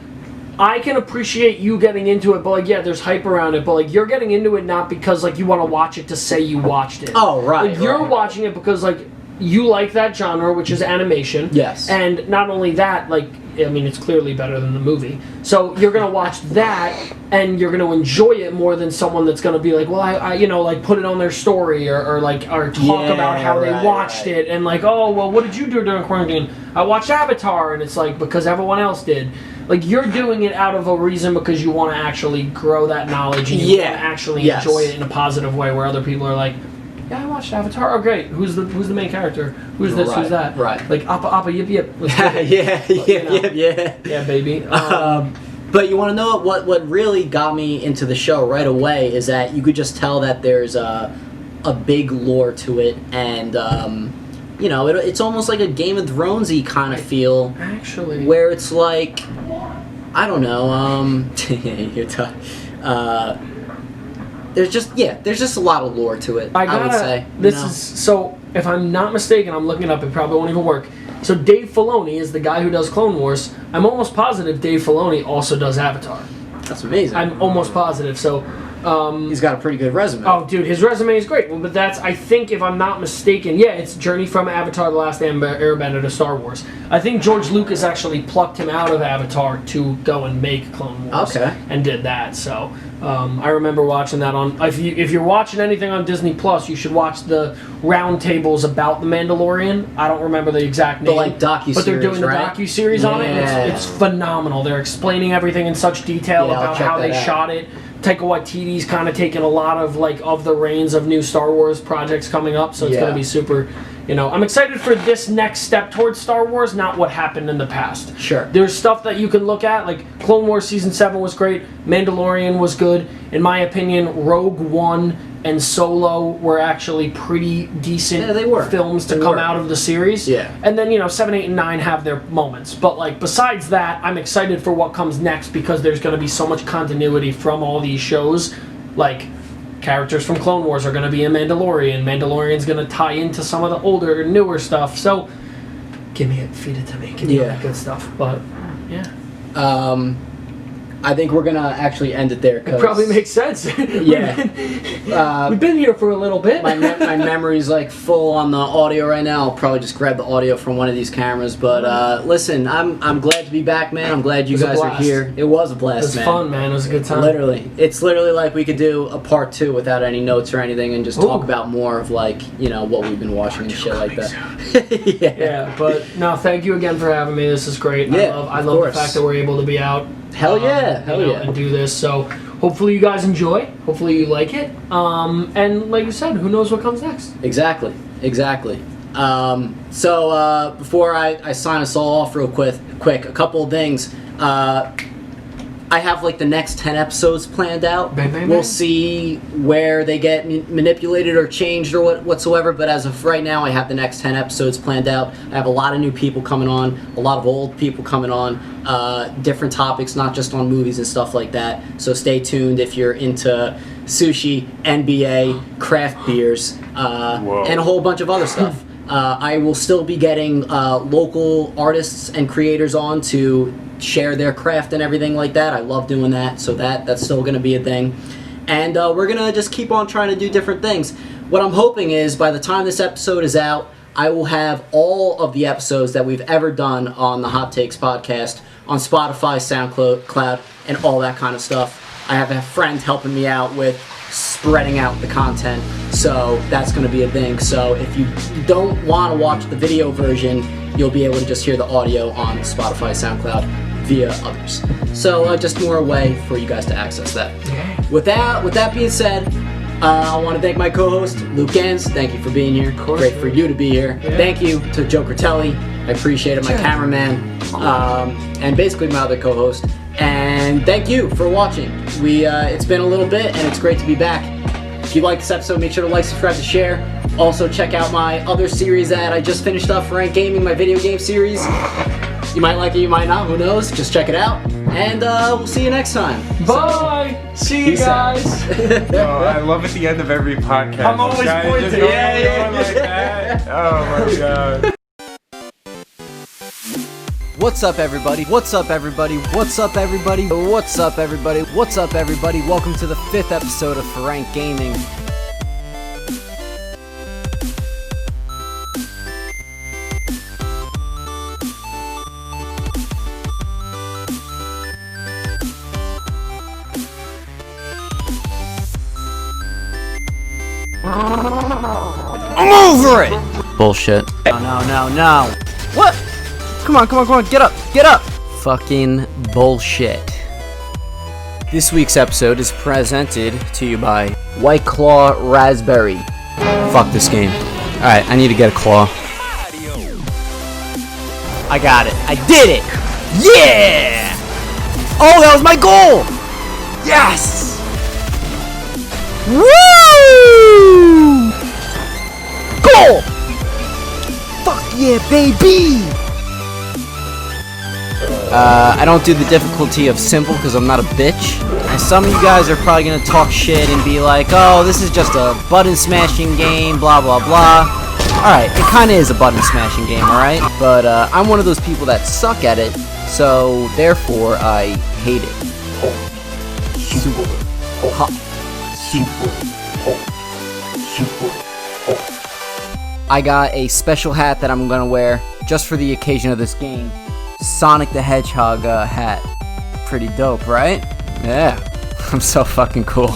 I can appreciate you getting into it, but like there's hype around it, but like you're getting into it not because like you want to watch it to say you watched it. Oh, right. Like you're watching it because like you like that genre, which is animation. Yes. And not only that, like it's clearly better than the movie. So you're gonna watch that, and you're gonna enjoy it more than someone that's gonna be like, well, I like put it on their story or talk about how they watched it, and like, oh, well, what did you do during quarantine? I watched Avatar, and it's like because everyone else did. Like you're doing it out of a reason because you want to actually grow that knowledge and you want to actually enjoy it in a positive way, where other people are like, yeah, I watched Avatar. Oh, great. Who's the main character? Who's this? Who's that? Right. Like Appa Yip Yip. Yeah. Yeah, baby. But you want to know what really got me into the show right away is that you could just tell that there's a big lore to it, and it's almost like a Game of Thrones-y kind of feel. Actually. Where it's like, I don't know. You're tough. There's just a lot of lore to it. I would say. So if I'm not mistaken, I'm looking it up. It probably won't even work. So Dave Filoni is the guy who does Clone Wars. I'm almost positive Dave Filoni also does Avatar. That's amazing. I'm almost positive. So He's got a pretty good resume. Oh, dude, his resume is great. Well, but that's, I think, if I'm not mistaken, yeah, it's Journey from Avatar: The Last Airbender to Star Wars. I think George Lucas actually plucked him out of Avatar to go and make Clone Wars. Okay. And did that. So I remember watching that on. If you're watching anything on Disney Plus, you should watch the roundtables about the Mandalorian. I don't remember the exact name. The like docu-series, but they're doing the right? docu-series on it. And it's phenomenal. They're explaining everything in such detail about how they shot it. Taika Waititi's kind of taking a lot of the reins of new Star Wars projects coming up, so it's going to be super. I'm excited for this next step towards Star Wars, not what happened in the past. Sure. There's stuff that you can look at, like Clone Wars Season 7 was great, Mandalorian was good. In my opinion, Rogue One and Solo were actually pretty decent films to come out of the series. Yeah. And then, 7, 8, and 9 have their moments. But, besides that, I'm excited for what comes next because there's going to be so much continuity from all these shows. Characters from Clone Wars are going to be in Mandalorian. Mandalorian's going to tie into some of the older, newer stuff. So, feed it to me. Give me all that good stuff. But, yeah. I think we're gonna actually end it there. It probably makes sense. Yeah. We've been here for a little bit. My memory's full on the audio right now. I'll probably just grab the audio from one of these cameras. But listen, I'm glad to be back, man. I'm glad you guys are here. It was a blast, man. It was fun, man. It was a good time. It's literally like we could do a part 2 without any notes or anything, and just talk about more of what we've been watching and shit like that. Yeah. But no, thank you again for having me. This is great. Yeah, I love the fact that we're able to be out. Hell yeah, and do this. So hopefully you guys enjoy. Hopefully you like it. And like you said, who knows what comes next? Exactly. So before I sign us all off real quick, a couple of things. I have the next 10 episodes planned out. We'll see where they get manipulated or changed or whatsoever, but as of right now I have the next 10 episodes planned out. I have a lot of new people coming on, a lot of old people coming on, different topics, not just on movies and stuff like that. So stay tuned if you're into sushi, NBA, craft beers, and a whole bunch of other stuff. I will still be getting local artists and creators on to share their craft and everything like that. I love doing that, so that's still going to be a thing. And we're going to just keep on trying to do different things. What I'm hoping is by the time this episode is out, I will have all of the episodes that we've ever done on the Hot Takes podcast on Spotify, SoundCloud, and all that kind of stuff. I have a friend helping me out with spreading out the content, so that's going to be a thing. So if you don't want to watch the video version, you'll be able to just hear the audio on Spotify, SoundCloud, via others. So just more a way for you guys to access that. With that being said, I want to thank my co-host, Luke Ganz. Thank you for being here. Great for you to be here. Yeah. Thank you to Joe Critelli. I appreciate it. My cameraman, and basically my other co-host. And thank you for watching. It's been a little bit, and it's great to be back. If you like this episode, make sure to like, subscribe, to share. Also, check out my other series that I just finished up, Rank Gaming, my video game series. You might like it, you might not, who knows? Just check it out. And we'll see you next time. Bye! See you guys! I love at the end of every podcast. I'm always pointing. Yeah. Like that. Oh my god. What's up, everybody? What's up, everybody? What's up, everybody? What's up, everybody? What's up, everybody? Welcome to the 5th episode of Frank Gaming. I'm over it! Bullshit. No. What? Come on, get up! Fucking bullshit. This week's episode is presented to you by White Claw Raspberry. Fuck this game. Alright, I need to get a claw. I got it. I did it! Yeah! Oh, that was my goal! Yes! Woo! Goal! Fuck yeah, baby! I don't do the difficulty of simple because I'm not a bitch. And some of you guys are probably going to talk shit and be like, oh, this is just a button smashing game, blah, blah, blah. Alright, it kind of is a button smashing game, alright? But I'm one of those people that suck at it, so therefore I hate it. Super hot. I got a special hat that I'm gonna wear just for the occasion of this game. Sonic the Hedgehog hat. Pretty dope, right? Yeah, I'm so fucking cool.